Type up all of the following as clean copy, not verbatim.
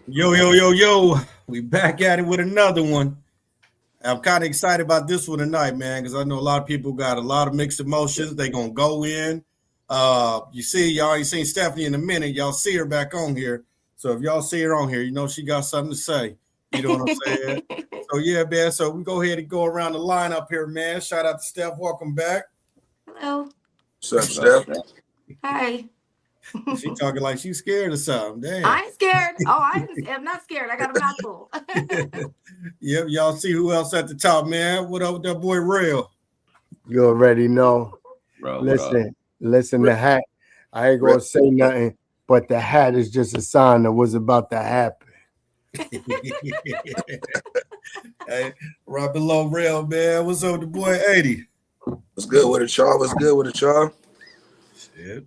Yo, yo, yo, yo. We back at it with another one. I'm kind of excited about this one tonight, man, because I know a lot of people got a lot of mixed emotions. They gonna go in. You see, y'all ain't seen Stephanie in a minute. Y'all see her back on here. So if y'all see her on here, you know she got something to say. You know what I'm saying? So yeah, man. So we go ahead and go around the lineup here, man. Shout out to Steph. Welcome back. Hello. What's up, What up, Steph? Steph? Hi. She talking like she's scared of something. Damn. I ain't scared. Oh, I'm not scared. I got a mouthful. Yep, y'all see who else at the top, man. What up with that boy Real? You already know. Bro, what up? Listen, the hat. I ain't Re- gonna say nothing, but the hat is just a sign of what's about to happen. Hey, right below Real, man. What's up with the boy 80? What's good with it, y'all? What's good with it, y'all? Shit.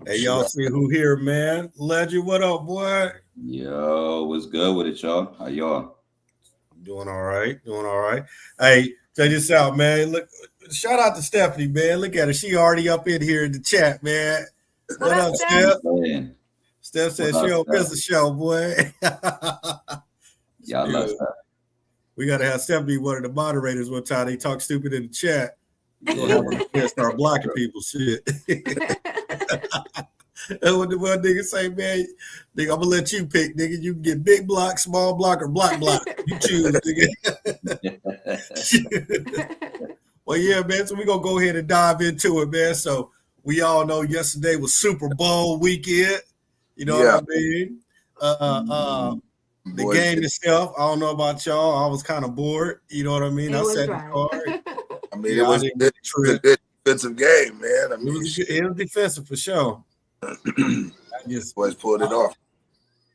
Hey, Shit, y'all see who here, man? Legend, what up, boy? Yo, what's good with it, y'all? How y'all? Doing all right. Doing all right. Hey, check this out, man. Look, shout out to Stephanie, man. Look at her. She already up in here in the chat, man. What What up, up, Steph? Steph? Man, Steph what said she up, don't miss Steph? the show, boy. Y'all love Dude, Steph. we gotta have Steph be one of the moderators one time. They talk stupid in the chat. We're gonna have her here start blocking people. Shit. That's what the one nigga say, man. Nigga, I'm gonna let you pick, nigga. You can get big block, small block, or block block. You choose, nigga. Well, yeah, man. So we're gonna go ahead and dive into it, man. So we all know yesterday was Super Bowl weekend. You know what yeah, I mean? Uh, uh, the boys. game itself, I don't know about y'all. I was kind of bored. You know what I mean? It I was sat in the dry. car. I mean, Yeah, I didn't get the it was a trip. good defensive game, man. I It mean, was shit, it was defensive for sure. I just boys pulled it off.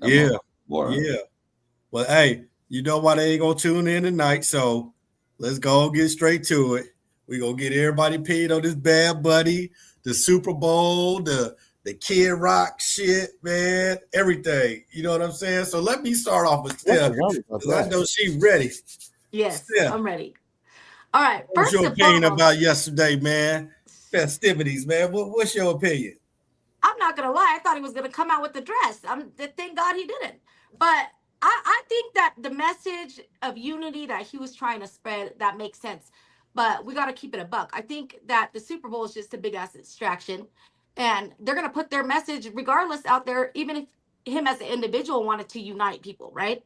That yeah, motherfucker boring. yeah. But hey, you know why they ain't gonna tune in tonight? So let's go get straight to it. We gonna get everybody paid on this Bad Buddy, the Super Bowl, the Kid Rock shit, man, everything. You know what I'm saying? So let me start off with What the Steph hell is because I that? know she's ready. Yes, Steph, I'm ready. All right. what was First your and opinion foremost, about yesterday, man? Festivities, man. What's your opinion? I'm not gonna lie. I thought he was gonna come out with the dress. Thank God he didn't. But I think that the message of unity that he was trying to spread that makes sense. But we got to keep it a buck. I think that the Super Bowl is just a big ass distraction, and they're gonna put their message regardless out there, even if him as an individual wanted to unite people, right?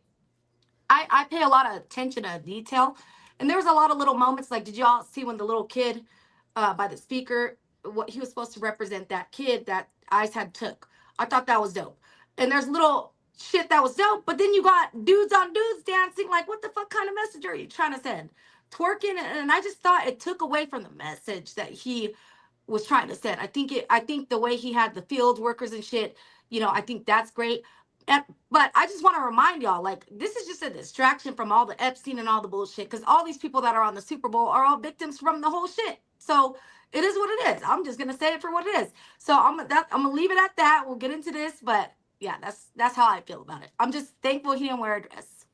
I pay a lot of attention to detail, and there was a lot of little moments. Like, did y'all see when the little kid, by the speaker, what he was supposed to represent that kid that Ice had took? I thought that was dope. And there's little shit that was dope, but then you got dudes on dudes dancing. Like, what the fuck kind of message are you trying to send? Twerking, and I just thought it took away from the message that he was trying to send. I think the way he had the field workers and shit, I think that's great. And, but I just want to remind y'all, like, this is just a distraction from all the Epstein and all the bullshit. Because all these people that are on the Super Bowl are all victims from the whole shit. So it is what it is. I'm just gonna say it for what it is. So I'm gonna leave it at that. We'll get into this, but yeah, that's how I feel about it. I'm just thankful he didn't wear a dress.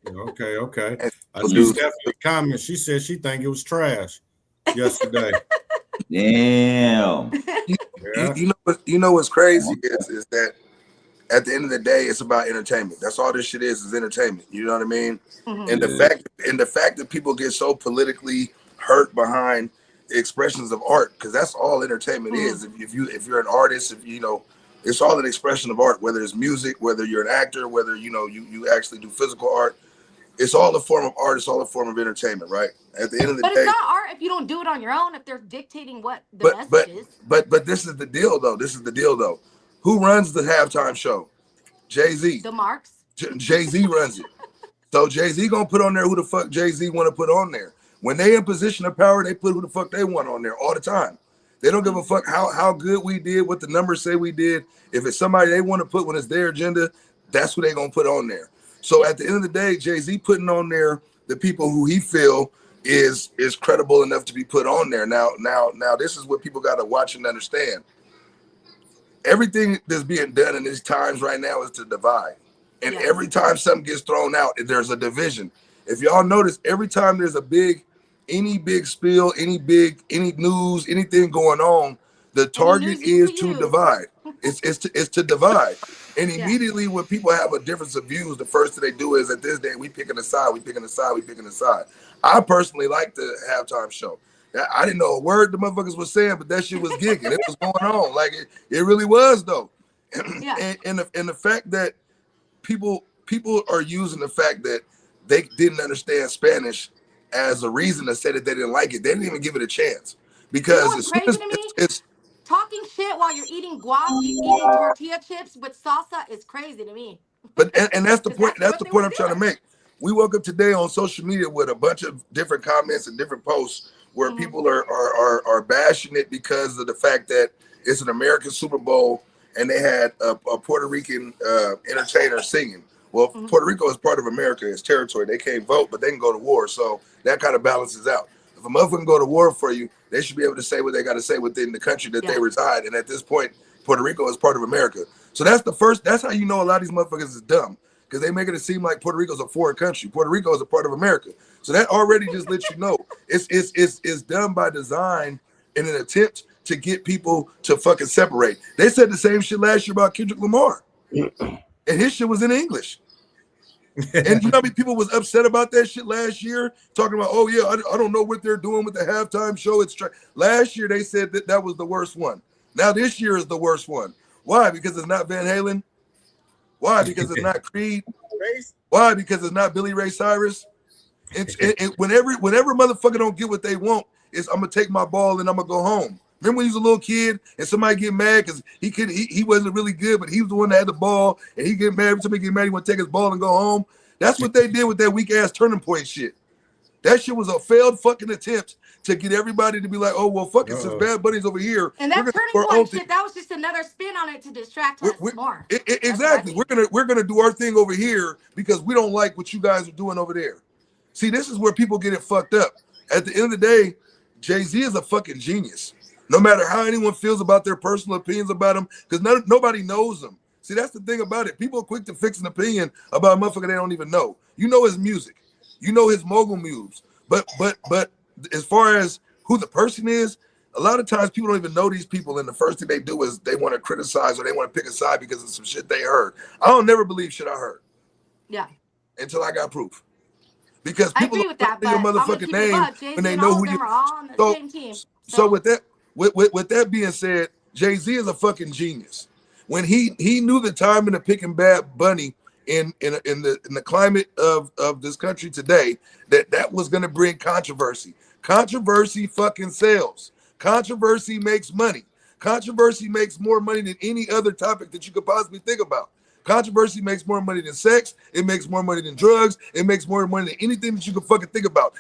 Okay, okay. And I so, see dude, Stephanie comment. She said she think it was trash yesterday. Damn. you, Yeah. you know what's crazy Come is that at the end of the day, it's about entertainment. That's all this shit is entertainment. You know what I mean? Mhm. And Yeah. the fact that people get so politically hurt behind expressions of art, because that's all entertainment Mhm. is. If you're an artist, if you know, it's all an expression of art. Whether it's music, whether you're an actor, whether you actually do physical art, it's all a form of art. It's all a form of entertainment, right? At the end of the But it's day, not art if you don't do it on your own. If they're dictating what the but message but is. but this is the deal, though. This is the deal, though. Who runs the halftime show? Jay Z. The marks. Jay Z runs it. So Jay Z gonna put on there who the fuck Jay Z want to put on there. When they in position of power, they put who the fuck they want on there all the time. They don't give a fuck how good we did, what the numbers say we did. If it's somebody they want to put when it's their agenda, that's who they gonna put on there. So Yeah. at the end of the day, Jay Z putting on there the people who he feel is credible enough to be put on there. Now this is what people got to watch and understand. Everything that's being done in these times right now is to divide. And Yes. every time something gets thrown out, there's a division. If y'all notice, every time there's any big spill, any news, anything going on, the Any target news you is could to use. divide. It's to divide. And immediately when people have a difference of views, the first thing they do is at this day, we picking a side, we picking a side, we picking a side. I personally like the halftime show. I didn't know a word the motherfuckers was saying, but that shit was gigging. It was going on. Like it really was though. Yeah. And the fact that people are using the fact that they didn't understand Spanish as a reason to say that they didn't like it. They didn't even give it a chance. Because You know what's crazy to me? it's Talking shit while you're eating guac, eating tortilla chips with salsa is crazy to me. but and that's the point. That's the they point were I'm trying to doing. make. We woke up today on social media with a bunch of different comments and different posts where people are bashing it because of the fact that it's an American Super Bowl and they had a Puerto Rican entertainer singing. Well, Puerto Rico is part of America, it's territory. They can't vote, but they can go to war. So that kind of balances out. If a motherfucker can go to war for you, they should be able to say what they got to say within the country that they reside. And at this point, Puerto Rico is part of America. So that's how you know a lot of these motherfuckers is dumb, because they make it seem like Puerto Rico is a foreign country. Puerto Rico is a part of America. So that already just lets you know it's done by design in an attempt to get people to fucking separate. They said the same shit last year about Kendrick Lamar. And his shit was in English. And you know how many people was upset about that shit last year? Talking about, oh yeah, I don't know what they're doing with the halftime show. Last year they said that was the worst one. Now this year is the worst one. Why? Because it's not Van Halen. Why? Because it's not Creed. Why? Because it's not Billy Ray Cyrus. Whenever motherfucker don't get what they want, it's I'm gonna take my ball and I'm gonna go home. Remember when he was a little kid and somebody get mad because he wasn't really good, but he was the one that had the ball and he get mad. Every time he get mad, he want to take his ball and go home. That's what they did with that weak ass turning point shit. That shit was a failed fucking attempt to get everybody to be like, oh well, fuck it, since Bad Bunny's over here. And that turning point shit, that was just another spin on it to distract us more. Exactly. We're gonna do our thing over here because we don't like what you guys are doing over there. See, this is where people get it fucked up. At the end of the day, Jay-Z is a fucking genius. No matter how anyone feels about their personal opinions about him, because nobody knows him. See, that's the thing about it. People are quick to fix an opinion about a motherfucker they don't even know. You know his music. You know his mogul moves. But as far as who the person is, a lot of times people don't even know these people, and the first thing they do is they want to criticize or they want to pick a side because of some shit they heard. I don't never believe shit I heard. Yeah. Until I got proof. Because people I agree with that, but your motherfucking name when they know who you are. So with that. With that being said, Jay-Z is a fucking genius. When he knew the timing of picking Bad Bunny in the climate of this country today, that was going to bring controversy. Controversy fucking sells. Controversy makes money. Controversy makes more money than any other topic that you could possibly think about. Controversy makes more money than sex. It makes more money than drugs. It makes more money than anything that you could fucking think about.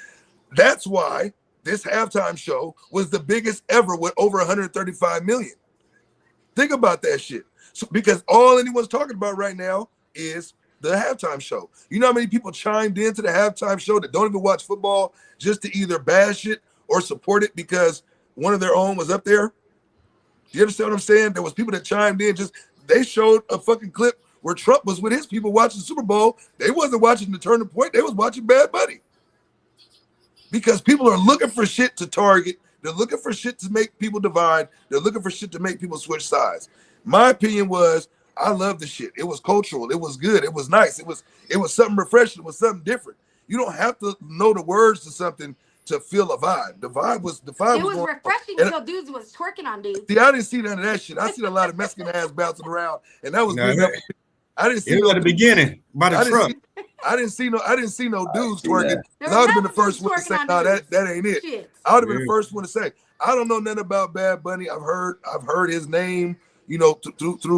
That's why this halftime show was the biggest ever with over 135 million. Think about that shit. So, because all anyone's talking about right now is the halftime show. You know how many people chimed into the halftime show that don't even watch football just to either bash it or support it because one of their own was up there? Do you understand what I'm saying? There was people that chimed in, they showed a fucking clip where Trump was with his people watching the Super Bowl. They wasn't watching the turning point. They was watching Bad Bunny. Because people are looking for shit to target. They're looking for shit to make people divide. They're looking for shit to make people switch sides. My opinion was, I love the shit. It was cultural. It was good. It was nice. It was something refreshing. It was something different. You don't have to know the words to something to feel a vibe. The vibe was refreshing until dudes was twerking on dudes. See, I didn't see none of that shit. I seen a lot of Mexican ass bouncing around, and that was good enough. I didn't see at the beginning by the truck. I didn't see no dudes twerking. I would have been the first one to say, no, that ain't it. Shit. I would have been the first one to say, I don't know nothing about Bad Bunny. I've heard his name, through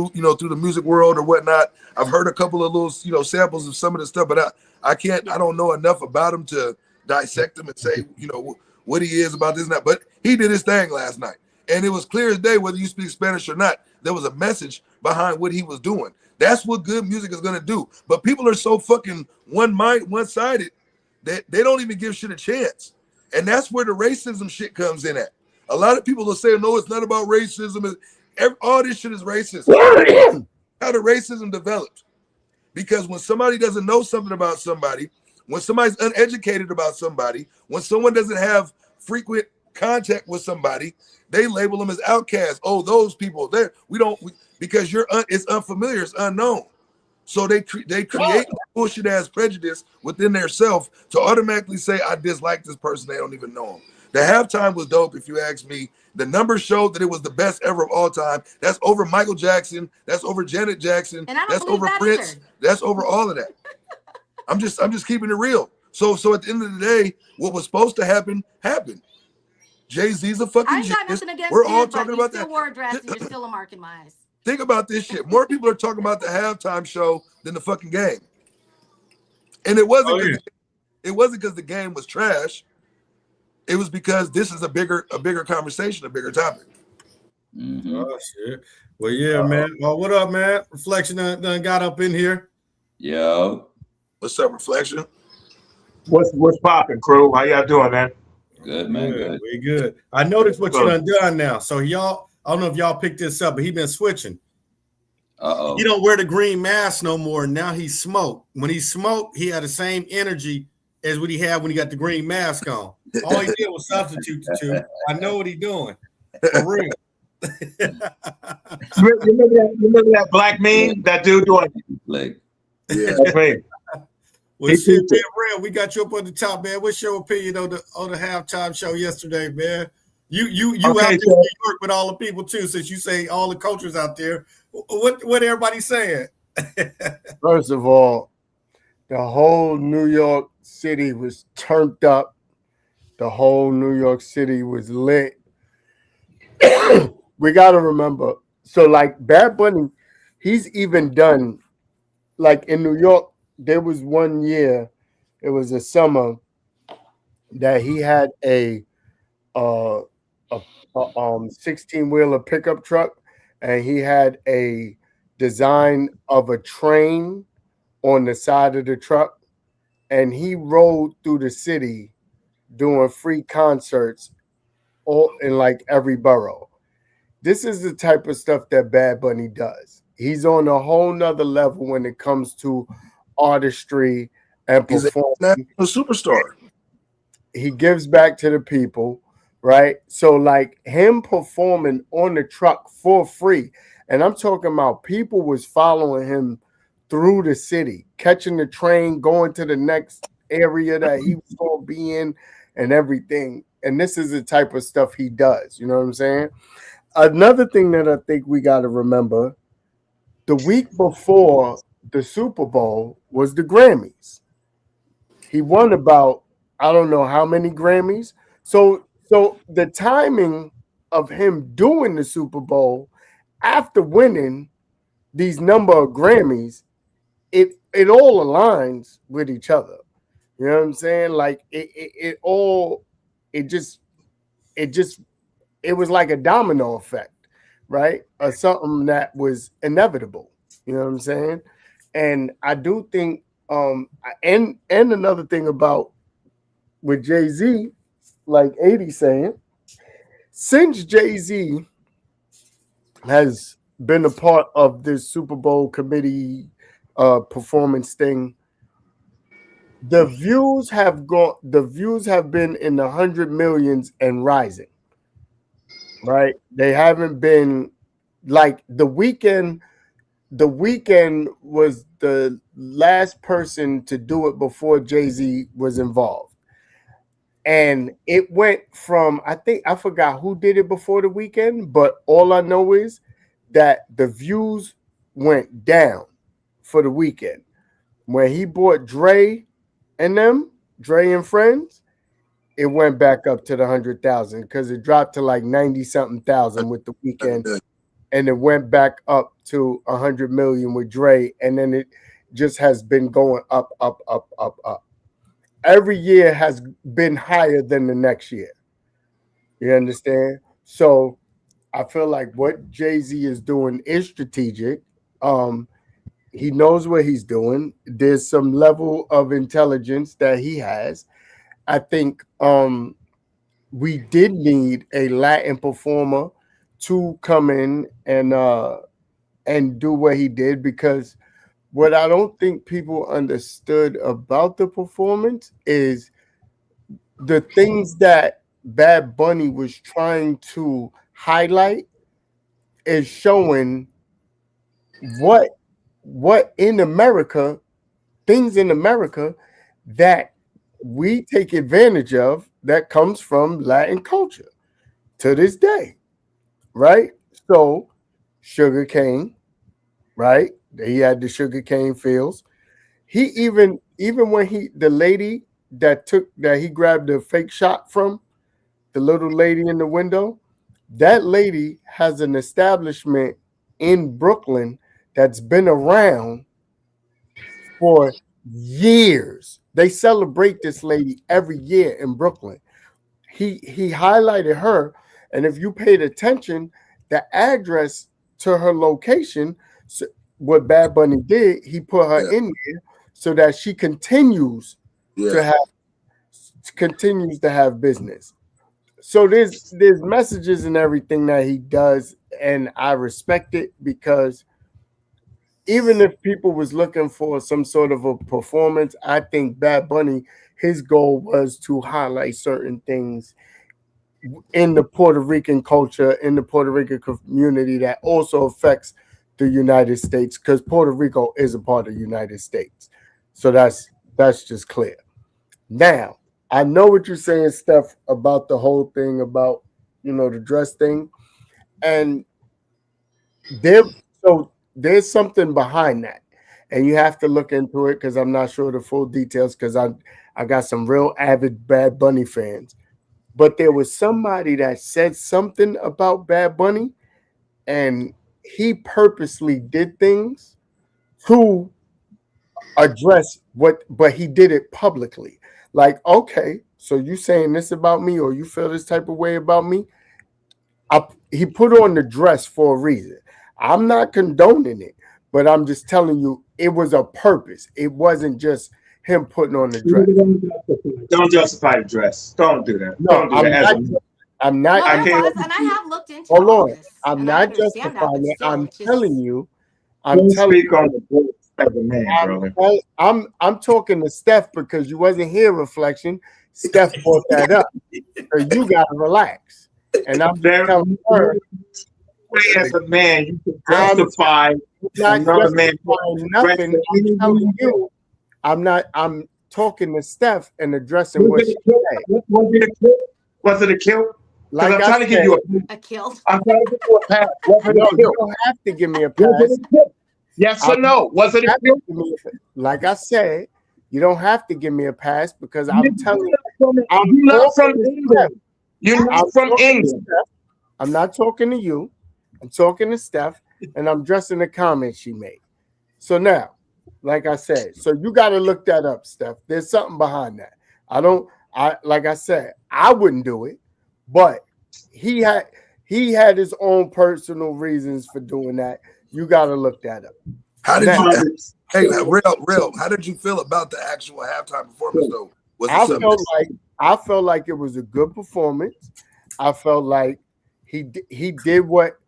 the music world or whatnot. I've heard a couple of little, samples of some of the stuff, but I don't know enough about him to dissect him and say, what he is about this and that. But he did his thing last night. And it was clear as day, whether you speak Spanish or not, there was a message behind what he was doing. That's what good music is going to do. But people are so fucking one-sided that they don't even give shit a chance. And that's where the racism shit comes in at. A lot of people will say, no, it's not about racism. All this shit is racism. How the racism developed. Because when somebody doesn't know something about somebody, when somebody's uneducated about somebody, when someone doesn't have frequent contact with somebody, they label them as outcasts. Oh, those people, because it's unfamiliar, it's unknown. So they create bullshit ass prejudice within their self to automatically say, I dislike this person. They don't even know him. The halftime was dope, if you ask me. The numbers showed that it was the best ever of all time. That's over Michael Jackson. That's over Janet Jackson. And I don't That's believe over that Prince. either. That's over all of that. I'm just keeping it real. So at the end of the day, what was supposed to happen happened. Jay-Z's a fucking I ain't got genius. nothing against We're you, all but talking you about still that. wore a dress and you're still a mark in my eyes. Think about this shit. More people are talking about the halftime show than the fucking game. And it wasn't because the game was trash. It was because this is a bigger conversation, a bigger topic. Mm-hmm. Oh shit. Well, yeah, man. Well, what up, man? Reflection done got up in here. Yo, What's up, Reflection? What's popping, crew? How y'all doing, man? good, man. Good. We good. I noticed what you done now. So y'all, I don't know if y'all picked this up, but he been switching. Uh-oh. He don't wear the green mask no more. Now he smoked. When he smoked, he had the same energy as what he had when he got the green mask on. All he did was substitute the two. I know what he doing. For real. You remember that black meme? That dude doing Like, Yeah. that's me. Well, shit, man, real. We got you up on the top, man. What's your opinion on the halftime show yesterday, man? You Okay, out there so- in New York with all the people too, since you say all the cultures out there. What everybody saying? First of all, the whole New York City was turned up. The whole New York City was lit. We got to remember. So, like, Bad Bunny, he's even done, like, in New York, there was one year, it was a summer, that he had a 16-wheeler pickup truck, and he had a design of a train on the side of the truck, and he rode through the city doing free concerts all in like every borough. This is the type of stuff that Bad Bunny does. He's on a whole nother level when it comes to artistry and He's a performing. superstar. He gives back to the people, right? So like him performing on the truck for free, and I'm talking about people was following him through the city, catching the train, going to the next area that he was going to be in and everything. And this is the type of stuff he does. You know what I'm saying? Another thing that I think we got to remember, the week before the Super Bowl was the Grammys. He won about, I don't know how many Grammys. So the timing of him doing the Super Bowl after winning these number of Grammys, it all aligns with each other. You know what I'm saying? Like it was like a domino effect, right? Or something that was inevitable. You know what I'm saying? And I do think and another thing about with Jay-Z, like 80 saying, since Jay-Z has been a part of this Super Bowl committee performance thing, the views have been in the 100 millions and rising. Right? They haven't been like The Weeknd was the last person to do it before Jay-Z was involved. And it went from, I forgot who did it before The Weeknd, but all I know is that the views went down for The Weeknd. When he bought Dre and Friends, it went back up to the 100,000 because it dropped to like 90-something thousand with The Weeknd, and it went back up to 100 million with Dre, and then it just has been going up. Every year has been higher than the next year. You understand? So I feel like what Jay-Z is doing is strategic. He knows what he's doing. There's some level of intelligence that he has. I think we did need a Latin performer to come in and do what he did, because what I don't think people understood about the performance is the things that Bad Bunny was trying to highlight is showing what in America, things in America that we take advantage of that comes from Latin culture to this day, right? So sugar cane, right? He had the sugar cane fields. He even when the lady that he grabbed the fake shot from, the little lady in the window, that lady has an establishment in Brooklyn that's been around for years. They celebrate this lady every year in Brooklyn. He highlighted her, and if you paid attention, the address to her location, so what Bad Bunny did, he put her in there so that she continues to have business. So there's messages and everything that he does, and I respect it, because even if people was looking for some sort of a performance, I think Bad Bunny, his goal was to highlight certain things in the Puerto Rican culture, in the Puerto Rican community that also affects the United States, because Puerto Rico is a part of the United States. So that's just clear. Now, I know what you're saying, Steph, about the whole thing about, the dress thing. And there's something behind that. And you have to look into it, because I'm not sure the full details, because I got some real avid Bad Bunny fans. But there was somebody that said something about Bad Bunny, and he purposely did things to address but he did it publicly. Like, okay, so you saying this about me, or you feel this type of way about me? He put on the dress for a reason. I'm not condoning it, but I'm just telling you it was a purpose. It wasn't just him putting on the dress. Don't justify the dress. Don't do that. No, Don't do that. I'm not. No, I it can't- was, and I have looked into Hold all on. this. I'm and I not understand that, justifying but it. still, I'm it's just- telling you. Don't speak on the voice as a man, brother. I'm talking to Steph, because you wasn't here, Reflection. Steph brought that up. So you gotta relax. And I'm Very- telling her, As a man, you can I'm justify not another man. justifying nothing. I'm telling you, I'm talking to Steph and addressing what she said. Was it a kill? Like I'm I trying to give said, you a killed. I'm trying to give you a pass. Was it no, a you kill? don't have to give me a Was pass. it a kill? Yes or no? Was it a kill? Like I said, you don't have to give me a pass, because I'm telling you, You're not from England. You're not from England. I'm not talking to you. I'm talking to Steph, and I'm addressing the comments she made. So now, like I said, so you got to look that up, Steph. There's something behind that. Like I said, I wouldn't do it, but he had his own personal reasons for doing that. You got to look that up. How did Now, you? Hey, real. How did you feel about the actual halftime performance, though? Was it I felt like it was a good performance. I felt like he did what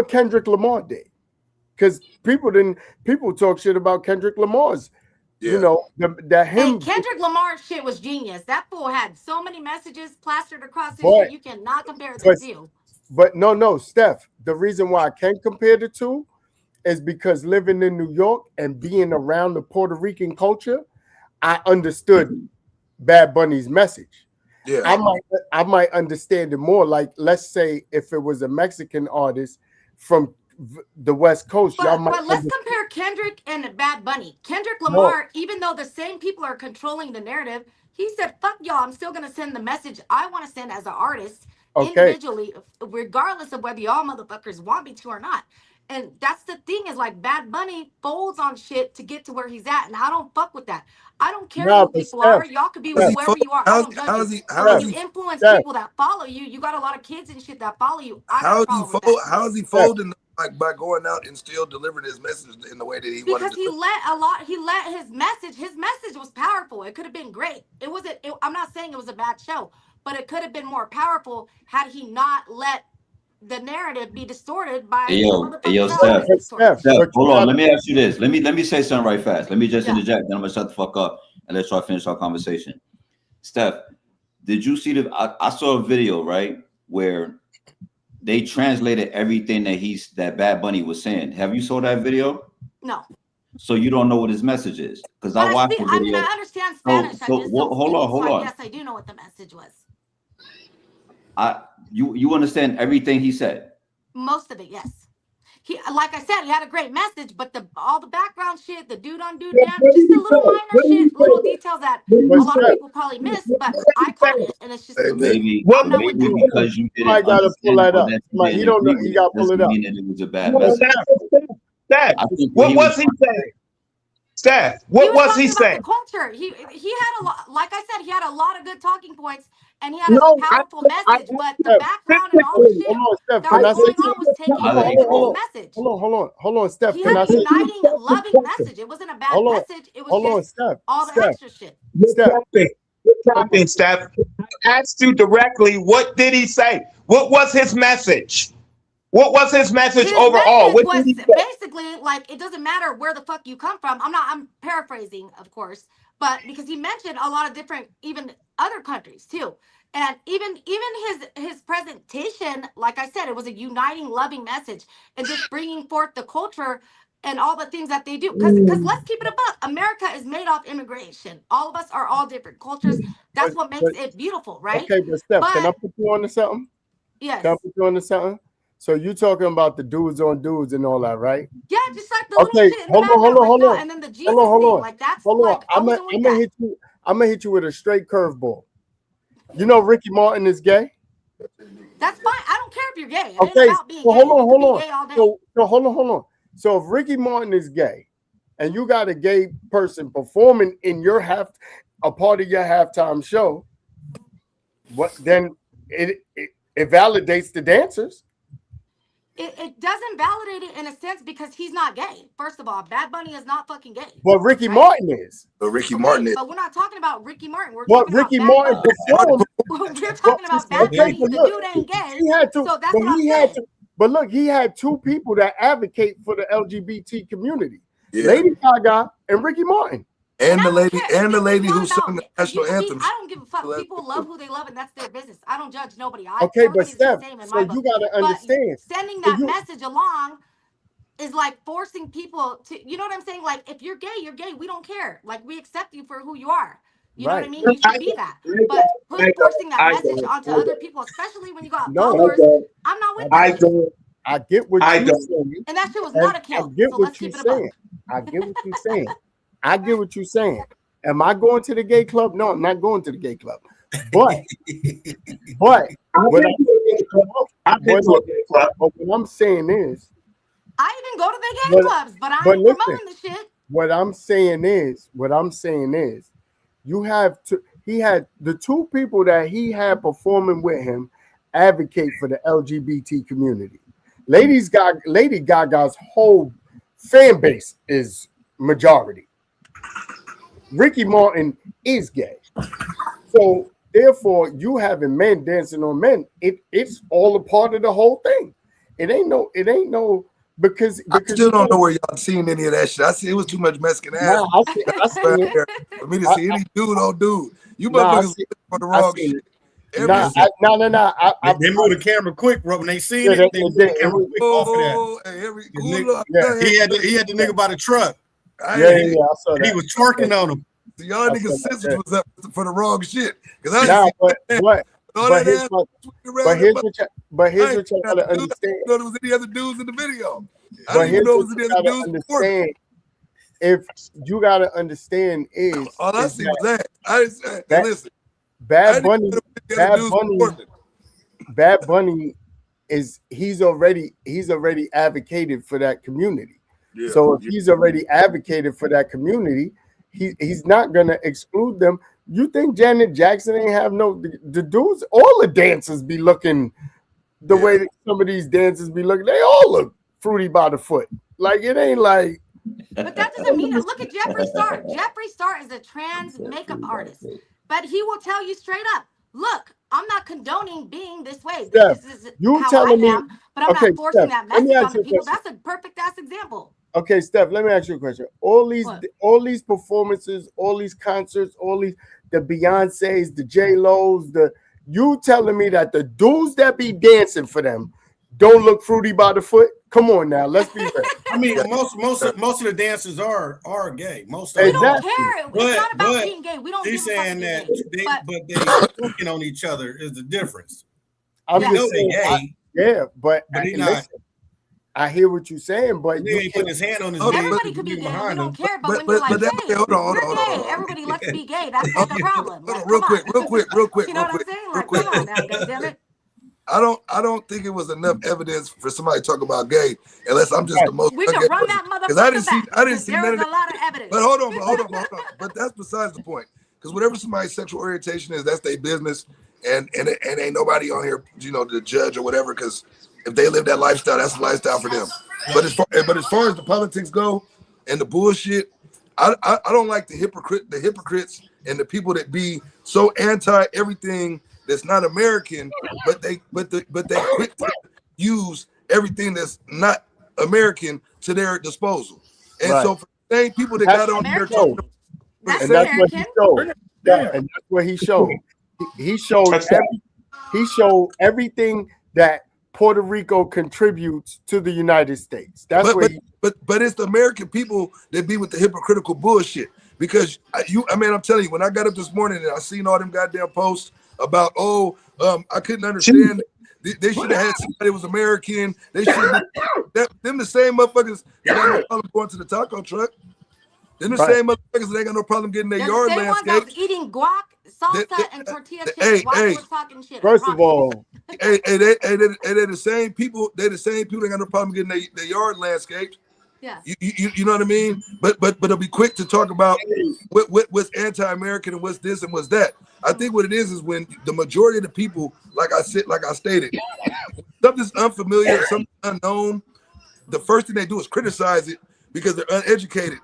Kendrick Lamar did, because people talk shit about Kendrick Lamar's. Yeah. Hey, Kendrick Lamar's shit was genius. That fool had so many messages plastered across his shit. You cannot compare the two. But no, Steph. The reason why I can't compare the two is because living in New York and being around the Puerto Rican culture, I understood Bad Bunny's message. Yeah, I might understand it more. Like, let's say if it was a Mexican artist from the West Coast, but let's compare Kendrick and Bad Bunny. Kendrick Lamar, even though the same people are controlling the narrative, he said, "Fuck y'all, I'm still gonna send the message I want to send as an artist, individually, regardless of whether y'all motherfuckers want me to or not." And that's the thing, is like Bad Bunny folds on shit to get to where he's at, and I don't fuck with that. I don't care who people are. Y'all could be with whoever you are. I don't judge you. How you influence people that follow you? You got a lot of kids and shit that follow you. How is he folding like by going out and still delivering his message in the way that he wanted to? Because he let his message was powerful. It could have been great. It wasn't. I'm not saying it was a bad show, but it could have been more powerful had he not let the narrative be distorted by Steph, hold on. Let me ask you this. Let me say something right fast. Let me just interject, then I'm gonna shut the fuck up and let y'all finish our conversation. Steph, did you see I saw a video, right, where they translated everything that Bad Bunny was saying. Have you saw that video? No. So you don't know what his message is? Because I watched the video. I mean, I understand Spanish. I just don't hold on. Yes, I do know what the message was. You understand everything he said? Most of it, yes. He, like I said, he had a great message, but all the background shit, the dude on dude dance, just the little minor shit, little details that a lot of people probably miss, but I caught it, and it's just maybe because you didn't I gotta pull that up. Like, you don't know. You gotta pull it up. It was a bad message. Steph, what was he saying? Steph, what was he saying? Culture. He had a lot. Like I said, he had a lot of good talking points, and he had a powerful message. But the background and all the shit that was going on was taking away from his message. Hold on, Steph. He had a uniting, loving message. It wasn't a bad message. It was just all the extra shit. Steph, I asked you directly, what did he say? What was his message? What was his message overall? Message was basically like, it doesn't matter where the fuck you come from. I'm paraphrasing, of course, but because he mentioned a lot of different, even other countries too. And even his presentation, like I said, it was a uniting, loving message and just bringing forth the culture and all the things that they do. Because let's keep it a buck. America is made off immigration. All of us are all different cultures. That's what makes it beautiful, right? Okay, but Steph, can I put you on to something? Yes. Can I put you on to something? So you're talking about the dudes on dudes and all that, right? Yeah, just like the little shit in the hold on. And then the Jesus thing, like that's like I'm gonna hit you with a straight curveball. You know Ricky Martin is gay? That's fine. I don't care if you're gay. Okay, so hold on. So if Ricky Martin is gay and you got a gay person performing in your a part of your halftime show, what then it validates the dancers. It doesn't validate it in a sense because he's not gay. First of all, Bad Bunny is not fucking gay. But Ricky Martin is. But Ricky Martin is. But we're not talking about Ricky Martin. We're talking Ricky about Martin performed. We're talking about Bad Bunny. The dude ain't gay. He had to, so that's what I'm saying. But look, he had two people that advocate for the LGBT community: Yeah. Lady Gaga and Ricky Martin. And the lady who sang the national anthem. I don't give a fuck. People love who they love, and that's their business. I don't judge nobody. Okay, but Steph, so you gotta understand. But sending that message along is like forcing people to, you know what I'm saying? Like, if you're gay, you're gay. We don't care. Like, we accept you for who you are. You know what I mean? You should be that. But forcing that message onto other people, especially when you got followers, I'm not with that. I get what you're saying. And that shit was not a kill. I get what you're saying. I get what you're saying. I get what you're saying. Am I going to the gay club? No, I'm not going to the gay club. But what I'm saying is, I even go to the gay clubs, but I ain't promoting the shit. What I'm saying is, he had the two people that he had performing with him advocate for the LGBT community. Lady Gaga's whole fan base is majority. Ricky Martin is gay. So therefore, you having men dancing on men, it's all a part of the whole thing. It ain't no because I still don't know where y'all seen any of that shit. I see it was too much Mexican ass. I see it. For me to see any dude on dude. You motherfuckers for the wrong shit. No. They move the camera quick, bro. When they seen it, they moved the camera quick off of that. He had the nigga by the truck. I saw that. He was twerking on him. So y'all niggas' senses was up for the wrong shit. But here's what you gotta understand. There was any other dudes in the video. But here's what you gotta understand. If you gotta understand is all I see was that. I said, listen. Bad Bunny is he's already advocated for that community. Yeah, so if he's already advocated for that community, he's not gonna exclude them. You think Janet Jackson ain't have the dudes? All the dancers be looking the way that some of these dancers be looking. They all look fruity by the foot. Like it ain't like. But that doesn't mean it. Look at Jeffree Star. Jeffree Star is a trans makeup artist, but he will tell you straight up, look, I'm not condoning being this way. Steph, this is you how telling I am, but I'm not forcing that message on the people. That's a perfect ass example. Okay, Steph, let me ask you a question. All these performances, all these concerts, the Beyoncés, the J-Lo's, you telling me that the dudes that be dancing for them, don't look fruity by the foot. Come on now, let's be real. I mean, most of the dancers are gay. Most of We them. don't Exactly. care. But- It's not about but being gay. We don't give She's a fuck saying if that you're gay. But they working on each other is the difference. I'm We just know they saying, gay. yeah, but But he listen, I hear what you're saying, but He you ain't can't, putting his hand on his Oh, dick. everybody could be gay. We behind don't him. care. But when but- you're like, but that- hey, hold on, we're hold on, gay. hold on. Everybody likes to be gay. That's like a problem. Hold Like, on, real come quick, on. real quick. You know what I'm saying? real Like, quick. come on now, goddammit. I don't think it was enough evidence for somebody to talk about gay, unless I'm just the most. We can run that because I didn't motherfucker see back. I didn't see There none was of a that. lot of evidence. But hold on. But that's besides the point. Because whatever somebody's sexual orientation is, that's their business, and ain't nobody on here, to judge or whatever. Because if they live that lifestyle, that's a lifestyle for them. But as far as the politics go and the bullshit, I don't like the hypocrites and the people that be so anti everything that's not American, but they quit to use everything that's not American to their disposal. And Right. so for the same people that got on there talking American. That's and that's what he American. showed. Yeah, and that's what he showed. He showed he showed everything that Puerto Rico contributes to the United States. That's but, what but it's the American people that be with the hypocritical bullshit. Because I'm telling you, when I got up this morning and I seen all them goddamn posts about, I couldn't understand. They should have had somebody that was American. They should have them the same motherfuckers that got no problem going to the taco truck. Them the same motherfuckers that ain't got no problem getting their They're yard the same ones that was landscaped. eating guac, salsa, and tortilla chips hey, while hey. they were talking shit. First of all, They're the same people. They're the same people that got no problem getting their yard landscaped. yeah. You know what I mean? But they'll be quick to talk about what's anti-American and what's this and what's that. I think what it is when the majority of the people, like I stated, something's unfamiliar, something unknown, the first thing they do is criticize it because they're uneducated.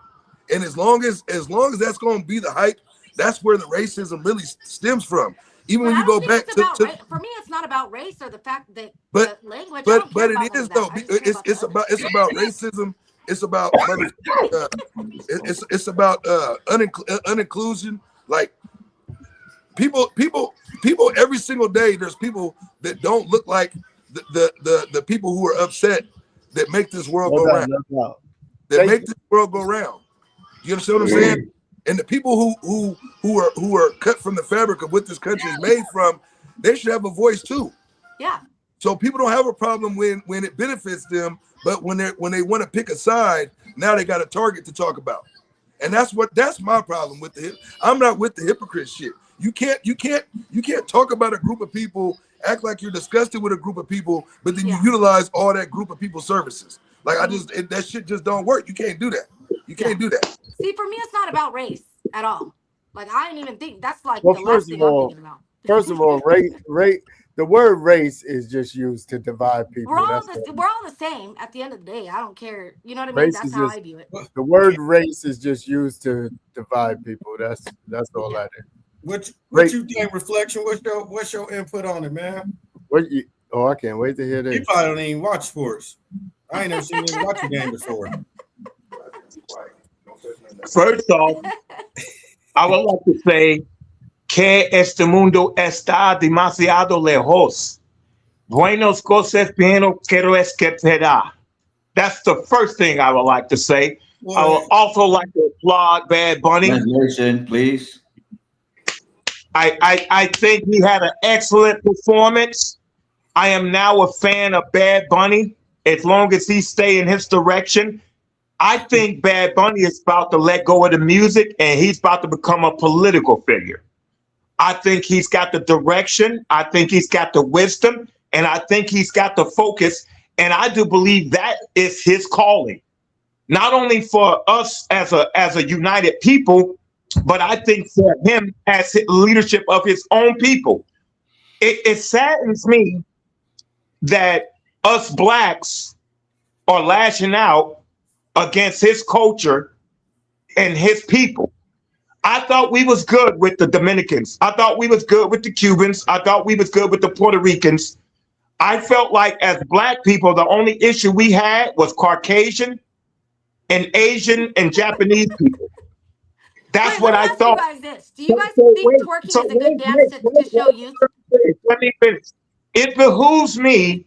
And as long as that's going to be the hype, that's where the racism really stems from. Even when you go back to for me, it's not about race or the fact that But- the language. I but don't care it about is none though. of that. I just care It's about the about racism. It's about it's about uninclusion. Like people every single day. There's people that don't look like the people who are upset that make this world go round. That make this world go round. You understand what I'm saying? And the people who are cut from the fabric of what this country is made from, they should have a voice too. Yeah. So people don't have a problem when it benefits them, but when they want to pick a side, now they got a target to talk about. And that's my problem with I'm not with the hypocrite shit. You can't talk about a group of people, act like you're disgusted with a group of people, but then you utilize all that group of people's services. Like that shit just don't work. You can't do that. You can't do that. See, for me, it's not about race at all. Like I didn't even think that's like Well, the last thing I'm thinking about. First of all, race. The word race is just used to divide people. We're all the same at the end of the day. I don't care. You know what I mean? Race That's is how just- I view it. The word race is just used to divide people. That's all that is. What you think, Reflection? What's your input on it, man? I can't wait to hear You this. probably don't even watch sports. I ain't never seen you watch a game before. First off, I would like to say que este mundo está demasiado lejos. Buenos cosas bien quiero es que te da. That's the first thing I would like to say. I would also like to applaud Bad Bunny. Translation, please. I think he had an excellent performance. I am now a fan of Bad Bunny as long as he stay in his direction. I think Bad Bunny is about to let go of the music and he's about to become a political figure. I think he's got the direction. I think he's got the wisdom, and I think he's got the focus. And I do believe that is his calling, not only for us as a united people, but I think for him as leadership of his own people. It saddens me that us blacks are lashing out against his culture and his people. I thought we was good with the Dominicans. I thought we was good with the Cubans. I thought we was good with the Puerto Ricans. I felt like as black people, the only issue we had was Caucasian and Asian and Japanese people. That's Wait, what let I me ask thought. You guys this. Do you guys think twerking is a good dance to show youth? Let me finish. It behooves me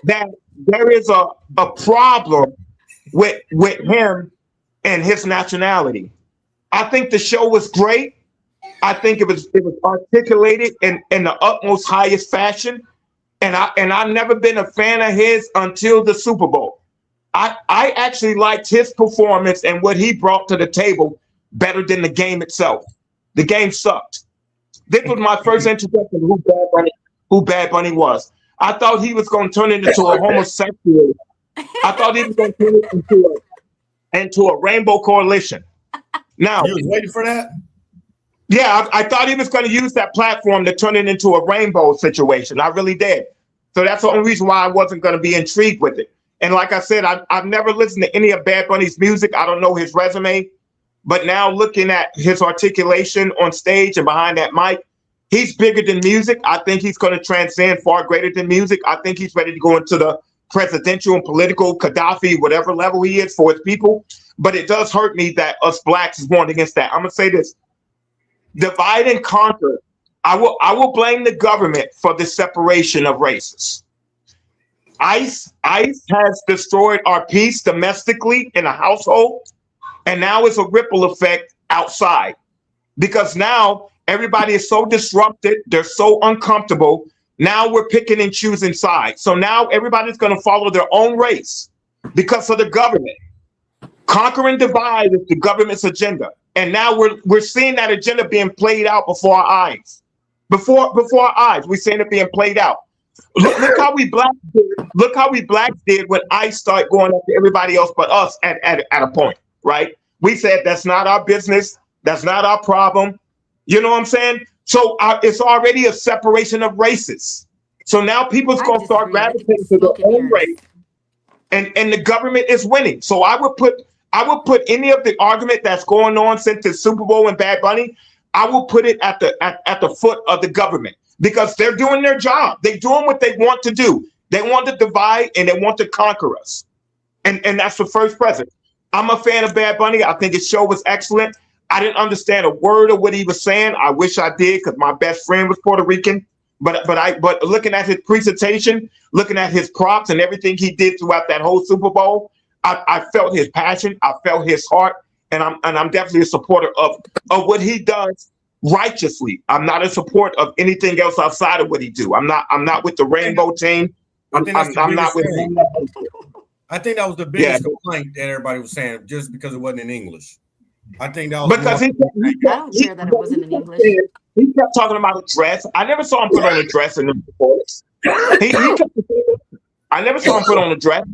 that there is a problem with him and his nationality. I think the show was great. I think it was articulated in the utmost highest fashion. And I've never been a fan of his until the Super Bowl. I actually liked his performance and what he brought to the table better than the game itself. The game sucked. This was my first introduction to who Bad Bunny was. I thought he was going to turn it into a homosexual. I thought he was going to turn it into a rainbow coalition. Now, You was waiting for that? yeah, I thought he was going to use that platform to turn it into a rainbow situation. I really did. So that's the only reason why I wasn't going to be intrigued with it. And like I said, I've never listened to any of Bad Bunny's music. I don't know his resume. But now looking at his articulation on stage and behind that mic, he's bigger than music. I think he's going to transcend far greater than music. I think he's ready to go into the presidential and political Gaddafi, whatever level he is for his people. But it does hurt me that us blacks is going against that. I'm going to say this. Divide and conquer. I will blame the government for the separation of races. ICE has destroyed our peace domestically in a household, and now it's a ripple effect outside. Because now everybody is so disrupted, they're so uncomfortable. Now we're picking and choosing sides. So now everybody's going to follow their own race because of the government. Conquer and divide is the government's agenda. And now we're seeing that agenda being played out before our eyes. Before our eyes, we're seeing it being played out. Look how we blacks did. Look how we blacks did when ICE started going after everybody else but us at a point, right? We said that's not our business. That's not our problem. You know what I'm saying? So it's already a separation of races. So now people's going to start gravitating to their own race, and the government is winning. So I would put any of the argument that's going on since the Super Bowl and Bad Bunny, I will put it at the foot of the government because they're doing their job. They're doing what they want to do. They want to divide and they want to conquer us. And that's the first president. I'm a fan of Bad Bunny. I think his show was excellent. I didn't understand a word of what he was saying. I wish I did because my best friend was Puerto Rican. But looking at his presentation, looking at his props and everything he did throughout that whole Super Bowl, I felt his passion. I felt his heart. And I'm definitely a supporter of what he does righteously. I'm not in support of anything else outside of what he do. I'm not with the rainbow team. I'm not with him. I think that was the biggest complaint that everybody was saying, just because it wasn't in English. I think that was because I don't care that it wasn't in English. He kept talking about a dress. I never saw him put on a dress in the performance. I never saw him put on a dress,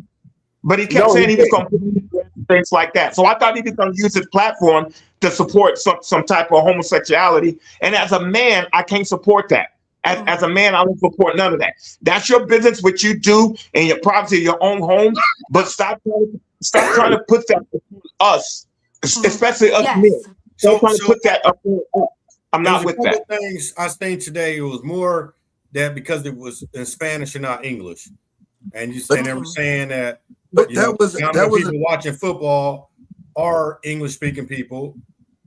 but he kept saying he was going to put on a dress and things like that. So I thought he was going to use his platform to support some type of homosexuality. And as a man, I can't support that. As a man, I don't support none of that. That's your business, what you do in your privacy, your own home. But stop trying to put that upon us, especially us men. Stop trying to put that upon us. I'm not with that. Things I think today, it was more that because it was in Spanish and not English, and they were saying that. But that was people watching football are English speaking people,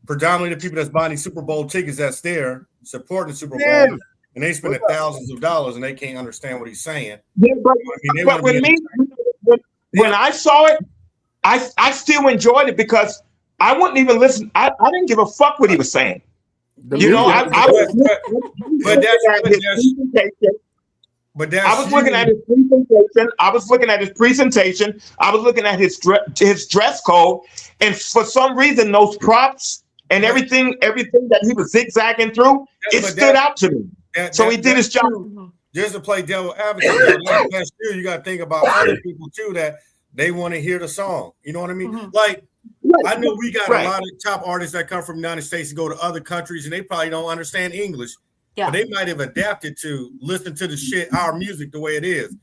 predominantly the people that's buying these Super Bowl tickets that's there supporting the Super Bowl. And they spend thousands of dollars and they can't understand what he's saying. Yeah, but when I saw it, I still enjoyed it because I wouldn't even listen. I didn't give a fuck what he was saying. I was looking at his presentation. I was looking at his dress code, and for some reason, those props and everything that he was zigzagging through, it stood out to me. So he did his job. Just to play devil advocate, you got to think about other people too that they want to hear the song. You know what I mean? Mm-hmm. Like, I know we got a lot of top artists that come from the United States and go to other countries, and they probably don't understand English. Yeah. But they might have adapted to listen to our music the way it is.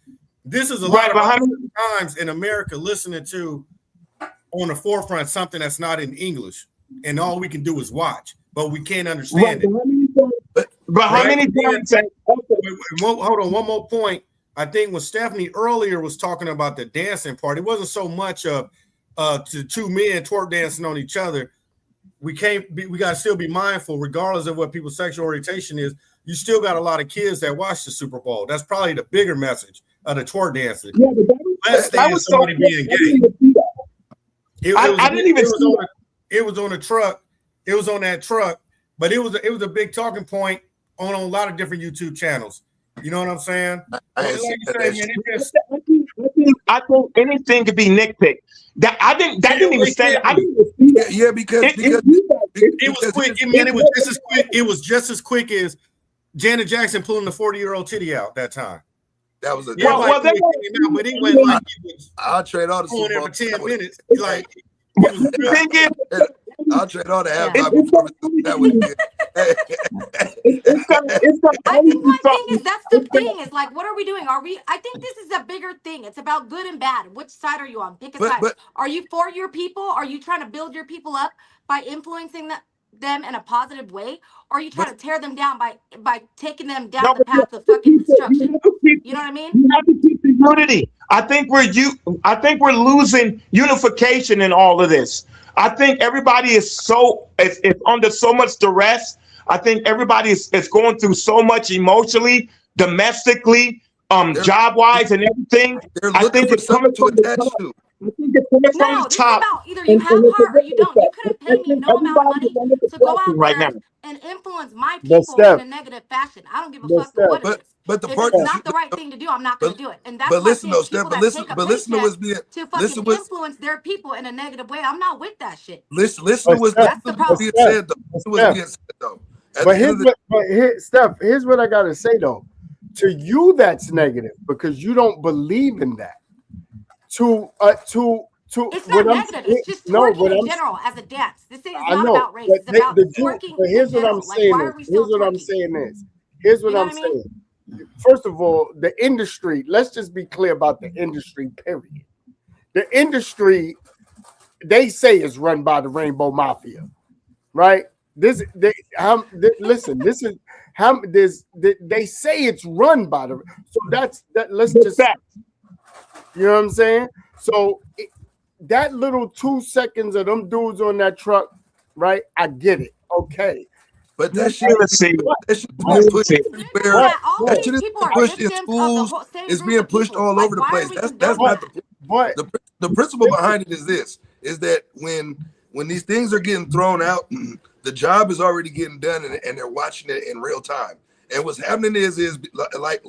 This is a lot of times in America listening to on the forefront something that's not in English, and all we can do is watch, but we can't understand it. But how many times? Hold on, one more point. I think when Stephanie earlier was talking about the dancing part, it wasn't so much of to two men twerk dancing on each other. We got to still be mindful, regardless of what people's sexual orientation is. You still got a lot of kids that watch the Super Bowl. That's probably the bigger message. of the twerk dancing. Yeah, but Less that than was somebody so. being I didn't gay. even see that. I didn't even It was see on that. it was on a truck. It was on that truck, but it was a big talking point on a lot of different YouTube channels. You know what I'm saying? I ain't Like seen you that say, shit. man, it just I think anything could be nitpicked. That didn't even stand. I didn't even see that. Yeah, because it was quick. Man, it was just as quick. It was just as quick as Janet Jackson pulling the 40-year-old titty out that time. that was a Yeah, Well, like it came out, but it went like it was I'll trade all the on Super there Bowl. for 10 minutes. Like it was The thing is, I'll trade all the Yeah. halftime performances that would have it's gonna I always think be my thing something. is that's the thing is like, what are we doing? I think this is a bigger thing. It's about good and bad. Which side are you on? Pick a side. but Are you for your people? Are you trying to build your people up by influencing them in a positive way? Or are you trying to tear them down by taking them down the path of fucking destruction? You know what I mean? You have to keep the unity. I think we're losing unification in all of this. I think everybody is under so much duress. I think everybody is going through so much emotionally, domestically, job-wise, and everything. they're I looking think for it's coming something to from the attach top. to. I think it's coming from No, the this is top. about either you have it's heart or you don't. You couldn't I pay me think no amount of everybody is money under to go depression out right there now. and influence my But people in Steph, a negative fashion. I don't give a but fuck Steph, what it is. But the If part it's that not the right thing to do, I'm not going to do it. And that's but my listen thing. though, Steph, People but that take a listen to paycheck what's being to listen fucking what's influence their people in a negative way, I'm not with that shit. listen but to what's Steph, That's the problem. being Steph, said though. Listen to what's Steph. being said though. At But the end of the Steph, here's what I gotta say though. To you, that's negative because you don't believe in that. It's not negative. It's just twerking in general as a dance. This thing is I not know, about race. but It's about but twerking here's in what I'm general. Like, saying. why are we still twerking? Here's what You know I'm what I mean? saying. First of all, the industry. Let's just be clear about the industry. Period. The industry, they say, is run by the Rainbow Mafia, right? Listen. This is how they say it's run by the. So that's that. Let's just. You know what I'm saying? So that little 2 seconds of them dudes on that truck, right? I get it. Okay. But that shit Let's see. is being pushed everywhere. All That these shit is people are pushed in victims of the schools. whole same It's group being of pushed people. all Like, over the why place. are we That's condoning not that? But the principle behind it is this: is that when these things are getting thrown out, the job is already getting done, and they're watching it in real time. And what's happening is like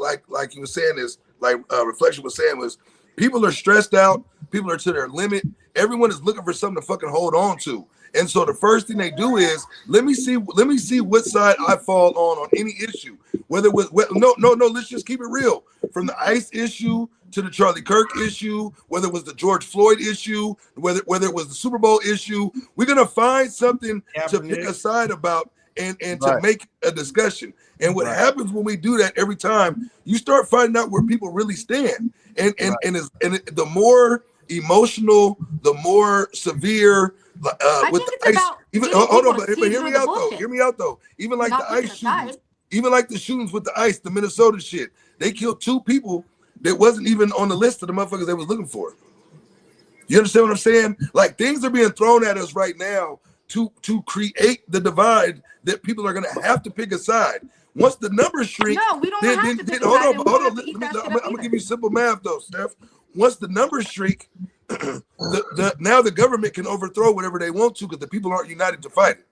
you were saying is like Reflection was saying was people are stressed out, people are to their limit. Everyone is looking for something to fucking hold on to. And so the first thing they do is let me see what side I fall on any issue. Whether it was no, let's just keep it real. From the ICE issue to the Charlie Kirk issue, whether it was the George Floyd issue, whether it was the Super Bowl issue, we're gonna find something to pick a side about and to make a discussion. And what happens when we do that every time, you start finding out where people really stand. And the more emotional, the more severe. With the ICE, even hold on, but hear me out though. Hear me out though. Even like the ICE shootings, even like the shootings with the ICE, the Minnesota shit, they killed 2 people that wasn't even on the list of the motherfuckers they was looking for. You understand what I'm saying? Like things are being thrown at us right now to create the divide that people are gonna have to pick a side. Once the numbers shrink, No, we don't have to pick a hold side, on. and we don't have to I'm eat that shit gonna up give you simple math though, Steph. Once the numbers shrink, now the government can overthrow whatever they want to because the people aren't united to fight it.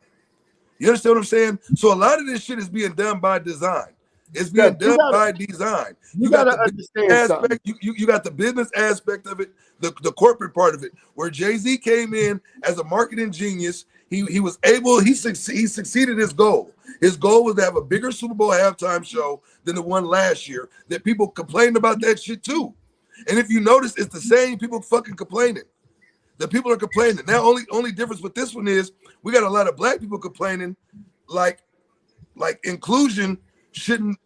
You understand what I'm saying? So a lot of this shit is being done by design. It's being done by design. You got the understand aspect. You got the business aspect of it, the corporate part of it, where Jay-Z came in as a marketing genius. He was able. He succeeded his goal. His goal was to have a bigger Super Bowl halftime show than the one last year. That people complained about that shit too. And if you notice, it's the same people fucking complaining. The people are complaining. Now, only difference with this one is we got a lot of black people complaining, like inclusion shouldn't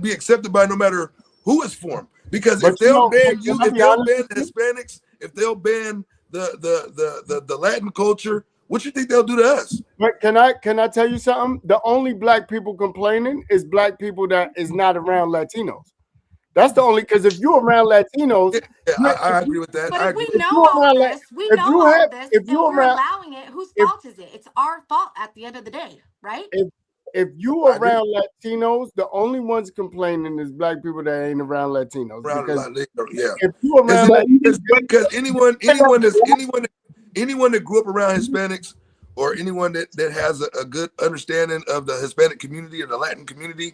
be accepted by no matter who it's for. Because if they'll ban you, if they'll ban the Hispanics, if they'll ban the Latin culture, what you think they'll do to us? But can I tell you something? The only black people complaining is black people that is not around Latinos. That's the only, because if you're around Latinos, I agree with that. But if we know all this, and we're allowing it, whose fault is it? It's our fault at the end of the day, right? if you around Latinos, the only ones complaining is black people that ain't around Latinos. Because if you around because anyone that grew up around Hispanics, or anyone that has a good understanding of the Hispanic community or the Latin community,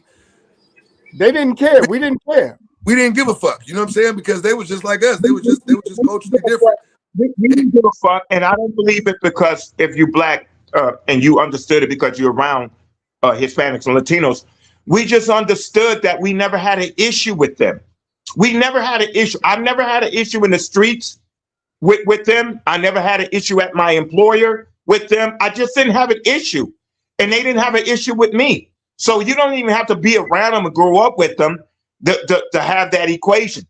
they didn't care. We didn't care. We didn't give a fuck. You know what I'm saying? Because they was just like us. They were just culturally different. We didn't give a fuck, and I don't believe it, because if you black and you understood it because you're around Hispanics and Latinos, we just understood that we never had an issue with them. We never had an issue. I've never had an issue in the streets with them. I never had an issue at my employer with them. I just didn't have an issue, and they didn't have an issue with me. So you don't even have to be around them and grow up with them to have that equation.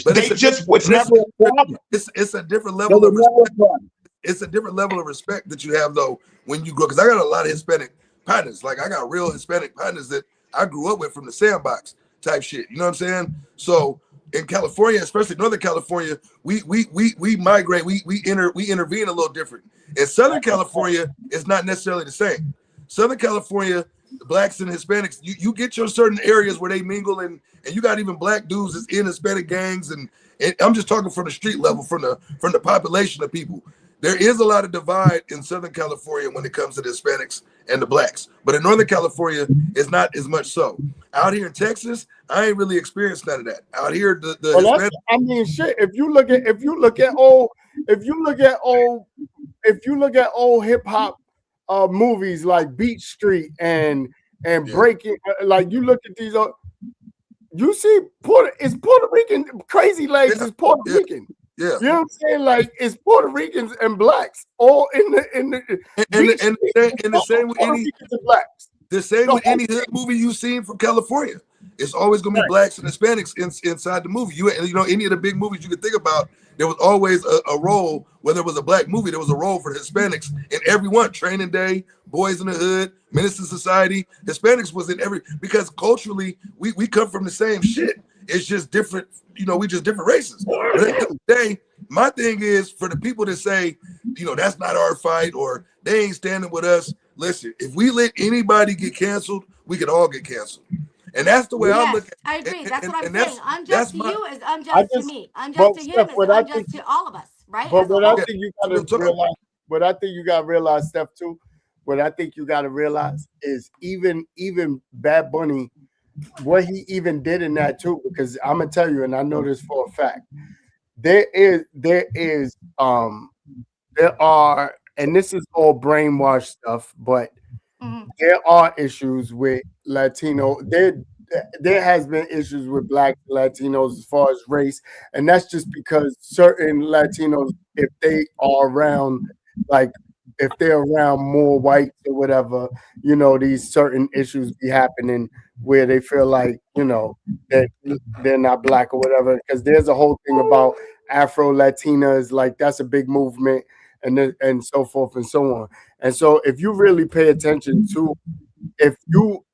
But it's never a problem. It's a different level of respect. It's a different level of respect that you have though when you grow. Because I got a lot of Hispanic partners. Like I got real Hispanic partners that I grew up with from the sandbox type shit. You know what I'm saying? So in California, especially Northern California, we migrate. We intervene a little different. In Southern California, it's not necessarily the same. Southern California, blacks and Hispanics, you get your certain areas where they mingle, and you got even black dudes that's in Hispanic gangs, and I'm just talking from the street level, from the population of people. There is a lot of divide in Southern California when it comes to the Hispanics and the blacks, but in Northern California, it's not as much so. Out here in Texas, I ain't really experienced none of that. Out here, I mean, shit. If you look at old hip hop movies like Beach Street and Breaking, like you look at these, you see it's Puerto Rican. Crazy Legs is Puerto Rican. Yeah, you know what I'm saying? Like it's Puerto Ricans and blacks all in the same with any blacks. The same with any hood movie you've seen from California. It's always gonna be blacks and Hispanics inside the movie. You know, any of the big movies you could think about, there was always a role. Whether it was a black movie, there was a role for the Hispanics in every one. Training Day, Boys in the Hood, Menace to Society. Hispanics was in every, because culturally we come from the same shit. It's just different, you know, we just different races. But at the end of the day, my thing is for the people that say, you know, that's not our fight or they ain't standing with us. Listen, if we let anybody get canceled, we can all get canceled. And that's the way I look at it. I agree. That's what I'm saying. Unjust to you is unjust to me. Unjust to him is unjust to all of us, right? But what I think you gotta realize, what I think you gotta realize, Steph, too, what I think you gotta realize is even Bad Bunny, what he even did in that too, because I'm gonna tell you, and I know this for a fact, there are, and this is all brainwashed stuff, but there are issues with Latino. There has been issues with black Latinos as far as race, and that's just because certain Latinos, if they are around, like if they're around more whites or whatever, you know, these certain issues be happening where they feel like, you know, that they're not black or whatever. Because there's a whole thing about Afro Latinas, like that's a big movement, and so forth and so on. And so if you really pay attention to, if you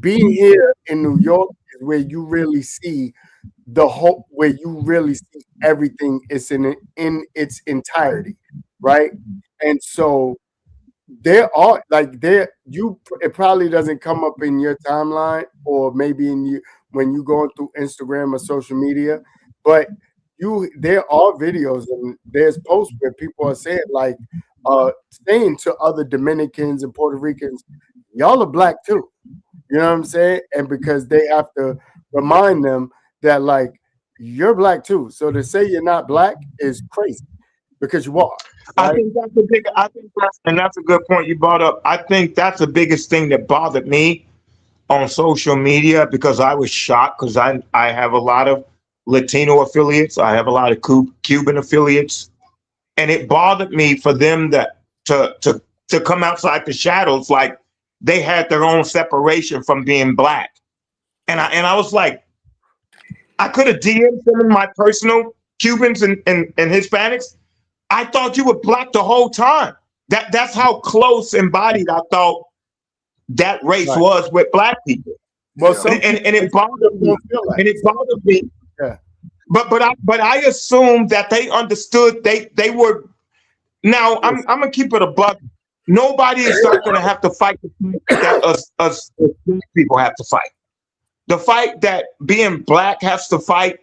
being here in New York is where you really see the whole, where you really see everything is in its entirety, right? And so there are it probably doesn't come up in your timeline or maybe when you going through Instagram or social media, but there are videos and there's posts where people are saying like saying to other Dominicans and Puerto Ricans, y'all are black too. You know what I'm saying? And because they have to remind them that like you're black too. So to say you're not black is crazy because you are. Right? I think that's a good point you brought up. I think that's the biggest thing that bothered me on social media, because I was shocked because I have a lot of Latino affiliates. I have a lot of Cuban affiliates. And it bothered me for them to come outside the shadows like they had their own separation from being black. And I was like, I could have DM'd them in my personal Cubans and Hispanics. I thought you were black the whole time. That's how close embodied I thought that race was with black people. Well, and it bothered me. And it bothered me. Yeah. But I assumed that they understood they were. Now I'm gonna keep it a buck. Nobody is not going to have to fight the fight that us people have to fight. The fight that being black has to fight,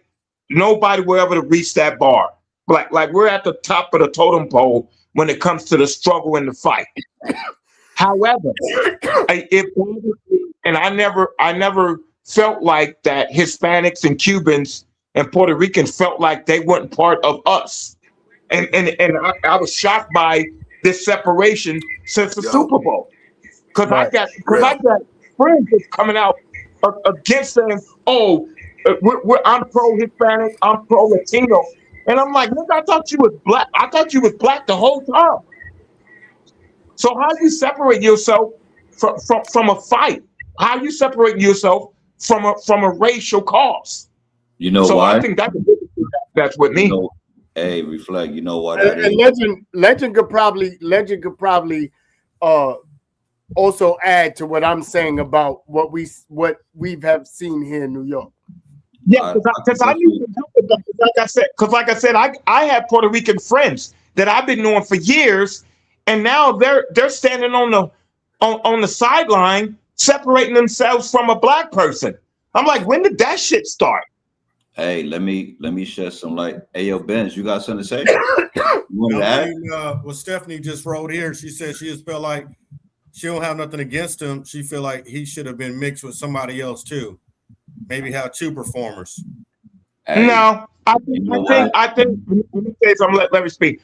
nobody will ever reach that bar. Like we're at the top of the totem pole when it comes to the struggle and the fight. However, and I never felt like that Hispanics and Cubans and Puerto Ricans felt like they weren't part of us. And I was shocked by this separation since the Super Bowl. Because I got friends that's coming out against saying, oh, I'm pro-Hispanic, I'm pro-Latino. And I'm like, look, I thought you was black. I thought you was black the whole time. So how do you separate yourself from a fight? How you separate yourself from a racial cause? You know so why? I think that's what me. You know, hey, reflect. You know what? And Legend could probably also add to what I'm saying about what we have seen here in New York. Yeah, because I knew, like I said, I have Puerto Rican friends that I've been knowing for years, and now they're standing on the sideline separating themselves from a black person. I'm like, when did that shit start? Hey, let me shed some light. Hey, yo, Benz, you got something to say? You want to add? What Stephanie just wrote here, she said she just felt like she don't have nothing against him. She feel like he should have been mixed with somebody else too. Maybe have two performers. Hey, no, I think. Let me say something. Let me speak.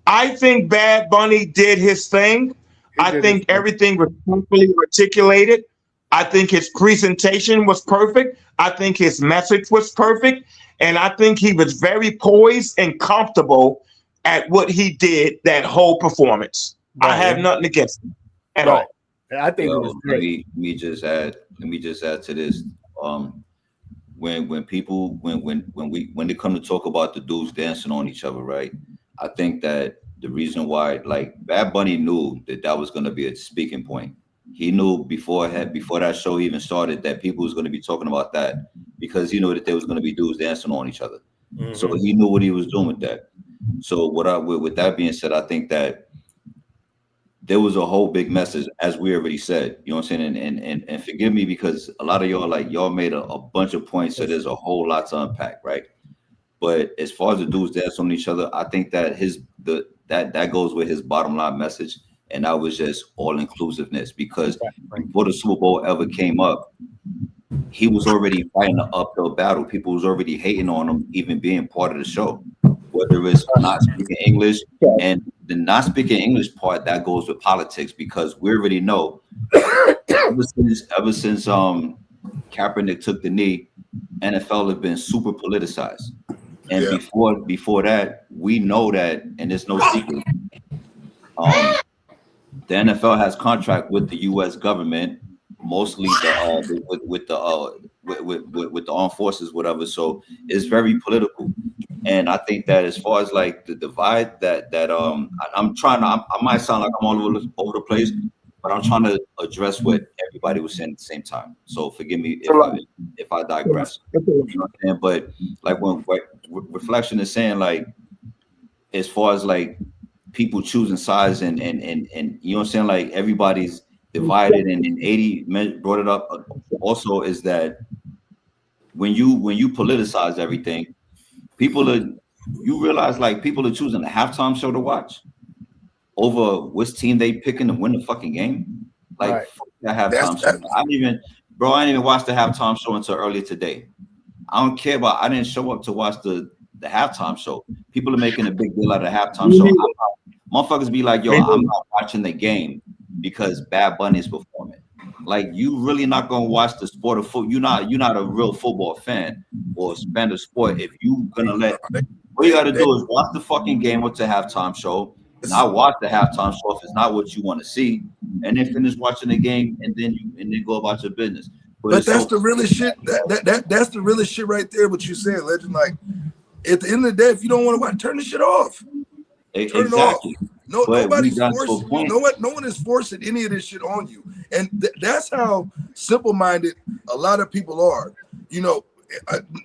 I think Bad Bunny did his thing. I think everything was properly articulated. I think his presentation was perfect. I think his message was perfect. And I think he was very poised and comfortable at what he did that whole performance. Right. I have nothing against him at all. I think it was great. Let me just add to this. When they come to talk about the dudes dancing on each other, right? I think that the reason why, like, Bad Bunny knew that was going to be a speaking point. He knew before that show even started that people was going to be talking about that because he knew that there was going to be dudes dancing on each other. Mm-hmm. So he knew what he was doing with that. So with that being said, I think that there was a whole big message, as we already said, you know what I'm saying? And forgive me because a lot of y'all made a bunch of points, so there's a whole lot to unpack, right? But as far as the dudes dancing on each other, I think that that goes with his bottom line message. And that was just all inclusiveness because before the Super Bowl ever came up, he was already fighting an uphill battle. People was already hating on him, even being part of the show, whether it's not speaking English. And the not speaking English part, that goes with politics because we already know ever since Kaepernick took the knee, NFL has been super politicized. And before that, we know that, and there's no secret. The NFL has contract with the U.S. government, mostly with the armed forces, whatever. So it's very political, and I think that as far as like the divide that I might sound like I'm all over the place, but I'm trying to address what everybody was saying at the same time. So forgive me if I digress. You know what I'm saying? But like when reflection is saying, like as far as like people choosing sides and you know what I'm saying, like everybody's divided, and 80 men brought it up also, is that when you politicize everything, you realize like people are choosing a halftime show to watch over which team they picking to win the fucking game. Like that halftime show. I didn't even watch the halftime show until earlier today. I don't care about, I didn't show up to watch the halftime show. People are making a big deal out of the halftime show. Motherfuckers be like, yo, I'm not watching the game because Bad Bunny is performing. Like, you really not gonna watch the sport of football. You're not a real football fan or fan of sport if you gonna what you gotta do is watch the fucking game with the halftime show, not watch the halftime show if it's not what you want to see, and then finish watching the game and then go about your business. But that's the realest shit. That's the realest shit right there. What you saying, Legend? Like, at the end of the day, if you don't want to watch, turn the shit off. Turn it off. No, nobody's forcing you. No one is forcing any of this shit on you. And that's how simple-minded a lot of people are. You know,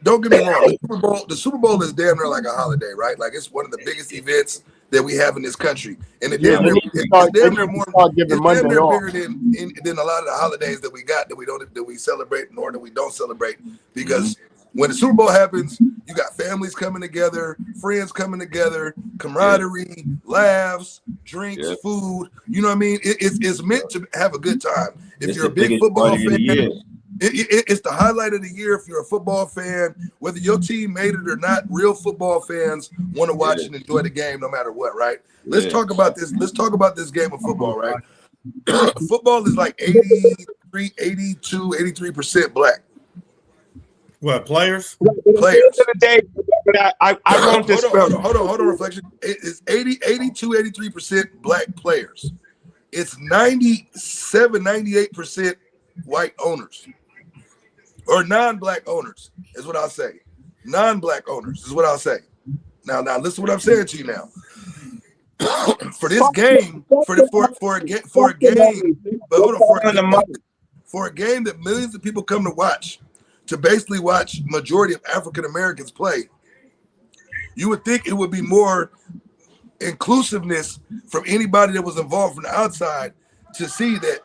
don't get me wrong. The Super Bowl is damn near like a holiday, right? Like, it's one of the biggest events that we have in this country, and it's Yeah, damn near, they need to it's start- damn they near need to more, start giving it's damn Monday near off. bigger than a lot of the holidays that we got that we celebrate nor that we don't celebrate. Because when the Super Bowl happens, you got families coming together, friends coming together, camaraderie, laughs, drinks, Yeah. food. You know what I mean? It's meant to have a good time. If It's you're a the big biggest football party of fan, the year. it's the highlight of the year. If you're a football fan, whether your team made it or not, real football fans want to watch and enjoy the game no matter what, right? Let's Yeah. talk about this. Let's talk about this game of football, right? Football is like 83% black. What, players? Players. Of the day, but I won't dispel. Hold on, reflection. It's 83% black players. It's 98% white owners. Or non-black owners is what I'll say. Non-black owners is what I'll say. Now listen to what I'm saying to you now. For this game, for a game, but hold on, for a game that millions of people come to watch, to basically watch majority of African Americans play, you would think it would be more inclusiveness from anybody that was involved from the outside to see that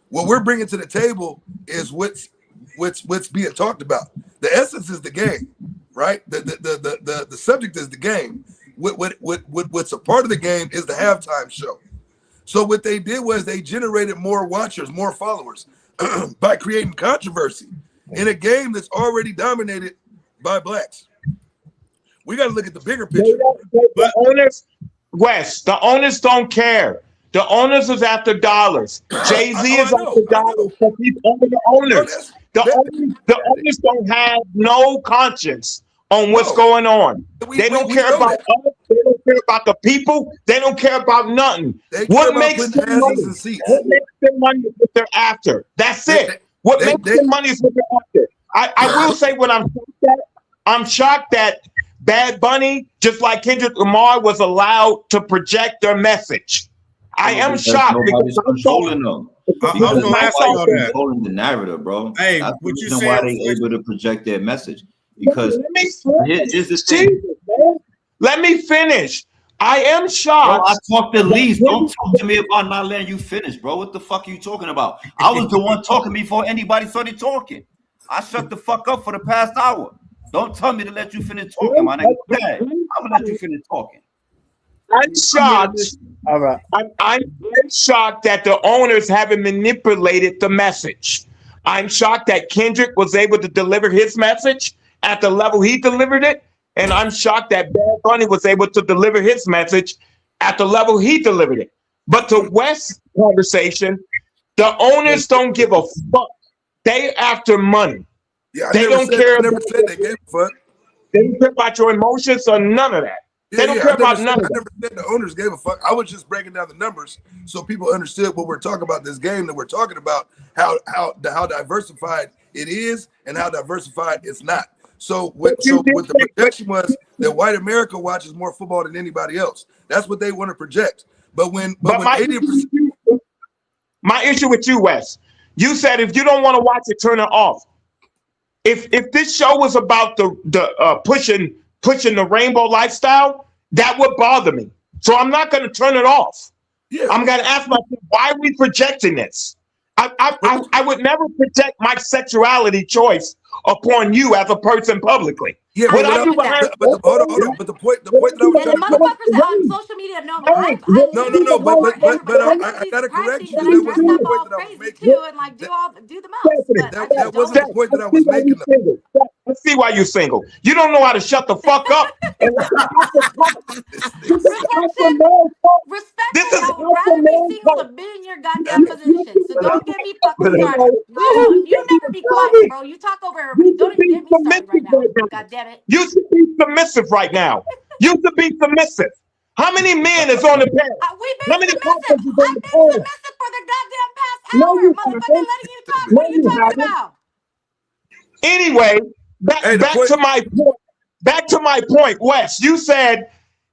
what we're bringing to the table is what's being talked about. The essence is the game, right? The subject is the game. What's a part of the game is the halftime show. So what they did was they generated more watchers, more followers by creating controversy in a game that's already dominated by blacks. We got to look at the bigger picture. The owners, Wes, the owners don't care. The owners is after dollars. Jay-Z is after dollars because he's under the owners. The owners don't have no conscience on what's going on. They don't care about us. They don't care about the people. They don't care about nothing. What makes them money? What makes them money is what they're after. That's it. What makes them money is what they're after. I will say what I'm shocked at. I'm shocked that Bad Bunny, just like Kendrick Lamar, was allowed to project their message. I am shocked because controlling them. I was gonna ask you all that. Controlling the narrative, bro. Hey, that's what the you reason why saying? they able to project their message. Because here's the thing. Let me finish. I am shocked. Bro, I talked at least. Don't talk to me about not letting you finish, bro. What the fuck are you talking about? I was the one talking before anybody started talking. I shut the fuck up for the past hour. Don't tell me to let you finish talking, my nigga. I'm gonna let you finish talking. I'm shocked. All right. I'm shocked that the owners haven't manipulated the message. I'm shocked that Kendrick was able to deliver his message at the level he delivered it. And I'm shocked that Bad Bunny was able to deliver his message at the level he delivered it. But to West's conversation, the owners don't give a fuck. They after money. Yeah, they don't care. I never said they gave a fuck. They don't care about your emotions or none of that. They don't care about none of that. I never said the owners gave a fuck. I was just breaking down the numbers so people understood what we're talking about, this game that we're talking about, how diversified it is and how diversified it's not. So what the projection was that white America watches more football than anybody else. That's what they want to project. But when 80%, my issue with you, Wes, you said if you don't want to watch it, turn it off. If this show was about the pushing the rainbow lifestyle, that would bother me. So I'm not going to turn it off. Yeah. I'm going to ask myself, why are we projecting this? I would never project my sexuality choice upon you as a person publicly. Yeah, but hold on. But the point that I was And the motherfuckers on social media know me. I gotta correct you. That wasn't the point that I was making. Too, and like do the most. That wasn't the point that I was making. I see why you're single. You don't know how to shut the fuck up. Respect. I would rather be single than be in your goddamn position. So don't get me fucking started. You never be quiet, bro. You talk over everybody. Don't even get me started right now. God damn it. You should be submissive right now. You should be submissive. How many men is on the panel? We've been submissive. I've been submissive for the goddamn past hour. Motherfucker, letting you talk. What are you talking about? Anyway, back to my point, Wes. You said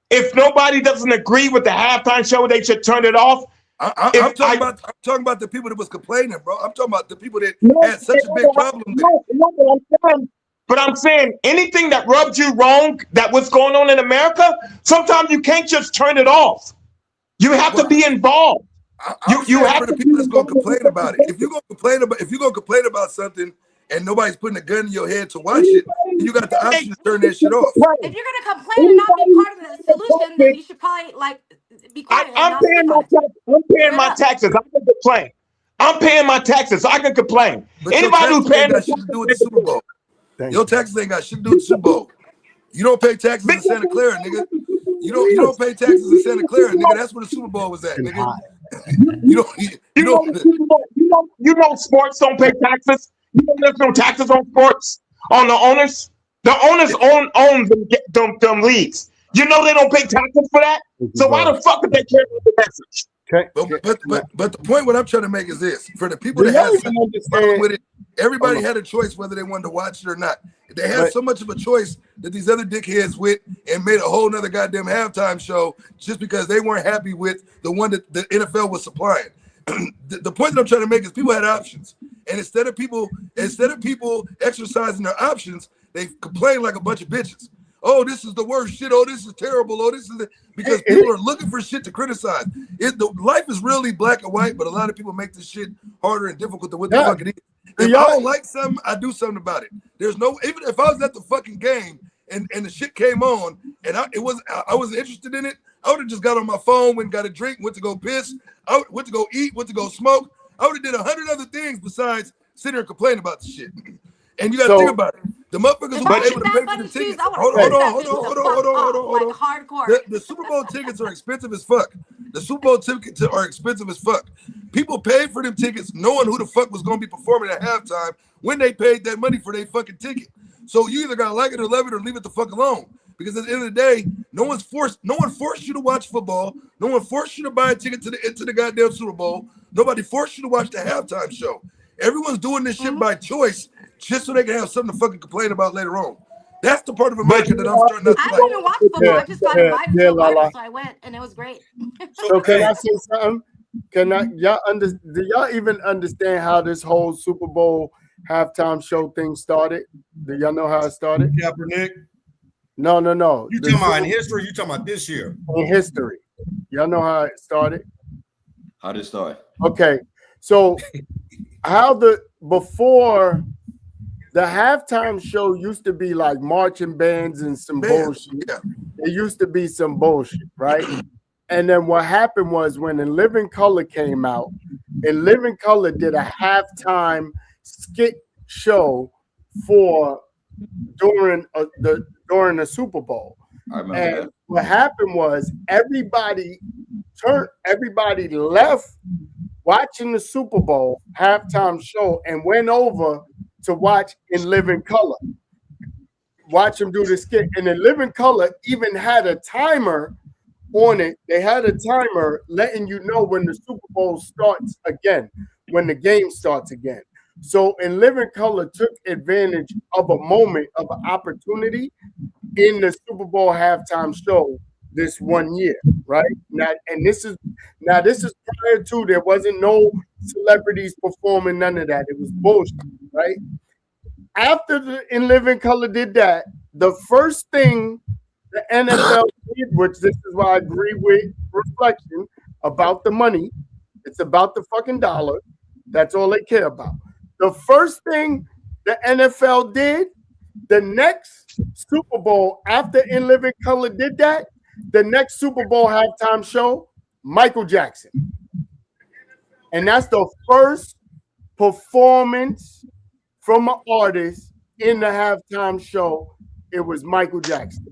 if nobody doesn't agree with the halftime show, they should turn it off. I'm talking about the people that was complaining, bro. I'm talking about the people that had such a big problem with it. But I'm saying anything that rubbed you wrong, that what's going on in America, sometimes you can't just turn it off. You have to be involved. You have for the people that's gonna complain about it. If you're gonna complain about something and nobody's putting a gun in your head to watch it, you got the option to turn that shit off. If you're gonna complain and not be part of the solution, then you should probably like be quiet. I'm paying my taxes. I can complain. I'm paying my taxes. I can complain. But Anybody who's paying got shit to do with the Super Bowl. Your taxes ain't got shit to do with the Super Bowl. You don't pay taxes in Santa Clara, nigga. You don't pay taxes in Santa Clara, nigga. That's where the Super Bowl was at, nigga. You know sports don't pay taxes. You know there's no taxes on sports, on the owners. The owners own them leagues. You know they don't pay taxes for that. So why the fuck would they care about the message? But the point what I'm trying to make is this: for the people that had fun with it, everybody had a choice whether they wanted to watch it or not. They had so much of a choice that these other dickheads went and made a whole nother goddamn halftime show just because they weren't happy with the one that the NFL was supplying. The point that I'm trying to make is people had options, and instead of people exercising their options, they complain like a bunch of bitches. Oh, this is the worst shit. Oh, this is terrible. Oh, this is because people are looking for shit to criticize. Life is really black and white, but a lot of people make this shit harder and difficult than what the fuck it is. If I don't like something, I do something about it. There's no, even if I was at the fucking game and the shit came on and I wasn't interested in it, I would have just got on my phone, went and got a drink, went to go piss, went to go eat, went to go smoke. I would have did 100 other things besides sit here and complain about the shit. And you got to think about it. The motherfuckers who are able to pay for the tickets. Hold on. Like hardcore. The Super Bowl tickets are expensive as fuck. The Super Bowl tickets are expensive as fuck. People paid for them tickets knowing who the fuck was going to be performing at halftime when they paid that money for their fucking ticket. So you either got to like it or love it or leave it the fuck alone. Because at the end of the day, no one forced you to watch football. No one forced you to buy a ticket to the goddamn Super Bowl. Nobody forced you to watch the halftime show. Everyone's doing this shit by choice just so they can have something to fucking complain about later on. That's the part of America that I'm starting not to I like. didn't even watch football. I just got invited to a party, so I went, and it was great. So can I say something? Do y'all even understand how this whole Super Bowl halftime show thing started? Do y'all know how it started? Kaepernick? No. You talking about in history? You talking about this year? In history. Y'all know how it started? How did it start? Okay. So before the halftime show used to be like marching bands and some bullshit. Yeah. It used to be some bullshit, right? And then what happened was when In Living Color came out, In Living Color did a halftime skit show during the Super Bowl. I remember that. What happened was everybody left watching the Super Bowl halftime show and went over to watch In Living Color. Watch him do the skit. And In Living Color even had a timer on it. They had a timer letting you know when the Super Bowl starts again, when the game starts again. So In Living Color took advantage of a moment, of an opportunity in the Super Bowl halftime show this one year, right? This is prior to, there wasn't no celebrities performing, none of that. It was bullshit, right? After the In Living Color did that, the first thing the NFL did, which this is why I agree with Reflection about the money, it's about the fucking dollar. That's all they care about. The first thing the NFL did, the next Super Bowl after In Living Color did that, the next Super Bowl halftime show, Michael Jackson. And that's the first performance from an artist in the halftime show. It was Michael Jackson.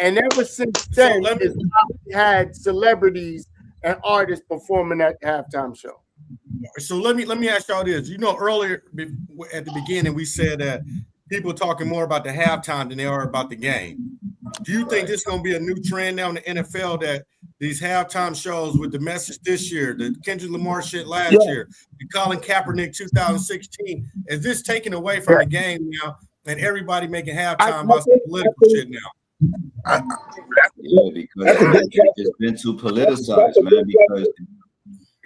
And ever since then, we had celebrities and artists performing at the halftime show. So let me ask y'all this. You know, earlier at the beginning, we said that people are talking more about the halftime than they are about the game. Do you think this is going to be a new trend now in the NFL, that these halftime shows with the message this year, the Kendrick Lamar shit last year, the Colin Kaepernick 2016, is this taken away from the game now and everybody making halftime about some political shit now? Yeah, because it's been too politicized, man.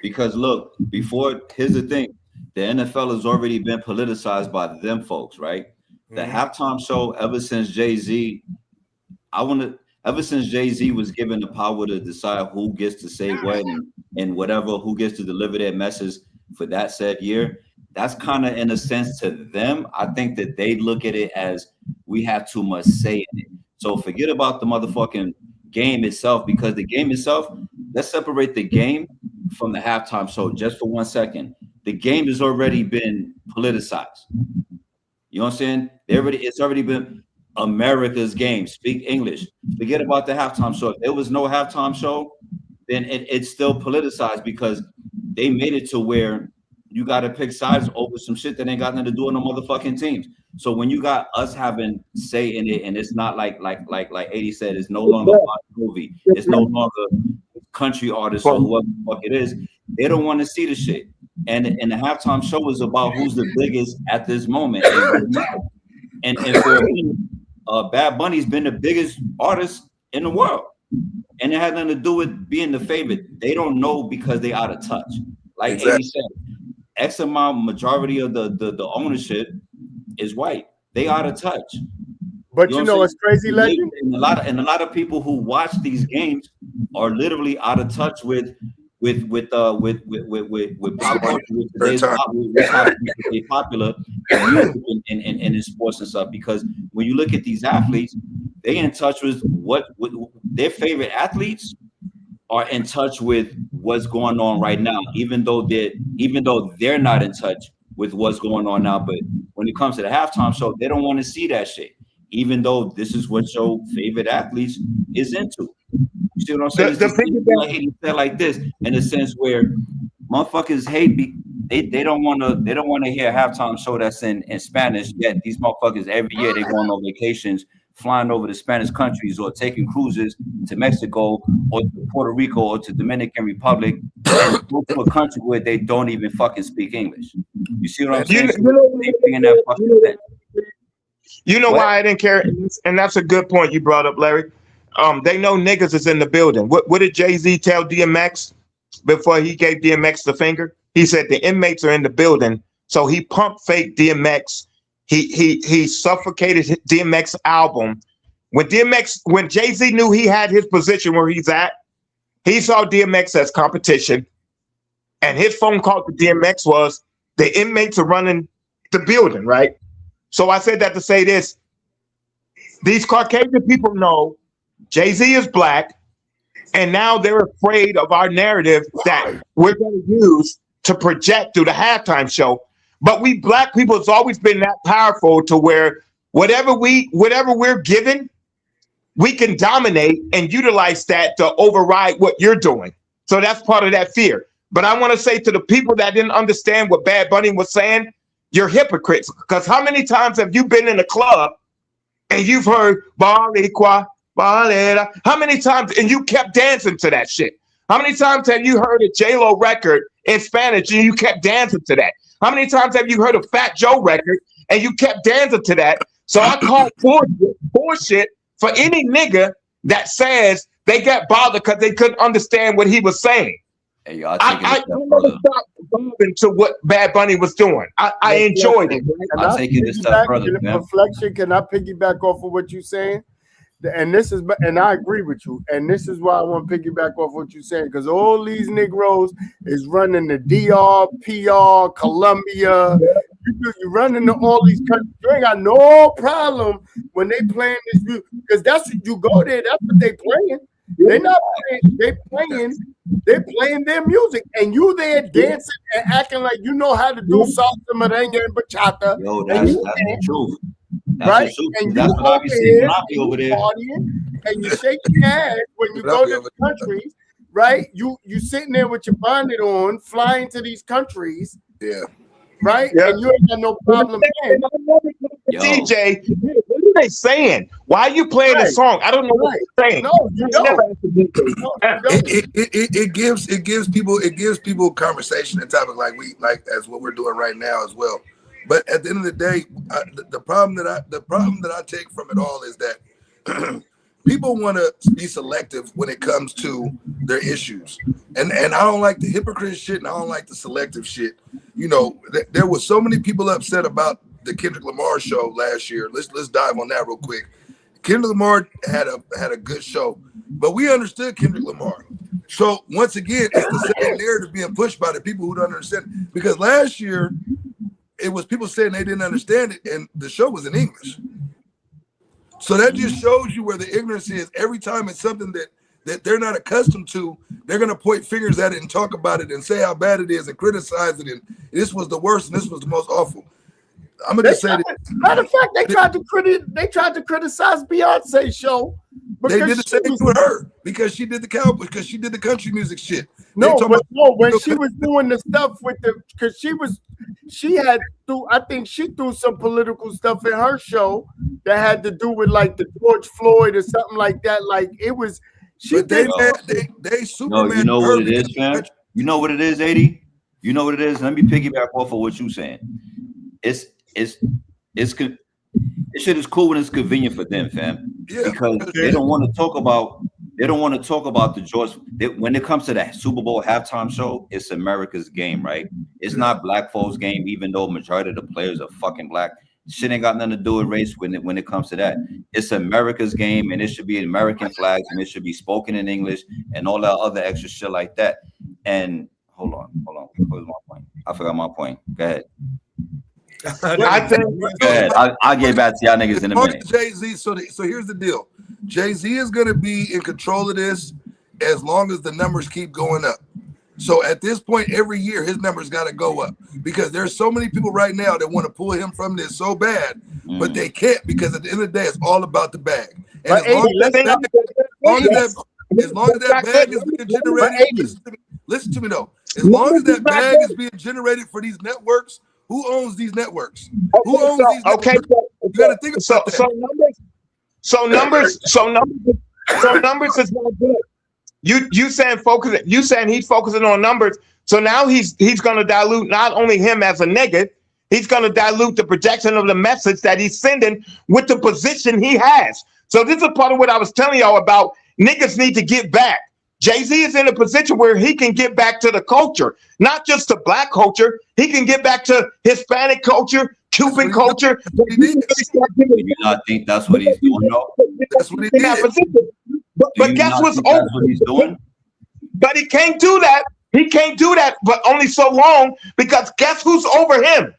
Because look, here's the thing: the NFL has already been politicized by them folks, right? The halftime show, ever since Jay-Z, ever since Jay-Z was given the power to decide who gets to say what and whatever, who gets to deliver their message for that said year, that's kind of in a sense to them. I think that they look at it as we have too much say in it. So forget about the motherfucking game itself, because the game itself, let's separate the game from the halftime show just for 1 second. The game has already been politicized. You know what I'm saying? It's already been America's game. Speak English. Forget about the halftime show. If there was no halftime show, then it's still politicized, because they made it to where you got to pick sides over some shit that ain't got nothing to do with no motherfucking teams. So when you got us having say in it, and it's not like 80 said, it's no longer movie, it's no longer country artists or whoever the fuck it is. They don't want to see the shit. And the halftime show is about who's the biggest at this moment. And for me, Bad Bunny's been the biggest artist in the world. And it had nothing to do with being the favorite. They don't know because they out of touch. Like exactly. 80 said, X amount majority of the ownership is white. They out of touch. But you know what's crazy, Legend? And a lot of people who watch these games are literally out of touch with pop culture, with today's popular in sports and stuff. Because when you look at these athletes, they in touch with what their favorite athletes are in touch with what's going on right now, even though they're not in touch with what's going on now. But when it comes to the halftime show, they don't want to see that shit, even though this is what your favorite athletes is into. You see what I'm saying? He said like this, in a sense where motherfuckers hate they don't want to hear a halftime show that's in Spanish. Yet these motherfuckers every year they go on vacations, flying over to Spanish countries or taking cruises to Mexico or to Puerto Rico or to Dominican Republic, and go to a country where they don't even fucking speak English. You see what I'm saying? You know why I didn't care, and that's a good point you brought up, Larry. They know niggas is in the building. What did Jay-Z tell DMX before he gave DMX the finger? He said the inmates are in the building, so he pump faked DMX. He suffocated DMX album. When Jay-Z knew he had his position where he's at, he saw DMX as competition, and his phone call to DMX was, the inmates are running the building, right? So I said that to say this. These Caucasian people know Jay-Z is black, and now they're afraid of our narrative that we're going to use to project through the halftime show. But we black people, it's always been that powerful to where whatever we're given, we can dominate and utilize that to override what you're doing. So that's part of that fear. But I want to say to the people that didn't understand what Bad Bunny was saying, you're hypocrites. Because how many times have you been in a club and you've heard Boricua, Balera? How many times, and you kept dancing to that shit? How many times have you heard a J-Lo record in Spanish and you kept dancing to that? How many times have you heard a Fat Joe record and you kept dancing to that? So I call bullshit for any nigga that says they got bothered because they couldn't understand what he was saying. Hey, I never stopped bobbing to what Bad Bunny was doing. I enjoyed it. I'll take it a step further, man. Reflection, can I piggyback off of what you're saying? And I agree with you. And this is why I want to piggyback off what you're saying, because all these Negroes is running the DR, PR, Colombia. You're running to all these countries. You ain't got no problem when they playing this music, because that's what you go there. That's what they playing. They're not playing. They're playing their music, and you there dancing and acting like you know how to do salsa, merengue, and bachata. Yo, that's the truth. That's right? And that's what I be seeing when I be over there. And you shake your ass when you go to the countries, right? You sitting there with your bonnet on, flying to these countries. Yeah. Right? Yeah. And you ain't got no problem. DJ, what are they saying? Why are you playing a song? I don't know what they're saying. No, you don't. It gives people conversation and topic like as what we're doing right now as well. But at the end of the day, the problem that I take from it all is that people want to be selective when it comes to their issues, and I don't like the hypocrite shit, and I don't like the selective shit. You know, there was so many people upset about the Kendrick Lamar show last year. Let's dive on that real quick. Kendrick Lamar had a good show, but we understood Kendrick Lamar. So once again, it's the same narrative being pushed by the people who don't understand. Because last year, it was people saying they didn't understand it, and the show was in English. So that just shows you where the ignorance is. Every time it's something that they're not accustomed to, they're going to point fingers at it and talk about it and say how bad it is and criticize it. And this was the worst and this was the most awful. I'm gonna just say that. Matter of fact, they tried to criticize Beyonce's show. They did the same thing with her because she did the cowboy, because she did the country music shit. No, but no, when she was doing the stuff with the, because she threw some political stuff in her show that had to do with like the George Floyd or something like that. Like it was, they Superman. No, you know what it is, fam? You know what it is, 80? You know what it is? Let me piggyback off of what you're saying. This shit is cool when it's convenient for them, fam. Yeah, because they don't want to talk about the George. When it comes to the Super Bowl halftime show, it's America's game, right? It's not black folks' game, even though majority of the players are fucking black. Shit ain't got nothing to do with race when it comes to that. It's America's game, and it should be an American flags, and it should be spoken in English, and all that other extra shit like that. And hold on. What was my point? I forgot my point. Go ahead. I think I'll get back to y'all niggas in a minute. Jay-Z, so here's the deal. Jay-Z is going to be in control of this as long as the numbers keep going up. So at this point, every year, his numbers got to go up because there's so many people right now that want to pull him from this so bad, but they can't because at the end of the day, it's all about the bag. And as long as that bag is being generated, listen to me though. As long as that bag is being generated for these networks, who owns these networks? Who owns these networks? Okay, you got to think about that. So numbers is not good. You saying he's focusing on numbers. So now he's going to dilute not only him as a nigga, he's going to dilute the projection of the message that he's sending with the position he has. So this is part of what I was telling y'all about. Niggas need to get back. Jay-Z is in a position where he can get back to the culture, not just the black culture. He can get back to Hispanic culture, Cuban culture. Do you not think that's what he's doing, though? That's what he did. But guess what's over? What he's doing? But he can't do that. He can't do that, but only so long because guess who's over him?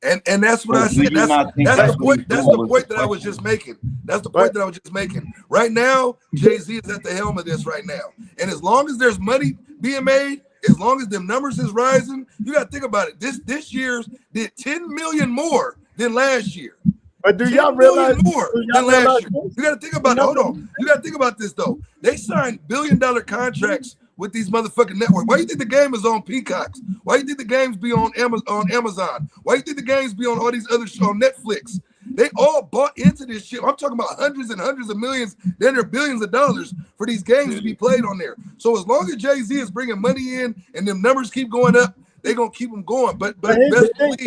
And that's what I said. That's the point. That's the point that I was just making. That's the point that I was just making. Right now, Jay-Z is at the helm of this right now. And as long as there's money being made, as long as them numbers is rising, you got to think about it. This year's did 10 million more than last year. But do y'all realize more than last year? You got to think about it. Hold on. You got to think about this though. They signed billion-dollar contracts with these motherfucking networks. Why do you think the game is on Peacocks? Why do you think the games be on Amazon? Why do you think the games be on all these other shows on Netflix? They all bought into this shit. I'm talking about hundreds and hundreds of millions, then there are billions of dollars for these games to be played on there. So as long as Jay-Z is bringing money in and them numbers keep going up, they're gonna keep them going. But here's what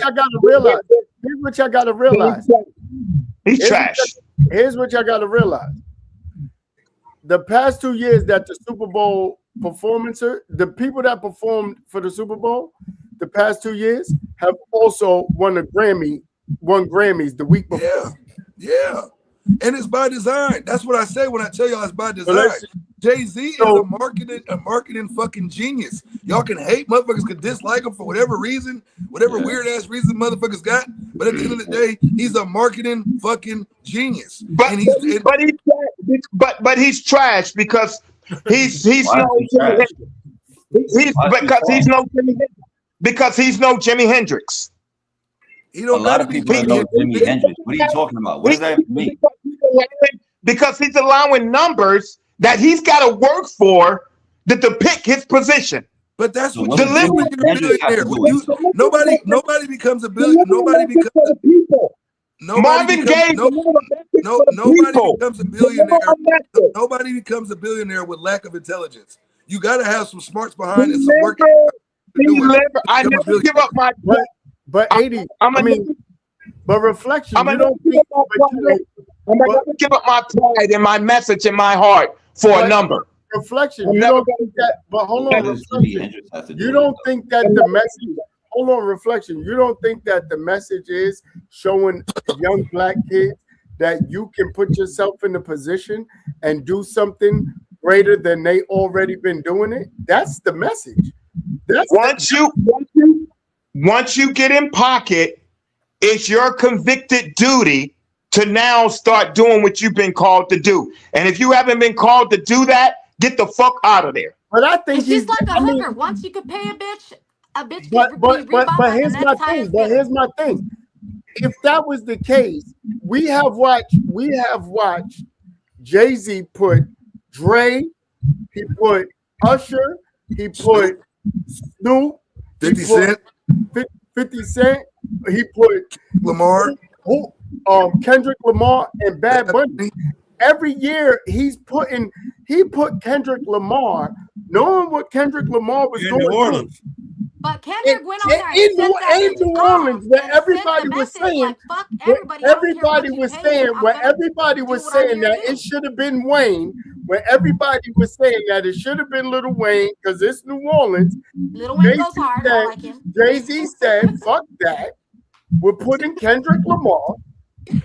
y'all gotta realize. Here's what y'all gotta realize. He's trash. Here's what y'all gotta realize. The past 2 years that the Super Bowl performancer, the people that performed for the Super Bowl, the past 2 years have also won Grammys the week before. Yeah. And it's by design. That's what I say when I tell y'all it's by design. Jay-Z is a marketing fucking genius. Y'all can hate motherfuckers, can dislike him for whatever reason, whatever weird ass reason motherfuckers got. But at the end of the day, he's a marketing fucking genius. But he's trash because he's no Jimi Hendrix. He don't a lot of people know Jimi Hendrix. What are you talking about? What does that mean? Because he's allowing numbers that he's got to work for to depict his position. But that's what you do when you're a billionaire. Nobody becomes a billionaire. Nobody becomes a billionaire. Nobody becomes a billionaire with lack of intelligence. You got to have some smarts behind it, some work. I never give up my. But 80, but reflection. I'm gonna give up my pride and my message in my heart for a number. Reflection. You don't think that, but hold on. You don't think that the message. hold on, reflection. You don't think that the message is showing young black kids that you can put yourself in a position and do something greater than they already been doing it? That's the message. Once you get in pocket, it's your convicted duty to now start doing what you've been called to do. And if you haven't been called to do that, get the fuck out of there. But I think It's just like a hooker. Once you could pay a bitch But can be rebought by the here's next my highest thing. But bidder. here's my thing. If that was the case, we have watched Jay-Z put Dre, he put Usher, he put Snoop, 50 Cent, 50 Cent, he put Lamar, Kendrick Lamar and Bad Bunny. Every year he put Kendrick Lamar, knowing what Kendrick Lamar was In going New through. Orleans. But Kendrick went on there and In said that New Orleans, where and everybody sent the was message, saying, like, fuck everybody. I don't care what you pay me, I'm gonna everybody do was what I'm saying here that to do. it should have been Wayne, where everybody was saying that it should have been Lil Wayne because it's New Orleans. Lil Wayne goes hard. I like him. Jay-Z said, fuck that. We're putting Kendrick Lamar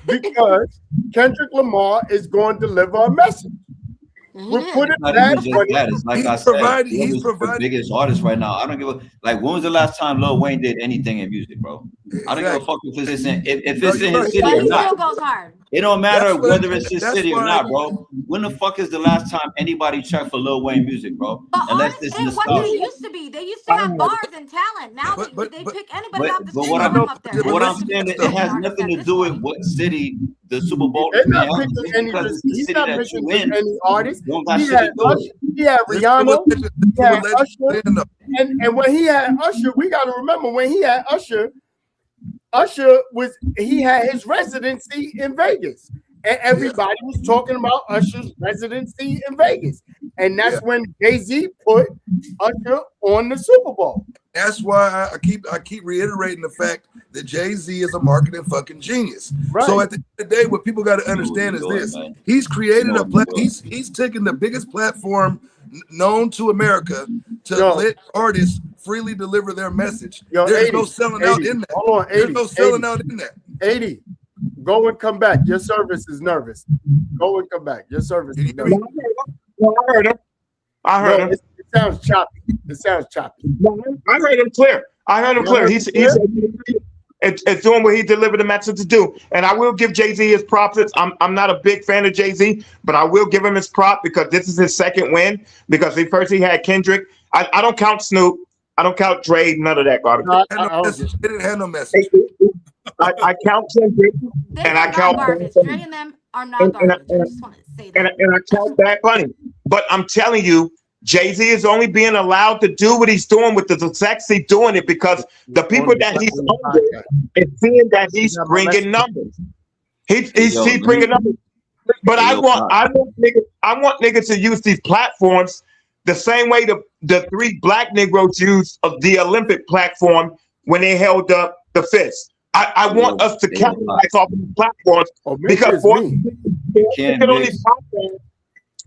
because Kendrick Lamar is going to deliver a message. And he We're did. putting Not Bad even just Bunny. that. It's like He's I said, providing- Will he's is the providing- biggest artist right now. I don't give a like. When was the last time Lil Wayne did anything in music, bro? I don't give a fuck if it's in if it's in his city But or he still not. goes hard. It don't matter That's what- whether it's his that's city or why- not, bro. When the fuck is the last time anybody checked for Lil Wayne music, bro? But Unless artists it's ain't what they nostalgia. used to be. They used to have bars and talent. Now But- they but- pick anybody off the But street what and I'm, put them up there. but but what I'm listen, saying, it the has artists nothing at to this do with point. what city the Super Bowl They're is in. not Just picking any. because it's the He's city not that picking you in, any artist. don't got He shit to had do with Usher, it. he had This is Rihanna, what legend- this is yeah, what legend Usher. saying, though. and when he had Usher, we got to remember when he had Usher. Usher had his residency in Vegas, and everybody was talking about Usher's residency in Vegas, and that's when Jay-Z put Usher on the Super Bowl. That's why I keep reiterating the fact that Jay-Z is a marketing fucking genius. Right. So at the end of the day, what people got to understand is this: he's created he's taken the biggest platform known to America to let artists freely deliver their message. There's 80, no selling out in that. Hold on, 80, There's no selling 80, out in that. 80. Go and come back. Your service is nervous. Go and come back. Your service is nervous. I heard him. I heard him. It sounds choppy. It sounds choppy. I heard him clear. I heard him clear. He's it's doing what he delivered the message to do. And I will give Jay-Z his props. I'm not a big fan of Jay-Z, but I will give him his prop because this is his second win. Because first he had Kendrick. I don't count Snoop. I don't count Dre. None of that garbage. They didn't have no message. I count Kendrick They're and I not count garbage. Dre and them are not garbage. I just want to say that. and I count Bad Bunny. But I'm telling you, Jay-Z is only being allowed to do what he's doing with the success he's doing it because the people that he's under is seeing that he's bringing numbers. He's bringing numbers. But I want niggas to use these platforms the same way the three black Negroes used of the Olympic platform when they held up the fist. I want us to capitalize off of the platforms because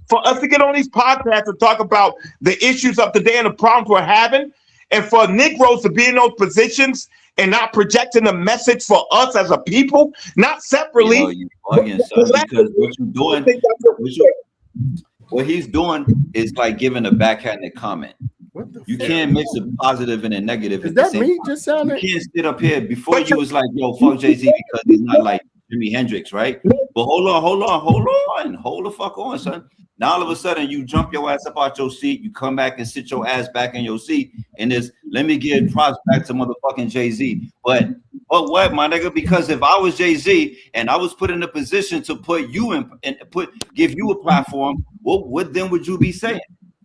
for us to get on these podcasts and talk about the issues of the day and the problems we're having, and for Negroes to be in those positions and not projecting the message for us as a people, not separately. You bugging, son, because what he's doing is like giving a backhanded comment. You can't mix a positive and a negative. Is that me? Just sounding. You can't sit up here before you was like, yo, fuck Jay-Z because he's not like Jimi Hendrix, right? But hold the fuck on, son. Now all of a sudden you jump your ass up out your seat, you come back and sit your ass back in your seat, and let me give props back to motherfucking Jay-Z. But what, my nigga? Because if I was Jay-Z and I was put in a position to put you in and give you a platform, what then would you be saying?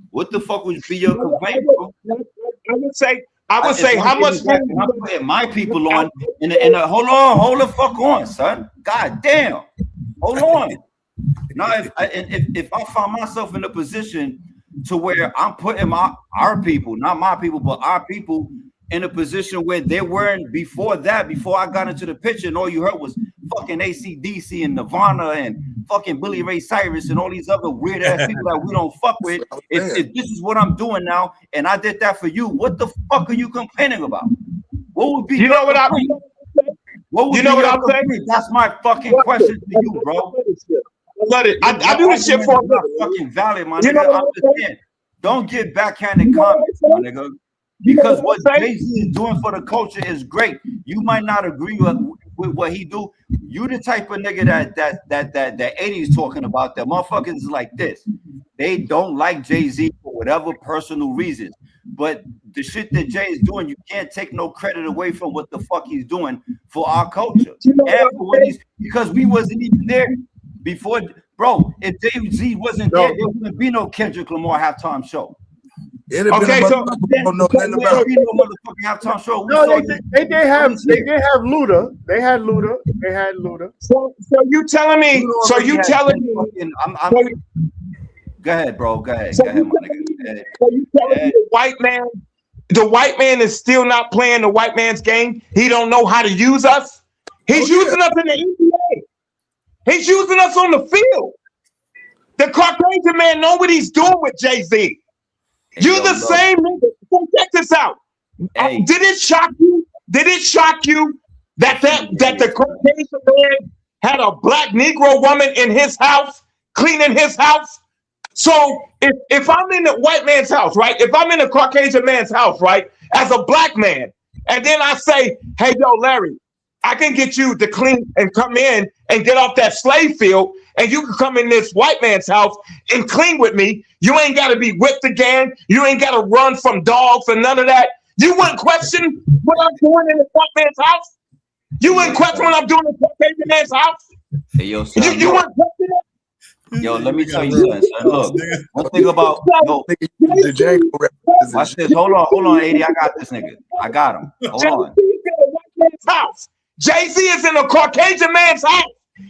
What the fuck would be your complaint, bro? I would say how much I'm putting my people on and hold the fuck on, son. God damn. Hold on. Now if I find myself in a position to where I'm putting our people, not my people, but our people in a position where they weren't before I got into the picture and all you heard was fucking AC/DC and Nirvana and fucking Billy Ray Cyrus and all these other weird ass people that we don't fuck with. If this is what I'm doing now and I did that for you, what the fuck are you complaining about? What would be You know what I complaint? mean? What would You know be what your I'm saying? complaint? That's my fucking question to you, bro. I love it. I do this shit for a Your argument is living. not fucking valid, my You know nigga. what I'm saying? Understand. Don't get backhanded You know what comments, I'm my saying? nigga. You know Because what what I'm saying? Jay-Z is doing for the culture is great. You might not agree with what he do. You the type of nigga that 80s talking about, that motherfuckers is like this. They don't like Jay-Z for whatever personal reasons. But the shit that Jay is doing, you can't take no credit away from what the fuck he's doing for our culture. You know And what for I'm what saying? he's, because we wasn't even there before, bro. If Jay-Z wasn't there, there wouldn't be no Kendrick Lamar halftime show. It'd have been Okay, a so motherfucker who don't know There nothing about wouldn't it. be no motherfucking halftime show. We No, saw they did have Luda. They had Luda. so you telling me? So you telling me? I'm go ahead, bro. Go ahead. So Go ahead, you my telling nigga. me? Go ahead. So you telling me the white man is still not playing the white man's game? He don't know how to use us. He's using us in the NBA. He's using us on the field. The Caucasian man know what he's doing with Jay-Z. Hey, You yo, the look. same nigga. So check this out. Hey. Did it shock you? Did it shock you that the Caucasian man had a black Negro woman in his house, cleaning his house? So if I'm in the white man's house, right? If I'm in a Caucasian man's house, right, as a black man, and then I say, hey, yo, Larry, I can get you to clean and come in and get off that slave field, and you can come in this white man's house and clean with me. You ain't got to be whipped again. You ain't got to run from dogs and none of that. You wouldn't question what I'm doing in the white man's house. You wouldn't question what I'm doing in the Caucasian man's house. Hey, yo, son, You look. wouldn't question it. Yo, let me tell you something, son. Look, one thing about yo, Nigga, the Django references and watch shit. this. Hold on, 80. I got this nigga. I got him. Hold on. Jay-Z is in a white man's house. Jay-Z is in a Caucasian man's house.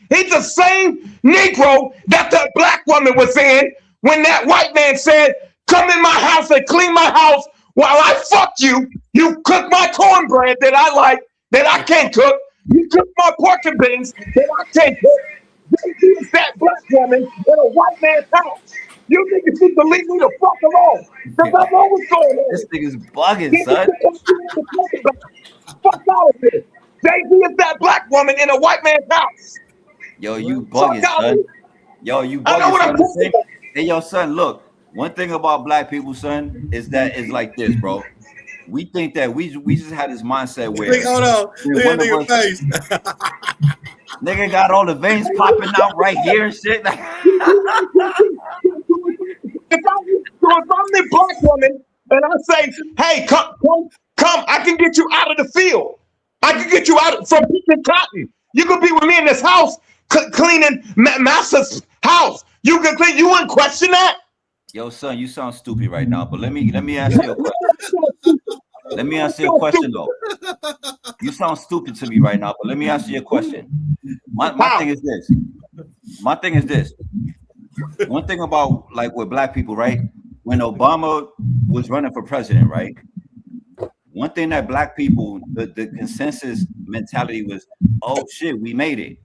He's the same Negro that the black woman was in when that white man said, come in my house and clean my house while I fuck you. You cook my cornbread that I like, that I can't cook. You cook my pork and beans that I can't cook. Jay-Z is that black woman in a white man's house. You niggas need to leave me the fuck alone. Because I know what's going on. This nigga's bugging, son. Fuck out of here. Jay-Z is that black woman in a white man's house. Yo, you bugging, Fuck out of son. here. Yo, you I know bugging, what I'm son. talking about. Hey, yo, son, look. One thing about black people, son, is that it's like this, bro. We think that we just had this mindset where Hold on. Look at one of nigga us- face. nigga got all the veins popping out right here and shit. If I'm the black woman and I say, hey, come, I can get you out of the field. I can get you out from picking cotton. You could be with me in this house cleaning Master's house. You can clean. You wouldn't question that. Yo, son, you sound stupid right now, but let me answer your question. Let me answer your question though. You sound stupid to me right now, but let me answer your question. My thing is this. My thing is this. One thing about like with black people, right? When Obama was running for president, right? One thing that black people, the consensus mentality was, oh shit, we made it.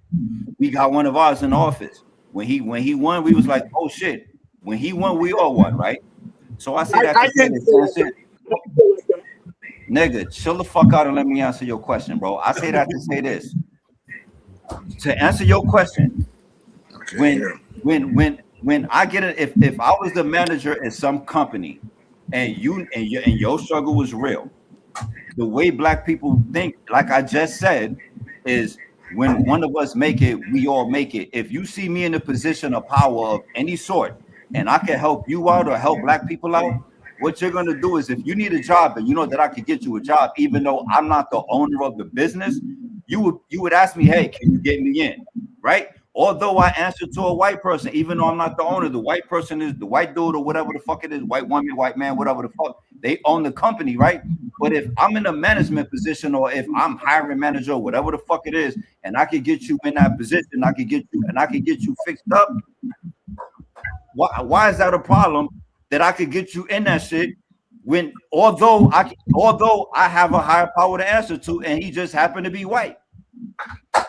We got one of ours in office. When he won, we was like, oh shit. When he won, we all won, right? So I say that to say this. Nigga, chill the fuck out and let me answer your question, bro. I say that to say this. To answer your question, when I get it, if I was the manager at some company and your struggle was real, the way black people think, like I just said, is when one of us make it, we all make it. If you see me in a position of power of any sort, and I can help you out or help black people out, what you're gonna do is if you need a job and you know that I could get you a job, even though I'm not the owner of the business, you would ask me, hey, can you get me in? Right? Although I answer to a white person, even though I'm not the owner, the white person is the white dude or whatever the fuck it is, white woman, white man, whatever the fuck, they own the company, right? But if I'm in a management position or if I'm hiring manager or whatever the fuck it is, and I could get you in that position, I could get you fixed up. Why is that a problem that I could get you in that shit when although I have a higher power to answer to and he just happened to be white?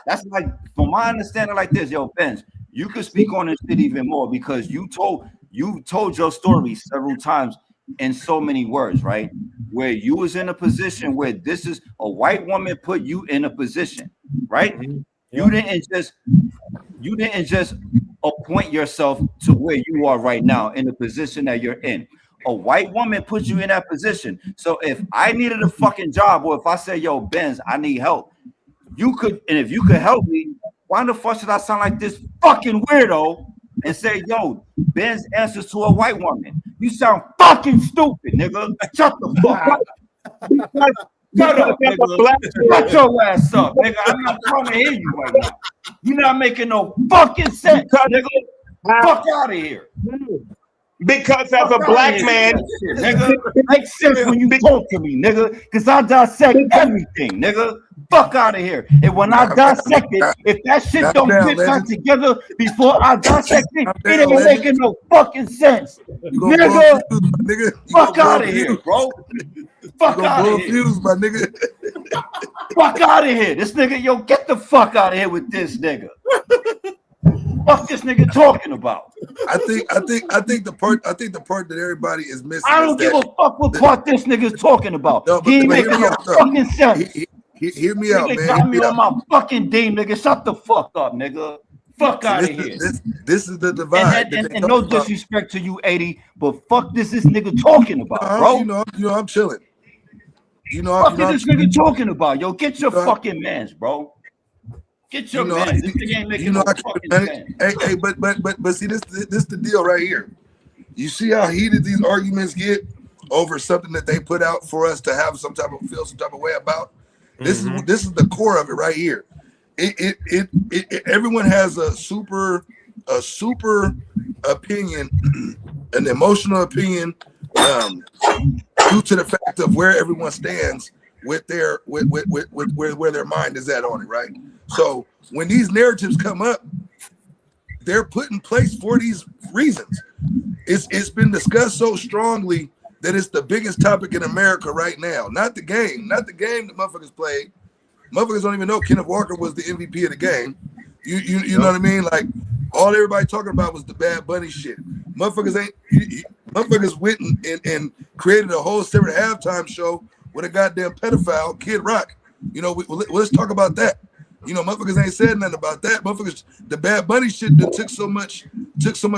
That's like, from my understanding, like this, yo, Benz, you could speak on this shit even more because you told your story several times in so many words, right? Where you was in a position where this is a white woman put you in a position, right? You didn't just appoint yourself to where you are right now in the position that you're in. A white woman put you in that position. So if I needed a fucking job, or if I said, yo, Benz, I need help, you could, and if you could help me, why the fuck should I sound like this fucking weirdo and say, yo, Benz answers to a white woman? You sound fucking stupid, nigga. Shut the fuck up. Shut up, nigga. Shut your ass up, nigga. I'm not trying to hear you right now. You're not making no fucking sense, nigga. Fuck out of here. Because as a black man, nigga, makes sense when you talk to me, nigga, because I dissect everything, nigga. Fuck out of here. And when I dissect it, if that shit don't fit back together before I dissect it, it ain't making no fucking sense. Nigga, fuck out of here, bro. Fuck out of here. My nigga. Fuck out of here. This nigga, yo, get the fuck out of here with this nigga. Fuck this nigga talking about? I think the part that everybody is missing. I don't give a fuck what part this nigga's talking about. No, he ain't making no fucking sense. Hear me out, man. Got me on my fucking D, nigga. Shut the fuck up, nigga. Fuck out of here. This is the divide. And no disrespect to you, 80, but fuck this nigga talking about, bro. You know, I'm chilling. Fuck this nigga talking about, yo. Get your fucking mans, bro. Get your man. This nigga ain't making no fucking sense. Hey, but see, this the deal right here. You see how heated these arguments get over something that they put out for us to have some type of way about. This is the core of it right here. Everyone has a super opinion, an emotional opinion, due to the fact of where everyone stands with their where their mind is at on it, right? So when these narratives come up, they're put in place for these reasons. It's been discussed so strongly that it's the biggest topic in America right now. Not the game that motherfuckers played. Motherfuckers don't even know Kenneth Walker was the MVP of the game. You know what I mean? Like all everybody talking about was the Bad Bunny shit. Motherfuckers went and created a whole separate halftime show with a goddamn pedophile, Kid Rock. You know, let's talk about that. You know, motherfuckers ain't said nothing about that. Motherfuckers, the Bad Bunny shit that took so much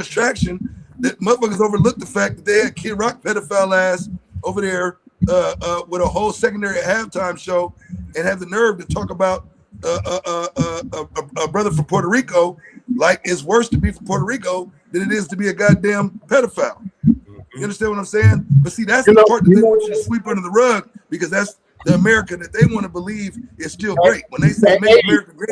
traction that motherfuckers overlooked the fact that they had Kid Rock pedophile ass over there with a whole secondary halftime show and have the nerve to talk about a brother from Puerto Rico like it's worse to be from Puerto Rico than it is to be a goddamn pedophile. You understand what I'm saying? But see, that's the part that they want you to sweep under the rug because that's the America that they want to believe is still great. When they say make America great,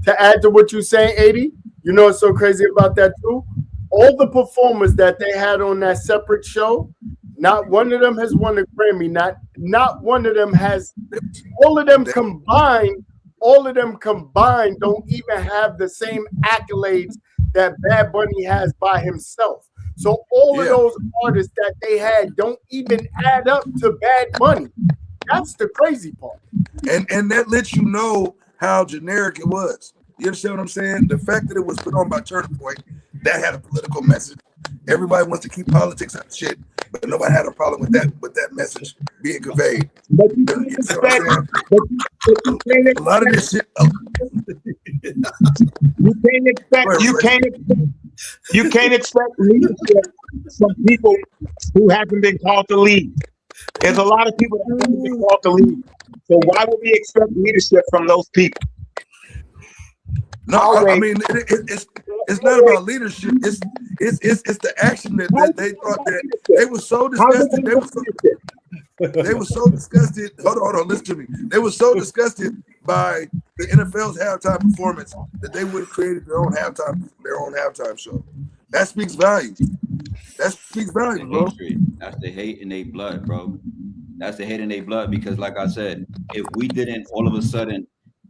to add to what you're saying, 80, you know what's so crazy about that too? All the performers that they had on that separate show, not one of them has won a Grammy. Not one of them has. All of them combined don't even have the same accolades that Bad Bunny has by himself. So all of those artists that they had don't even add up to Bad Bunny. That's the crazy part. And that lets you know how generic it was. You understand what I'm saying? The fact that it was put on by Turning Point, that had a political message. Everybody wants to keep politics out of shit, but nobody had a problem with that message being conveyed. But you know a lot of this shit. You can't expect leadership from people who haven't been called to lead. There's a lot of people that haven't been called to lead. So why would we expect leadership from those people? No, I mean it's not about leadership. It's the action that they thought that they were so disgusted. They were so disgusted. Hold on, listen to me. They were so disgusted by the NFL's halftime performance that they would have created their own halftime show. That speaks volumes. Bro. That's the hate in their blood, bro. That's the hate in their blood because, like I said, if we didn't all of a sudden.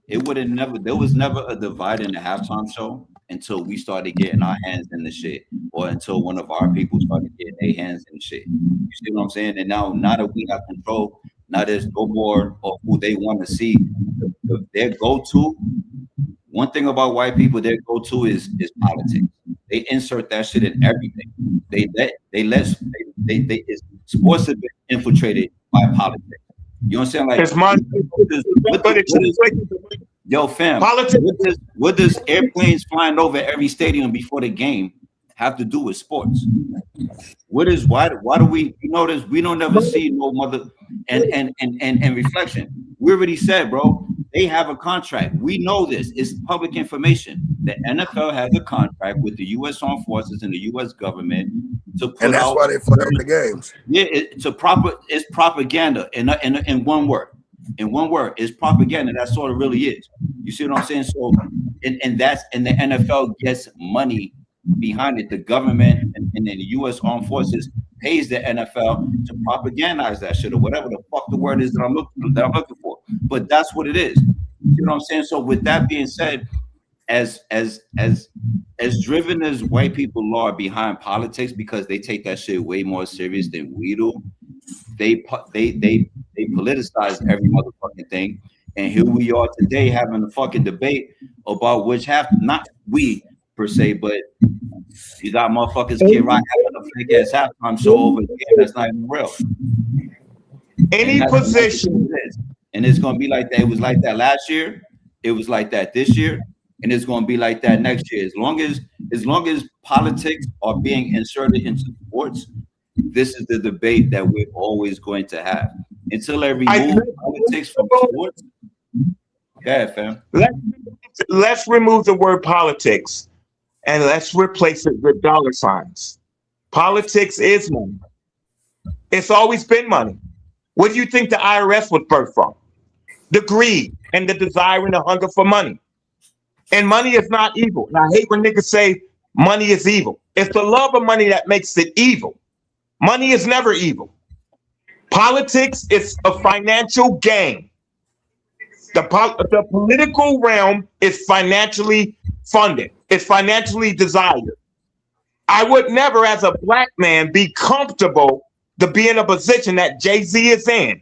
There was never a divide in the halftime show until we started getting our hands in the shit, or until one of our people started getting their hands in the shit. You see what I'm saying? And now that we have control, now there's no more of who they want to see. Their go-to, one thing about white people, their go-to is politics. They insert that shit in everything. They let sports have been infiltrated by politics. You know what I'm saying? Like, It's money. yo, fam, Politics. What does airplanes flying over every stadium before the game have to do with sports? Why do we, you notice we don't ever see no mother and reflection? We already said, bro, they have a contract. We know this. It's public information. The NFL has a contract with the U.S. Armed Forces and the U.S. government to put And that's out, why they fly over the games. yeah, it's propaganda in one word. In one word, it's propaganda. That's all it really is. You see what I'm saying? So, and the NFL gets money behind it. The government and then the U.S. Armed Forces pays the NFL to propagandize that shit or whatever the fuck the word is that I'm looking for. But that's what it is. You know what I'm saying? So with that being said, as driven as white people are behind politics because they take that shit way more serious than we do, they politicize every motherfucking thing. And here we are today having a fucking debate about which half, not we per se, but you got motherfuckers Kid Rock having a fake ass halftime show over here that's not even real. Any position. And it's gonna be like that. It was like that last year, it was like that this year, and it's gonna be like that next year. As long as politics are being inserted into sports, this is the debate that we're always going to have. Until they remove politics from sports. Go ahead, fam. Let's remove the word politics and let's replace it with dollar signs. Politics is money. It's always been money. What do you think the IRS was birthed from? The greed and the desire and the hunger for money. And money is not evil. And I hate when niggas say money is evil. It's the love of money that makes it evil. Money is never evil. Politics is a financial gain. The political realm is financially funded. It's financially desired. I would never, as a black man, be comfortable to be in a position that Jay-Z is in.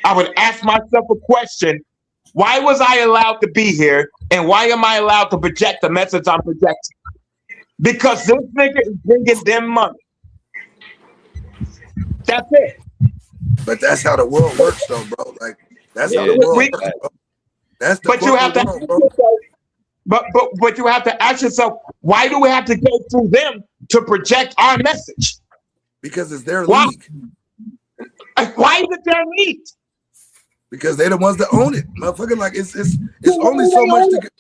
I would ask myself a question: why was I allowed to be here, and why am I allowed to project the message I'm projecting? Because this nigga is bringing them money. That's it. But that's how the world works, though, bro. Like that's how the world works, bro. That's the But you have to world, ask bro. yourself, but you have to ask yourself, why do we have to go through them to project our message? Because it's their Why? league. Why is it their league? Because they're the ones that own it, motherfucker. Like it's only so much to get.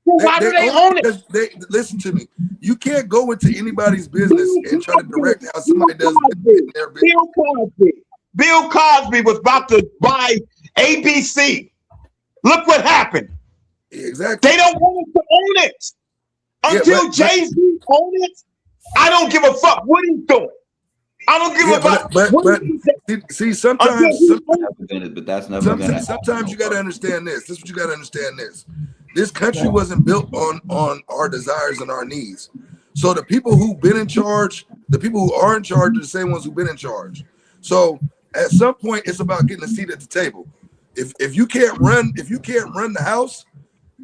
Why do they own it? They listen to me. You can't go into anybody's business and try to direct how somebody does in their business. Bill Cosby was about to buy ABC. Look what happened. Exactly. They don't want us to own it. Until Jay-Z owns it, I don't give a fuck what he's doing. I don't give a fuck. But see, sometimes but that's never gonna happen. Sometimes you gotta understand this. This is what you gotta understand this. This country wasn't built on our desires and our needs. So the people who've been in charge, the people who are in charge are the same ones who've been in charge. So at some point, it's about getting a seat at the table. If you can't run the house,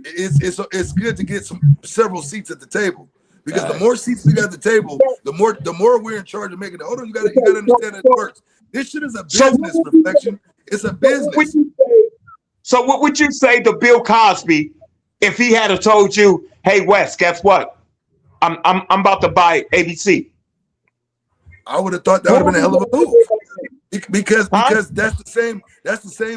it's good to get several seats at the table. Because the more seats we got at the table, the more we're in charge of making it. Hold on, you gotta understand how it works. This shit is a business, Reflection. It's a business. So what would you say to Bill Cosby if he had told you, "Hey Wes, guess what? I'm about to buy ABC"? I would have thought that would have been a hell of a move. Because that's the same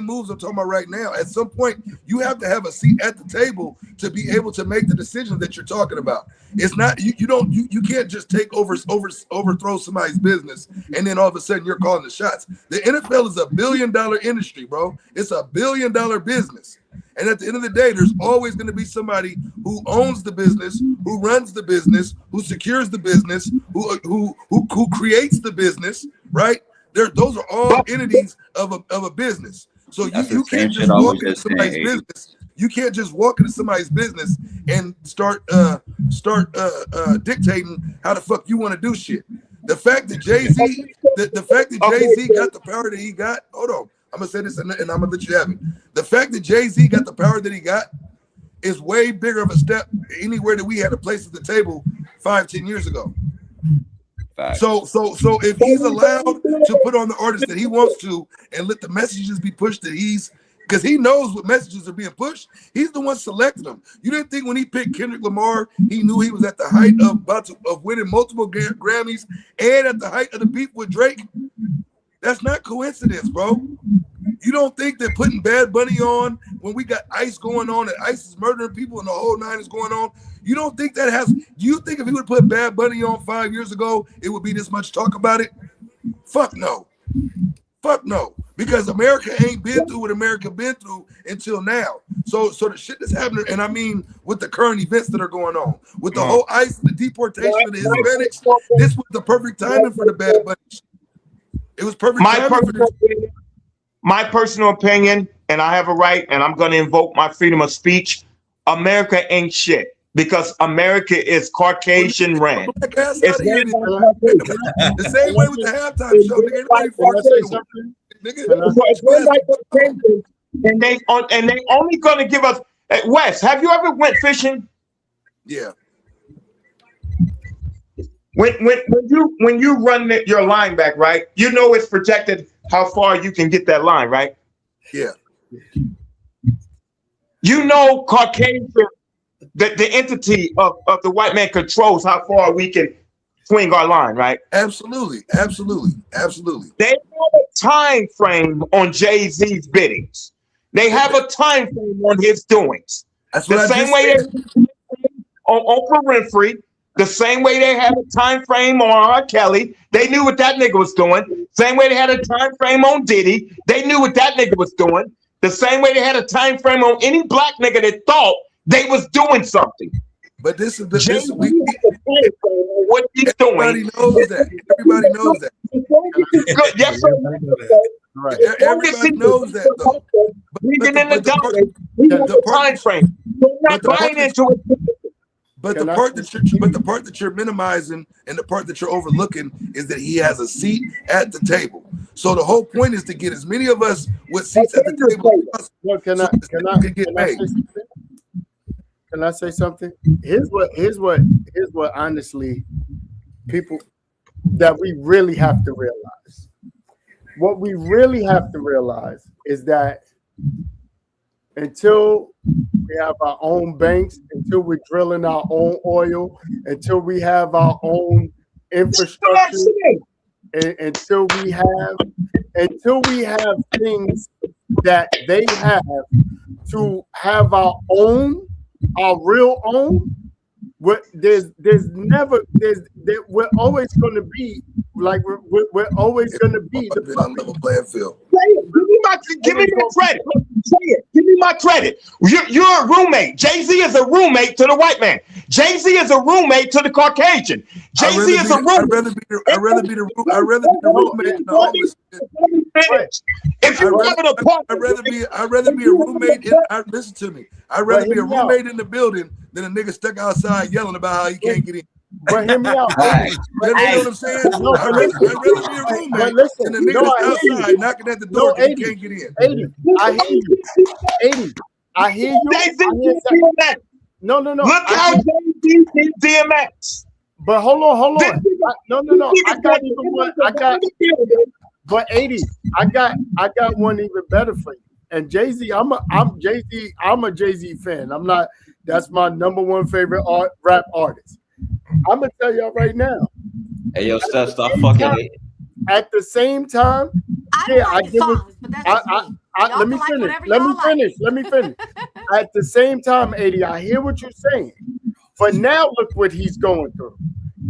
moves I'm talking about right now. At some point, you have to have a seat at the table to be able to make the decisions that you're talking about. It's not you can't just overthrow somebody's business and then all of a sudden you're calling the shots. The NFL is $1 billion industry, bro. It's $1 billion business. And at the end of the day, there's always going to be somebody who owns the business, who runs the business, who secures the business, who creates the business, right? Those are all entities of a business. So you can't just walk into somebody's business. You can't just walk into somebody's business and start dictating how the fuck you want to do shit. The fact that Jay-Z got the power that he got. Hold on, I'm gonna say this and I'm gonna let you have it. The fact that Jay-Z got the power that he got is way bigger of a step anywhere that we had a place at the table 5-10 years ago. Facts. So if he's allowed to put on the artist that he wants to and let the messages be pushed that because he knows what messages are being pushed, he's the one selecting them. You didn't think when he picked Kendrick Lamar, he knew he was at the height of winning multiple Grammys and at the height of the beef with Drake? That's not coincidence, bro. You don't think that putting Bad Bunny on when we got ICE going on and ICE is murdering people and the whole nine is going on? You don't think that has? Do you think if he would put Bad Bunny on 5 years ago, it would be this much talk about it? Fuck no. Fuck no. Because America ain't been through what America been through until now. So the shit that's happening, and I mean with the current events that are going on, with the whole ICE, the deportation of the Hispanics, this was the perfect timing for the Bad Bunny. It was perfect timing for this. My personal opinion, and I have a right, and I'm going to invoke my freedom of speech. America ain't shit because America is Caucasian ran. It's the same way with the halftime show. And they only going to give us. Wes, have you ever went fishing? Yeah. When you run your line back, right? You know it's protected how far you can get that line, right? Yeah. You know Caucasian, the entity of the white man controls how far we can swing our line, right? Absolutely. They have a time frame on Jay-Z's biddings. They have a time frame on his doings. That's the same way they on Oprah Winfrey. The same way they had a time frame on R. Kelly, they knew what that nigga was doing. Same way they had a time frame on Diddy, they knew what that nigga was doing. The same way they had a time frame on any black nigga that thought they was doing something. But this is what he's doing. Everybody knows that. Everybody knows that. Yes, sir. Right. Everybody knows that, though. The time frame. They're not buying into it. But the part that you're minimizing and the part that you're overlooking is that he has a seat at the table. So the whole point is to get as many of us with seats at the table as possible. Can I say something? Here's what honestly people that we really have to realize. What we really have to realize is that until we have our own banks, until we're drilling our own oil, until we have our own infrastructure, until we have things that they have to have our real own. We're always going to be like we're always going to be the level playing field. Give me my credit. Say it. Give me my credit. You're a roommate. Jay-Z is a roommate to the white man. Jay-Z is a roommate to the Caucasian. Jay-Z is a roommate. I'd rather be the roommate than the homeless. If you're having a party, I'd rather be a roommate. Listen to me. I'd rather be a roommate in the building than a nigga stuck outside yelling about how he can't get in. But hear me out. You know what I'm saying? I'd rather be a roommate than a nigga that's outside knocking at the door and he can't get in. 80, I hear you. 80, I hear you. No. Look how Jay-Z did DMX. But hold on. No. I got even one. But 80, I got one even better for you. And Jay-Z, I'm a Jay-Z fan. I'm not. That's my number one favorite rap artist. I'm gonna tell y'all right now. Hey, yo, Steph, stop fucking. At the same time, let me finish. At the same time, 80, I hear what you're saying, but now look what he's going through.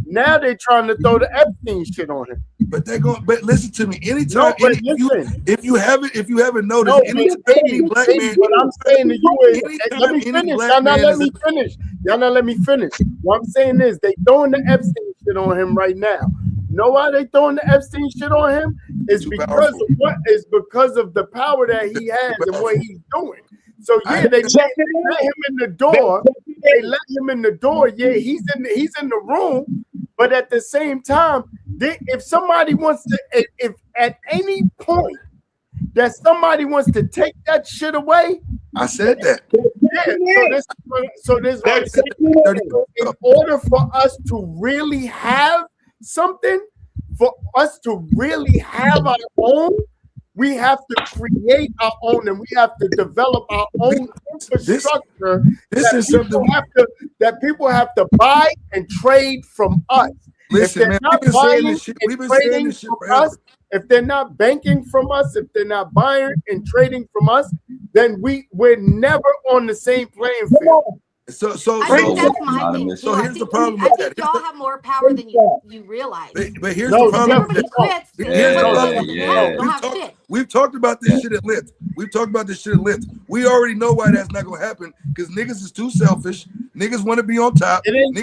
Now they're trying to throw the Epstein shit on him. But they're going. But listen to me. Anytime, if you haven't noticed, anytime any black man. What I'm saying to you is, let me finish. Y'all not let me finish. What I'm saying is, they throwing the Epstein shit on him right now. Know why they throwing the Epstein shit on him? It's because of the power that he has and what he's doing. So yeah, they let him in the door. They let him in the door. Yeah, he's in the room. But at the same time, if somebody wants to, if at any point that somebody wants to take that shit away, I said that. Yeah. So in order for us to really have something, for us to really have our own, we have to create our own, and we have to develop our own infrastructure that people have to buy and trade from us. Listen, man, we've been saying this shit. We've been saying this shit forever. If they're not banking from us, if they're not buying and trading from us, then we're never on the same playing field. I think that's my thing. So here's the problem I with think that. y'all have more power than you realize. But here's the problem. Everybody quits. Here's the problem. Don't have shit. We've talked about this shit at length. We already know why that's not gonna happen, because niggas is too selfish. Niggas want to be on top. It ain't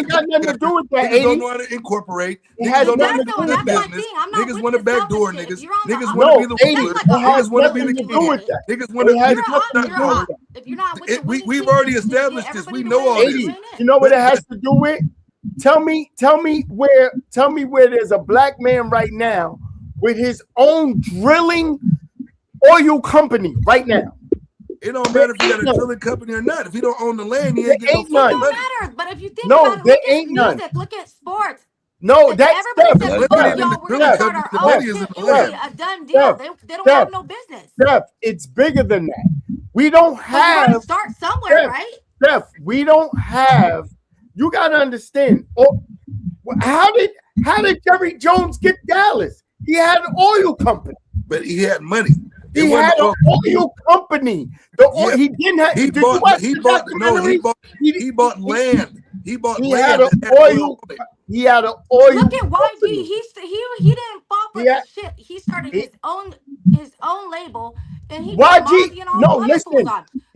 got nothing to do with that. Niggas don't know how to incorporate. Niggas don't know how to do their business. Niggas want to backdoor niggas. Niggas want to be the rulers. Niggas want to be the king. Niggas want to be if you're not with we've already established this. We know all this. You know what it has to do with? Tell me where there's a black man right now with his own drilling oil company right now. It don't matter if you got a drilling company or not. If he don't own the land, he ain't getting no money. It don't matter. But if you think about it, there look at ain't none. music, look at sports. No, that's everybody says, "Oh, y'all, we're gonna start our own shit." It was a done deal. They don't have no business. Steph, it's bigger than that. We don't have. You start somewhere, right? Steph, we don't have. You gotta understand. How did Jerry Jones get Dallas? He had an oil company, but he had money. He had an oil company. He didn't have. He bought land. He had an oil. He had an oil. Look at YG. He didn't fall for the shit. He started his own label, and he YG. No, listen.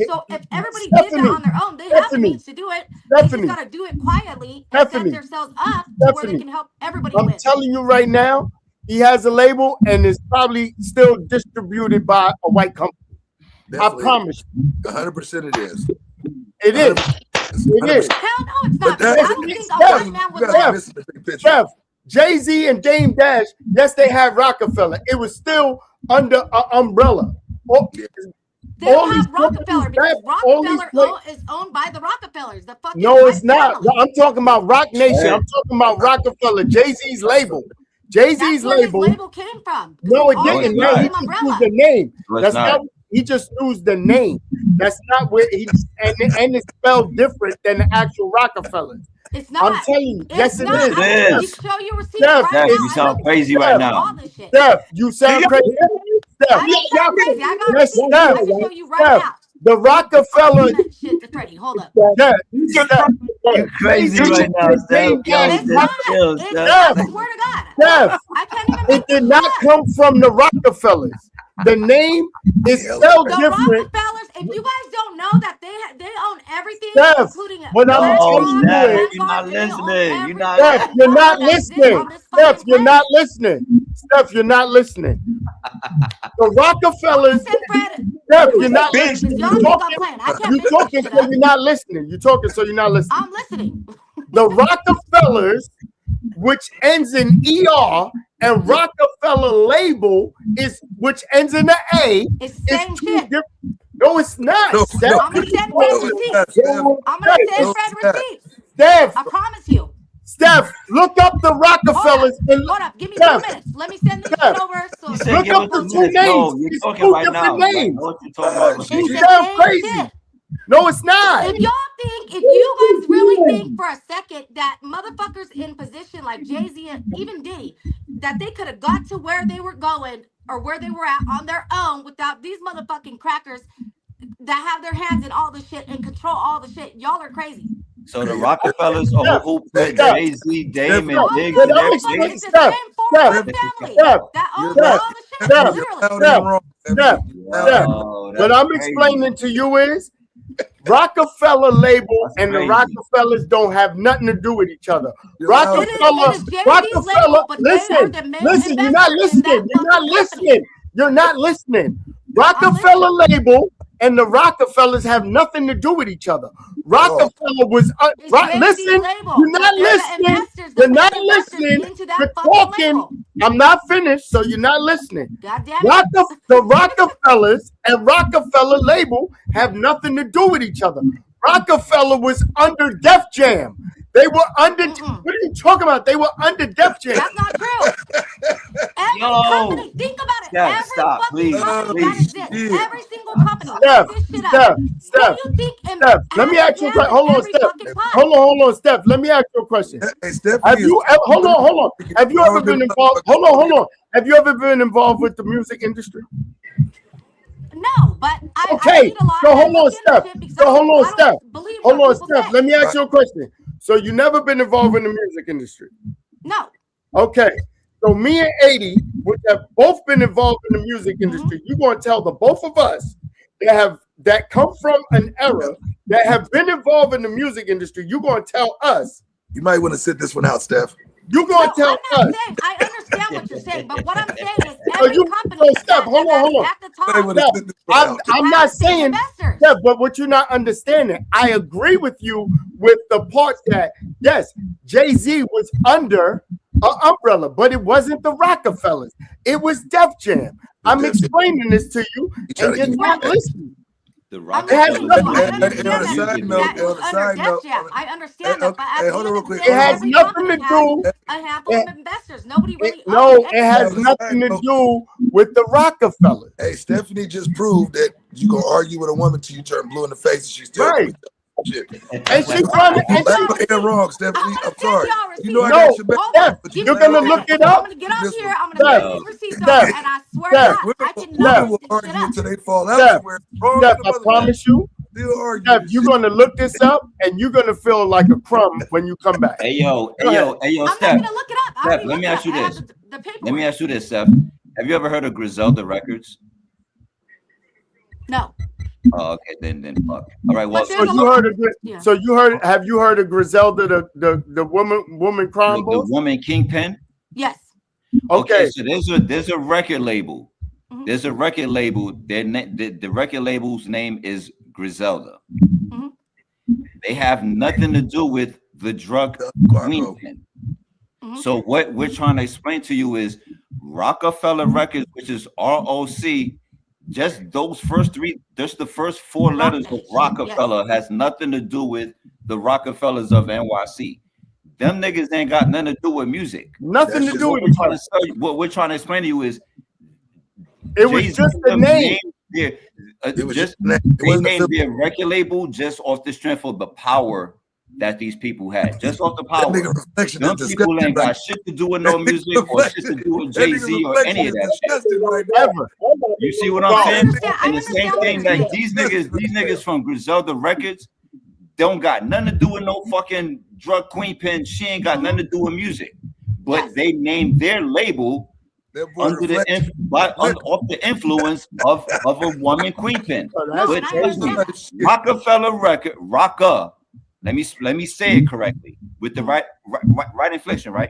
So if everybody did that on their own, they have the means to do it. They just gotta do it quietly and set themselves up where they can help everybody. I'm telling you right now. He has a label and is probably still distributed by a white company. Definitely. I promise you. 100% it is. It is. 100%. It is. Hell no, it's not. I don't think a white man would Steph, Jay-Z and Dame Dash, yes, they had Rockefeller. It was still under an umbrella. They don't have Rockefeller because Rockefeller is owned by the Rockefellers. The fucking no, it's not. Family. I'm talking about Rock Nation. I'm talking about Rockefeller, Jay-Z's label. Jay-Z's label came from. No, it didn't. No, he just used the name. That's not. He just used the name. That's not where he and it's spelled different than the actual Rockefellers. It's not. I'm telling you. Yes, it is. It is. Show you receipts right now. You sound crazy right now. Steph, you sound crazy. Steph, I sound crazy. I got receipts. I can show you right now. The Rockefeller shit to Freddie. Hold up. You're crazy right now, Steph. I swear to God. Steph, I can't even it did not come from the Rockefellers. The name is spelled different. Rockefellers, if you guys don't know that they own everything, Steph, including what I'm telling you is, you're not listening. Steph, you're not listening. Steph, you're not listening. Steph, you're not listening. The Rockefellers. Steph, you're not listening. You're talking, so you're not listening. You're talking, so you're not listening. I'm listening. The Rockefellers, which ends in ER, and Rockefeller label which ends in the A. It's the same shit. No, it's not. I'm gonna send Fred receipts. I'm gonna send Fred receipts. Steph, I promise you. Steph, look up the Rockefellers. Hold up. Give me 2 minutes. Let me send this shit over. So look up the 2 names. You're it's talking 2 right different now. names. What you talking about? You sound crazy. Shit. No, it's not. If you guys really think for a second that motherfuckers in position like Jay-Z and even Diddy, that they could have got to where they were going or where they were at on their own without these motherfucking crackers that have their hands in all the shit and control all the shit, y'all are crazy. So the Rockefellers who put Jay-Z, Dame, and Diggs in in their it's place? the same family that owns all the shit. What I'm explaining to you is Rockefeller label and the Rockefellers don't have nothing to do with each other. Rockefeller, listen, you're not listening. You're not listening. Rockefeller label and the Rockefellers have nothing to do with each other. Rockefeller was listen. You're not listening. You're not listening. You're talking. I'm not finished, so you're not listening. The Rockefellers and Rockefeller label have nothing to do with each other. Rockefeller was under Def Jam. They were under. Mm-mm. What are you talking about? They were under Def Jam. That's not true. Every Yo. company, think about it. Steph, Every stop, fucking please, company please. that exists, Shit. every single company, Steph, look this shit up. Steph, Who Steph, do you think Steph. Let me has ask you a hands question. in Hold on, every Steph. fucking pot? Hold on, Steph. Let me ask you a question. Hey, Stephanie, Have you ever, hold on. Have you ever been involved? Hold on. Have you ever been involved with the music industry? No, but I Okay, read a lot. so and I hold on, look into Steph. shit because So hold on, I Steph. don't believe Hold what on, people Steph. say. Let me ask you a question. So you never been involved in the music industry? No. Okay. So me and 80, which have both been involved in the music industry, you're going to tell the both of us that come from an era that have been involved in the music industry. You're going to tell us. you might want to sit this one out, Steph. You're going to tell I'm not us. saying I understand what you're saying, but what I'm saying is So every you, company so Steph, hold on. at the You might top want to sit this one out. I'm has not big saying investors. yeah, but what you're not understanding, I agree with you with the part that yes, Jay-Z was under an umbrella, but it wasn't the Rockefellers. It was Def Jam. I'm Def Jam. explaining this to you, You try and to you're get not back. listening. The I'm It has listening to you. nothing- I And understand on a that, side note, that it was on a under side Def note, Jam. I understand Hey, that, but hey, at hold the on end real of the quick. day, It has every nothing company to has do. a handful of investors. Nobody really No, owns it has anything. nothing to do with the Rockefellers. Hey, Stephanie just proved that you gonna argue with a woman till you turn blue in the face and she's still Right. with you. Shit. And she running. And Like she, you ain't wrong, Stephanie. I'm I'm gonna sorry. send y'all receipts. You know I No, got your back. Hold Steph, on. But Give you're me gonna a look second. it up. I'm gonna get on This here. one. I'm gonna Steph, send these receipts Steph, over, and I swear Steph, to God, I Women cannot will make this argue shit up. until they fall out Steph, somewhere. Wrong Steph, with I the mother promise you, still argue. Steph, you're gonna look this up, and you're gonna feel like a crumb when you come back. Hey yo, Go ahead. hey yo, I'm Steph. not gonna look it up. I Steph, already let me looked it ask you up. I have this. the paperwork. Let me ask you this, Steph. Have you ever heard of Griselda Records? No. Oh, okay, then fuck. All right, well, But So there's a you lot. heard of Yeah. so you heard have you heard of Griselda, the woman crime the boss? woman Kingpin. Yes. Okay. So there's a record label. Mhm. There's a record label. The record label's name is Griselda. Mhm. They have nothing to do with the drug Queenpin. Mhm. So what we're trying to explain to you is Rockefeller Records, which is ROC. Just those first three, just the first four letters of Rockefeller has nothing to do with the Rockefellers of NYC. Them niggas ain't got nothing to do with music. Nothing to do with it. What we're trying to explain to you is It was just the name. It was Just it they wasn't named a their record label just off the strength of the power that these people had, just off the that power. nigga reflection is Them people disgusting. ain't Right? got shit to do with no music or shit to do with That nigga Jay-Z or reflection any of is that shit. disgusting right now. Ever. You see what Bro, I'm I saying? understand. I And the same understand what thing you're that saying. these niggas from Griselda Records don't got nothing to do with no fucking drug Queenpin. She ain't got nothing to do with music. But Yes. they named their label That boy under the reflection. off the influence of a woman Queenpin. Oh, No, that's and I trust me, understand that. Rockefeller Record, Rocka. Let me say it correctly with the right inflection, right?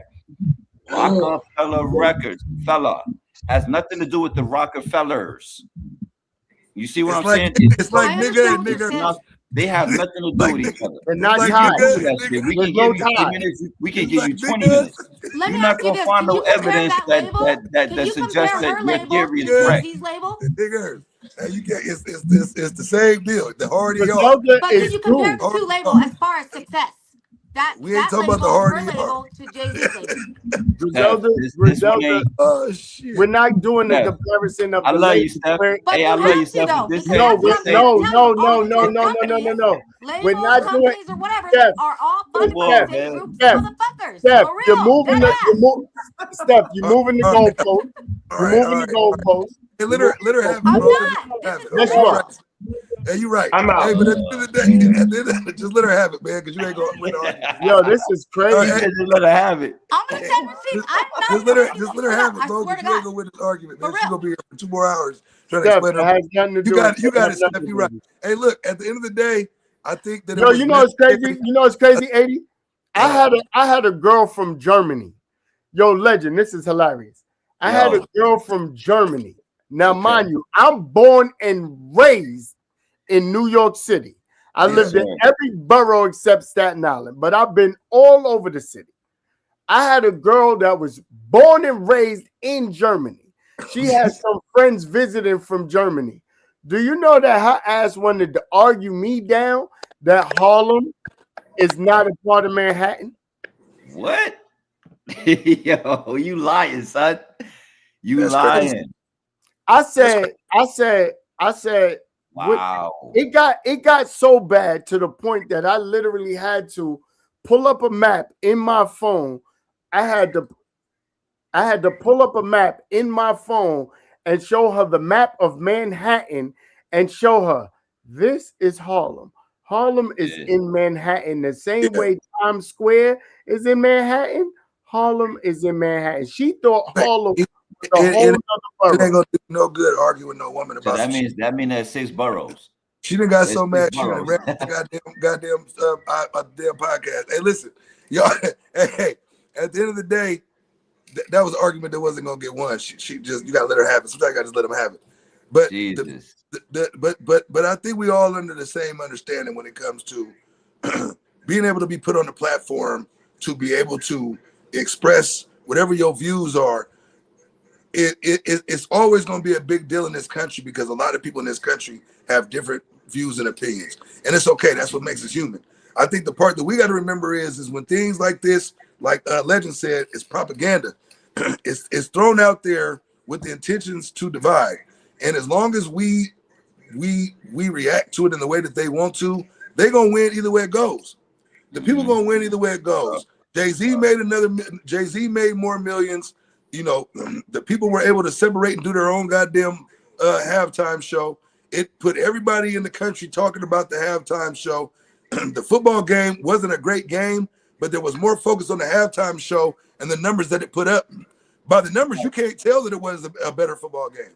Rockefeller Records, fella, has nothing to do with the Rockefellers. You see what It's I'm like saying? it's like I nigga understand and what you're nigga. saying. They have nothing to do Like with each nigga. other. They're not Like tied. nigga, That shit. We There's can no give you 10 tie. minutes. We can It's give like you 20 niggas. minutes. Let You're me not ask you gonna this. find Can no you compare evidence that that label? that Can you suggests compare that her your label theory to is correct. Jay-Z's label? Nigga. Hey, you can't. It's the same deal. The harder you are. Griselda But can is you compare due. the two labels as far as success? We ain't That talking about the label, harder her you are. label to Jay-Z's label. Griselda, This Griselda. one ain't. Oh shit. We're not doing the Steph, comparison of I the love you, labels. Steph. But Hey, you I love have you, to Steph. though, This because No, ain't. that's This what I'm ain't. trying to tell you. All these different no. companies, We're labels, not doing companies, or whatever, Steph. are all funded by Whoa, the same man. groups Steph, of motherfuckers. Steph, For you're real, moving dead ass. Steph, you're moving the All right. goalpost. All You're right. moving the goalpost. Hey, let her have it, I'm bro. not. This is for Yes, Hey, you you are. right. Hey, you right. I'm out. Hey, but at the end of the day, at the end of just let her have it, man, because you ain't gonna win all. Yo, this is All crazy. right, Just let her have it. I'm gonna send receipts. I'm not just let her making just this let her shit up. have it, I bro, swear because to you ain't God. gonna win this argument, man. For She's real. gonna be here for 2 more hours trying to Steph, explain it her. has nothing to do You got with it, has Steph. nothing You to right. do with Hey, look, at the end of the day, I think that it. Yo, you know it's crazy. You know it's crazy, 80. I had a girl from Germany. Yo, legend, this is hilarious. I had a girl from Germany. Now, Okay. mind you, I'm born and raised in New York City. I Yeah. lived in every borough except Staten Island, but I've been all over the city. I had a girl that was born and raised in Germany. She had some friends visiting from Germany. Do you know that her ass wanted to argue me down that Harlem is not a part of Manhattan? What? Yo, you lying, son. You That's lying. crazy. I said, Wow. it got so bad to the point that I literally had to pull up a map in my phone. I had to pull up a map in my phone and show her the map of Manhattan and show her this is Harlem. Harlem is in Manhattan the same way Times Square is in Manhattan. Harlem is in Manhattan. She thought Harlem was a whole other It borough. ain't gonna do no good arguing with no woman So about that some shit. means there's 6 boroughs. She done got There's so 6 mad she done boroughs. ran the goddamn damn podcast. Hey, listen, y'all. Hey, at the end of the day, that was an argument that wasn't gonna get won. She just, you gotta let her have it. Sometimes you gotta just let them have it. But Jesus. but I think we all under the same understanding when it comes to being able to be put on the platform to be able to express whatever your views are. It's always going to be a big deal in this country because a lot of people in this country have different views and opinions, and it's okay. That's what makes us human. I think the part that we got to remember is when things like this, like Legend said, is propaganda. It's thrown out there with the intentions to divide, and as long as we react to it in the way that they want to, they're gonna win either way it goes. The people gonna win either way it goes. Jay-Z made more millions. You know, the people were able to separate and do their own goddamn halftime show. It put everybody in the country talking about the halftime show. The football game wasn't a great game, but there was more focus on the halftime show and the numbers that it put up. By the numbers, you can't tell that it was a better football game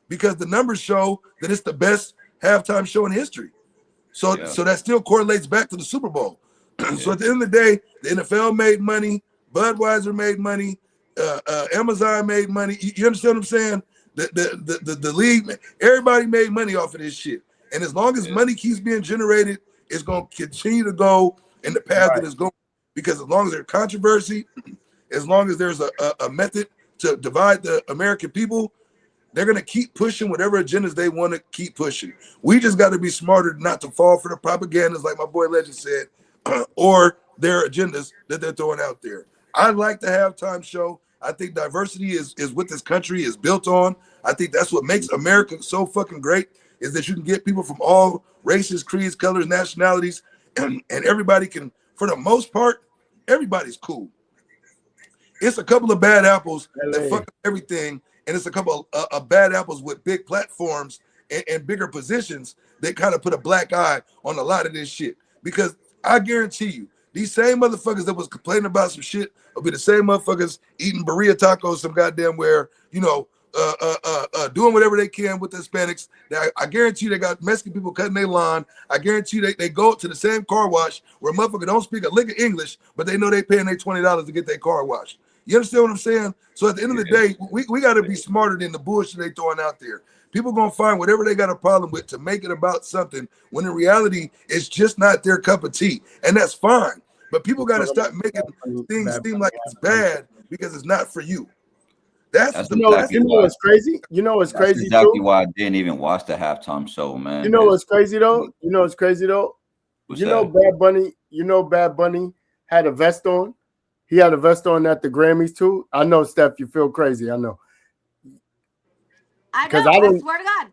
because the numbers show that it's the best halftime show in history. So that still correlates back to the Super Bowl. So at the end of the day, the NFL made money, Budweiser made money, Amazon made money. You understand what I'm saying? The league, everybody made money off of this shit. And as long as money keeps being generated, it's going to continue to go in the path that it's going. Because as long as there's controversy, as long as there's a method to divide the American people, they're going to keep pushing whatever agendas they want to keep pushing. We just got to be smarter not to fall for the propagandas, like my boy Legend said, or their agendas that they're throwing out there. I like the halftime show. I think diversity is what this country is built on. I think that's what makes America so fucking great, is that you can get people from all races, creeds, colors, nationalities, and everybody can, for the most part, everybody's cool. It's a couple of bad apples that fuck up everything, and it's a couple of bad apples with big platforms and bigger positions that kind of put a black eye on a lot of this shit. Because I guarantee you, these same motherfuckers that was complaining about some shit will be the same motherfuckers eating burrito tacos some goddamn where, you know, doing whatever they can with the Hispanics. I guarantee you they got Mexican people cutting their lawn. I guarantee you they go to the same car wash where a motherfucker don't speak a lick of English, but they know they paying their $20 to get their car washed. You understand what I'm saying? So at the end of the day, we got to be smarter than the bullshit they throwing out there. People going to find whatever they got a problem with to make it about something, when in reality, it's just not their cup of tea. And that's fine. But people got to stop making things seem like it's bad because it's not for you. That's you know what's crazy? You know what's That's crazy exactly too? why I didn't even watch the halftime show, man. You know what's crazy though? You know what's crazy though? What's You know that? Bad Bunny, Bad Bunny had a vest on. He had a vest on at the Grammys too. I know, Steph, you feel crazy. I know. I 'Cause know. I I don't- swear to God.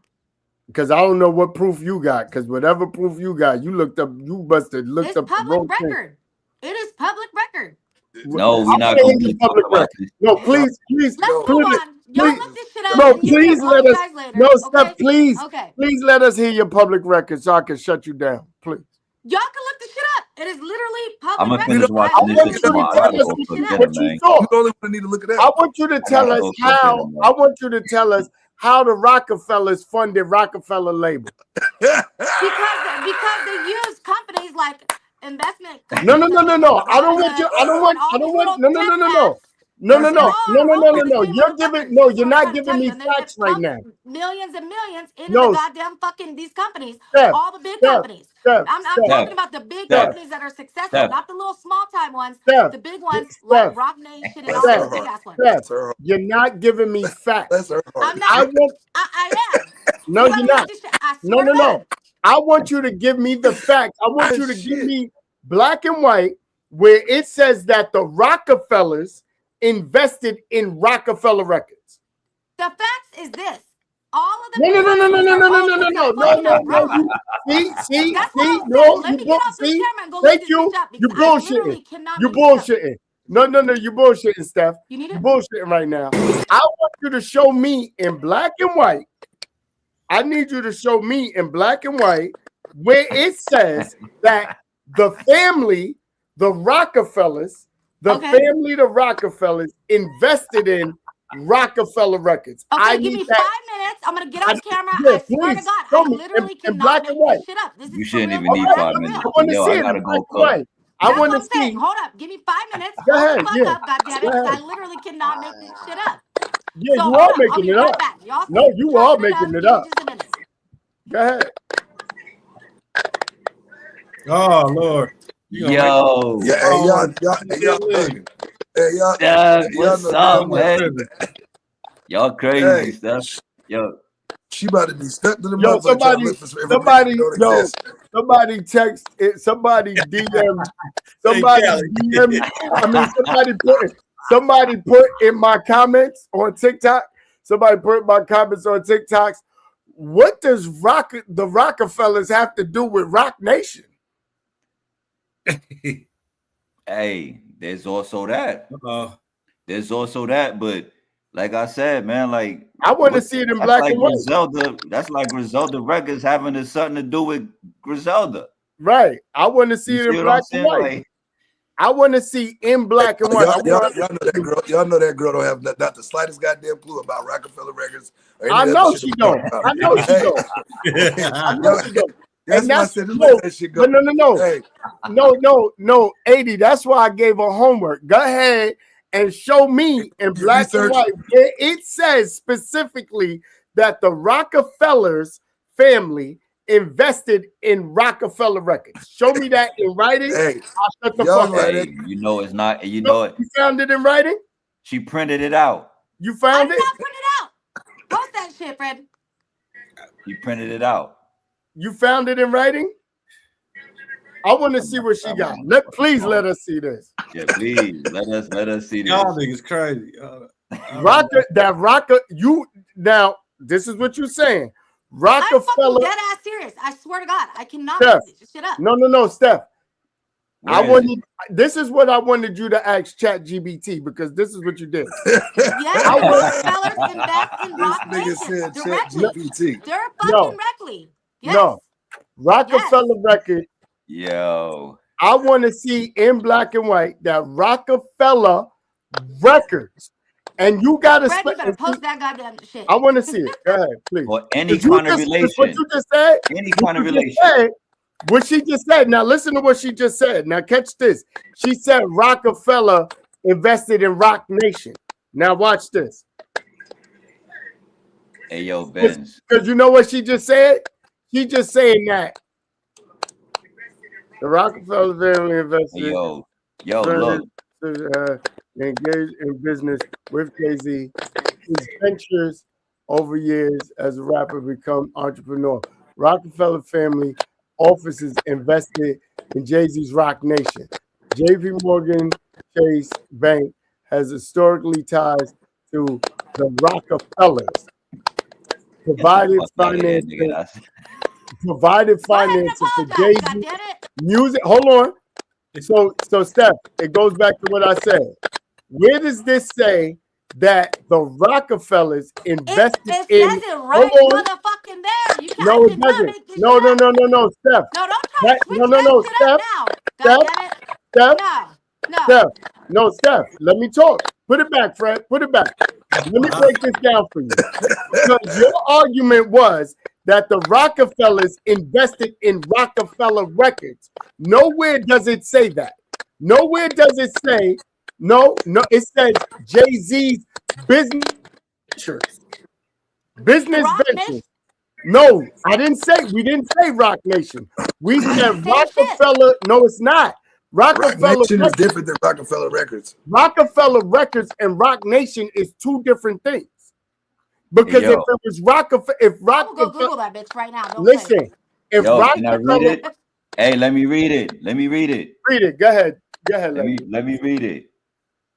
Because I don't know what proof you got. Because whatever proof you got, you looked up, you busted, looked It's up the wrong public thing. record. It is public record. No, we're I'm not saying going it's to talk public about record. this. No, please, Let's No. move please, on. Y'all please- look this shit up. no, and you can please let us- apologize later. no, okay? Steph, please, Okay. please let us hear your public record so I can shut you down, please. Y'all can look this shit up. It is literally public I'm gonna record. finish I watching literally this want shit you tomorrow. to I tell gotta us go cook dinner, what you man. saw. You the only one that need to look at I that. want you to tell gotta us go cook how. dinner, man. I want you to tell us how the Rockefellers funded Rockefeller label. because they use companies like investment. No. I don't want you. I don't want. No. You're giving. No, you're not giving me facts right now. Millions and millions into No. the goddamn fucking these companies. Steph, All the big Steph, companies. Steph, I'm Steph, talking about the big Steph, companies that are successful, Steph. not the little small time ones. Steph, The big ones Steph, like Rock Nation and all Steph, those big ass ones. Steph, That's her heart. you're not giving me facts. That's her heart. I'm not. I want. I am. No, You you're gotta look not. this shit- I No. swear to God. I want you to give me the facts. I want you to give Shit. me black and white, where it says that the Rockefellers invested in Rockefeller Records. The facts is this. All of the No. Wait, See, that's what I'm no, saying. Let you me get off this see. camera and go Thank look you. this bitch up You because I literally bullshitting. cannot You make this up. bullshitting. No, you bullshitting, Steph. You need You it? bullshitting right now. I want you to show me in black and white. I need you to show me in black and white where it says that the family, the Rockefellers, the Rockefellers invested in Rockefeller Records. Okay, I give need me that. 5 minutes. I'm gonna get off camera. Yeah, I swear to please, God, show I me literally in cannot black make and white. this shit up. This is You for shouldn't real, even need for 5 real. minutes. I want to Yo, see I it in gotta black go and white. cook. I That's want what to I'm saying. see. Hold up. Give me 5 minutes. Go Hold ahead, the fuck yeah. up, goddammit, Go because ahead. I literally cannot make this shit up. Yeah, So you hold are up. I'll making be it right up. back. Y'all No, keep you are chopping it up. making it Give me up. just a minute. Go ahead. Oh Lord. You gonna make Yo, Yeah, hey, Oh, y'all yeah. bugging. Hey, y'all Steph, y'all what's know up, damn well. man? Y'all crazy, Hey, Steph. Yo, she about to be stuck to the Yo, motherfucker trying to look for some information that don't exist. somebody text it, somebody DM, Hey, somebody Kelly. DM, somebody put in my comments on TikTok, somebody put in my comments on TikToks, what does the Rockefellers have to do with Rock Nation? hey, there's also that. Uh, There's also that, but like I said, man, like I want to see it in that's black like and white. Griselda. That's like Griselda Records having something to do with Griselda. Right. I want to see You it see in what I'm black and saying? white. Like, I want to see in black and white. Y'all know that girl. Y'all know that girl don't have not the slightest goddamn clue about Rockefeller Records or any I other know shit she that we're don't. talking about. I know she Hey, don't. I know she don't. that's And why I that's said just let that shit go. no. Hey, No, 80. That's why I gave her homework. Go ahead and show me in black and research. white where it says specifically that the Rockefellers family invested in Rockefeller Records. Show me that in writing. Hey, I'll shut the y'all fuck know up. that. hey, you know it's not. You know it. You found it in writing? She printed it out. You I found did it? not print it out. Post that shit, Fred. She printed it out. You found it in writing? I want to see what she got. Please let us see this. Yeah, please let us see this. y'all niggas crazy. You now. This is what you're saying. I'm fucking Rockefeller. dead ass serious. I swear to God, I cannot Steph. make this shit up. No, Steph. Where is it? This is what I wanted you to ask ChatGPT because this is what you did. Yes, Rockefellers invest in This Rock nigga Nation said directly. ChatGPT. They're No. fucking directly. Yes. No. Rockefeller record. Yo, I want to see in black and white that Rockefeller records. And you gotta Fred, you better post that goddamn shit. I want to see it. Go ahead, please. or any Because kind of What relation. you just said, Any kind of you just relation. said, what she just said. Now listen to what she just said. Now catch this. She said Rockefeller invested in Rock Nation. Now watch this. Hey, yo, Benz. Because you know what she just said? She just saying that the Rockefeller family Hey, invested look. engaged in business with Jay-Z. His ventures over years as a rapper become entrepreneur. Rockefeller family offices invested in Jay-Z's Rock Nation. JP Morgan Chase Bank has historically ties to the Rockefellers. Provided financing for Go ahead and Jay-Z apologize, goddammit. music. Hold on. So Steph, it goes back to what I said. Where does this say that the Rockefellers invested It says in? it right Hold on. motherfucking there. You can't, No, I it cannot doesn't. make this No, shit up. Steph. No, don't try to switch No, that shit Steph. up now. Goddammit. Steph. No. Steph. Let me talk. Put it back, Fred. Put it back. Let me break this down for you. Because your argument was that the Rockefellers invested in Rockefeller Records. Nowhere does it say that. Nowhere does it say, no, it says Jay-Z's business ventures. Business Rock ventures. Nation? No, we didn't say Rock Nation. We said Same Rockefeller. No, it's not. Rock Rockefeller Nation is Records. different than Rockefeller Records. Rockefeller Records and Rock Nation is two different things. Because Hey, if it was Rockefeller, if I'm gonna go Rockefeller, Google that bitch right now. Don't listen, if Yo, can I read Rockefeller, it? Hey, let me read it. Let me read it. Read it. Go ahead. Go ahead. Let me read it.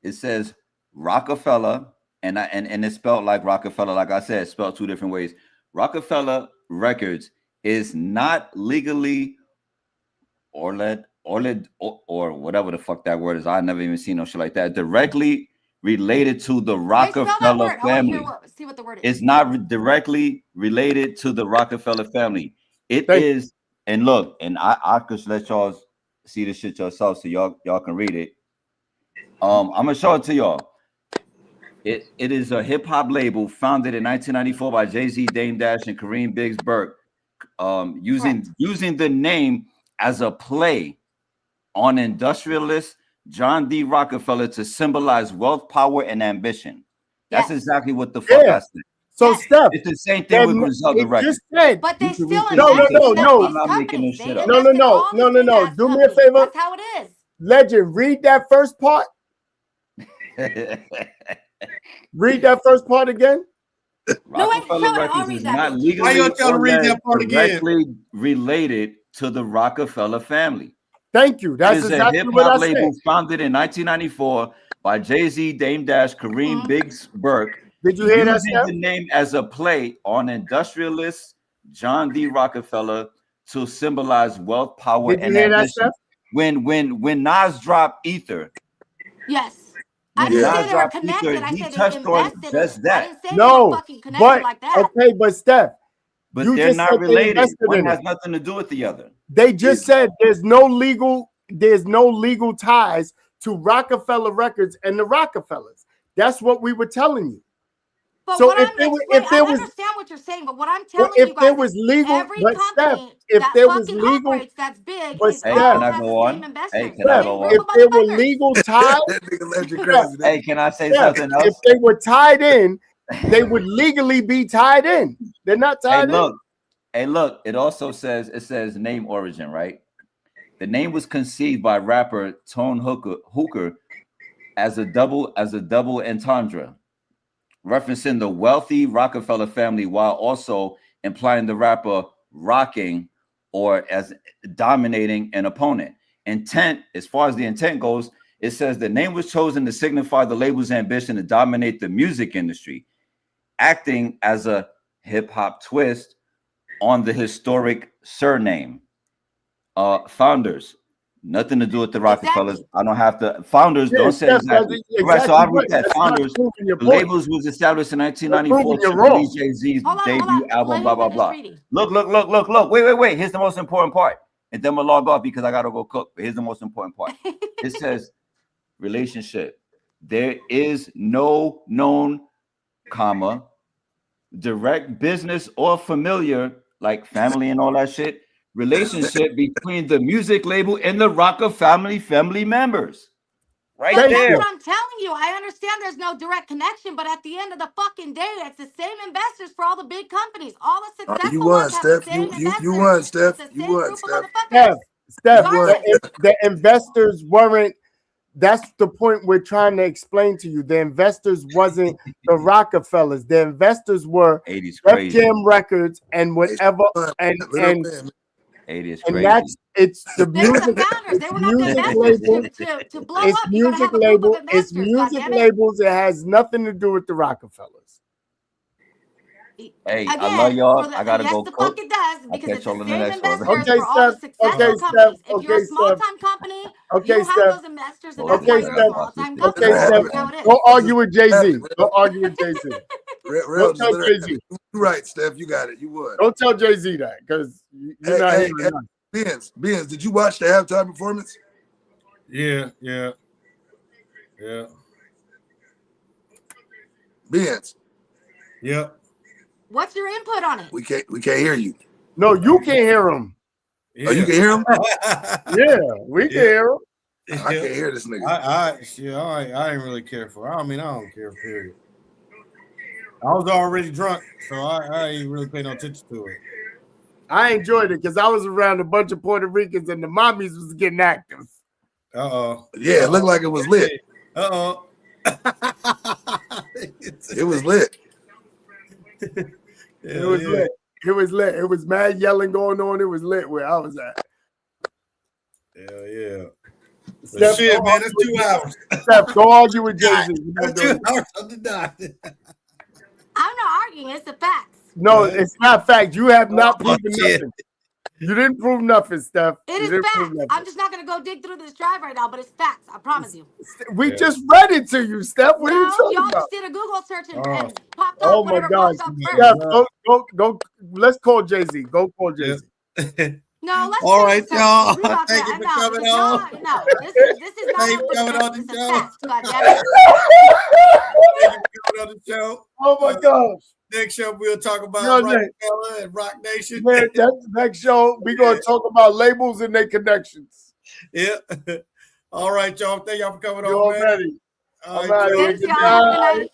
It says Rockefeller, and it's spelled like Rockefeller. Like I said, it's spelled two different ways. Rockefeller Records is not legally or whatever the fuck that word is. I never even seen no shit like that. Directly related to the Rockefeller family. See what the word is. It's not directly related to the Rockefeller family. It is, and look, and I could let y'all see this shit yourself so y'all can read it. I'm gonna show it to y'all. It is a hip hop label founded in 1994 by Jay-Z, Dame Dash, and Kareem Biggs Burke, using the name as a play on industrialist John D. Rockefeller to symbolize wealth, power, and ambition. That's exactly what the fuck I said. So, Steph, it's the same thing with Griselda Records. But they still no. I'm not making this shit up. No. Do me a favor. That's how it is. Legend, read that first part. Read that first part again. Rockefeller Records is not legally Why you tell to read that part again? directly related to the Rockefeller family. Thank you. That's exactly what I said. Label founded in 1994 by Jay-Z, Dame Dash, Kareem Biggs Burke. Did you hear that? Using the name as a play on industrialist John D. Rockefeller to symbolize wealth, power, and ambition. When Nas dropped Ether, yes, I didn't say they were connected. I said touched on just that. No, but Steph, but they're not related. One has nothing to do with the other. They just said there's no legal ties to Rockefeller Records and the Rockefellers. That's what we were telling you. But so I understand what you're saying, but what I'm telling you guys, there was legal, every company that's big, but can I go on? Hey, can I go on? If there were legal ties, hey, can I say something else? If they were tied in, they would legally be tied in. They're not tied in. Hey, look, it says name origin, right? The name was conceived by rapper Tone Hooker as a double entendre, referencing the wealthy Rockefeller family while also implying the rapper rocking or as dominating an opponent. Intent, as far as the intent goes, it says the name was chosen to signify the label's ambition to dominate the music industry, acting as a hip-hop twist on the historic surname. Founders, nothing to do with the Rockefellers. I don't have to. Founders don't say exactly. Right, so I read that. Founders, the labels was established in 1994 to release Jay-Z's debut album, blah, blah, blah. Look. Wait. Here's the most important part. And then we'll log off because I got to go cook. But here's the most important part. It says relationship. There is no known, direct business or familiar, like family and all that shit, relationship between the music label and the Rockefeller family members. Right but there. That's what I'm telling you. I understand there's no direct connection, but at the end of the fucking day, it's the same investors for all the big companies. All the successful ones have the same investors. You won, Steph. You won, Steph. Steph, the investors weren't. That's the point we're trying to explain to you. The investors wasn't the Rockefellers. The investors were Def Jam Records and whatever. And 80 is and crazy. it's the music. They were not the investors to blow it's up. Music label. It's music labels. It has nothing to do with the Rockefellers. Hey, again, I love y'all. I gotta yes, go the cook. fuck it does because it's the same investors Okay, for all the successful companies. If you're a small time company, you have those investors, and that's why you're a small time company. That's how it is. Don't argue with Jay-Z. Don't argue with Jay-Z. Don't tell Jay-Z. You're right, Steph. You got it. You would. Don't tell Jay-Z that because you're not hearing Benz, did you watch the halftime performance? Yeah. Benz. Yeah. What's your input on it? We can't hear you. No, you can't hear him. Yeah. Oh, you can hear him? Yeah, we can hear him. I can't hear this nigga. I ain't really care for it. I don't care, period. I was already drunk, so I ain't really pay no attention to it. I enjoyed it because I was around a bunch of Puerto Ricans and the mommies was getting active. Yeah, it looked like it was lit. It was lit. It was lit. It was lit. It was mad yelling going on. It was lit where I was at. Steph, Shit, go man, argue that's 2 hours. with- Steph, go argue with Jay-Z. That's 2 hours on the dot. I'm not arguing. It's the facts. No, Right. it's not fact. You have not proven shit. nothing. You didn't prove nothing, Steph. It You is didn't prove facts. nothing. I'm just not gonna go dig through this drive right now, but it's facts. I promise you. We Yeah. just read it to you, Steph. What are you No, talking y'all about? just did a Google search and, Oh. and popped Oh up my whatever gosh. popped up Yeah. first. Steph, go. Let's call Jay-Z. Go call Jay-Z. No, let's All finish right, this y'all. up. We about Thank to- you for no, coming because on. y'all- No, this is not Thank you up for for coming on discussion. the It's a show. fact. goddammit. Thank you for coming on the show. Oh my gosh. Next show, we'll talk about Yo, Rockefeller and Rock Nation. Man, that's the next show. We're going to talk about labels and their connections. Yeah. All right, y'all. Thank y'all for coming You on, man. already. All I'm right, outta y'all. here. Thanks, Good y'all. Have a good night. night.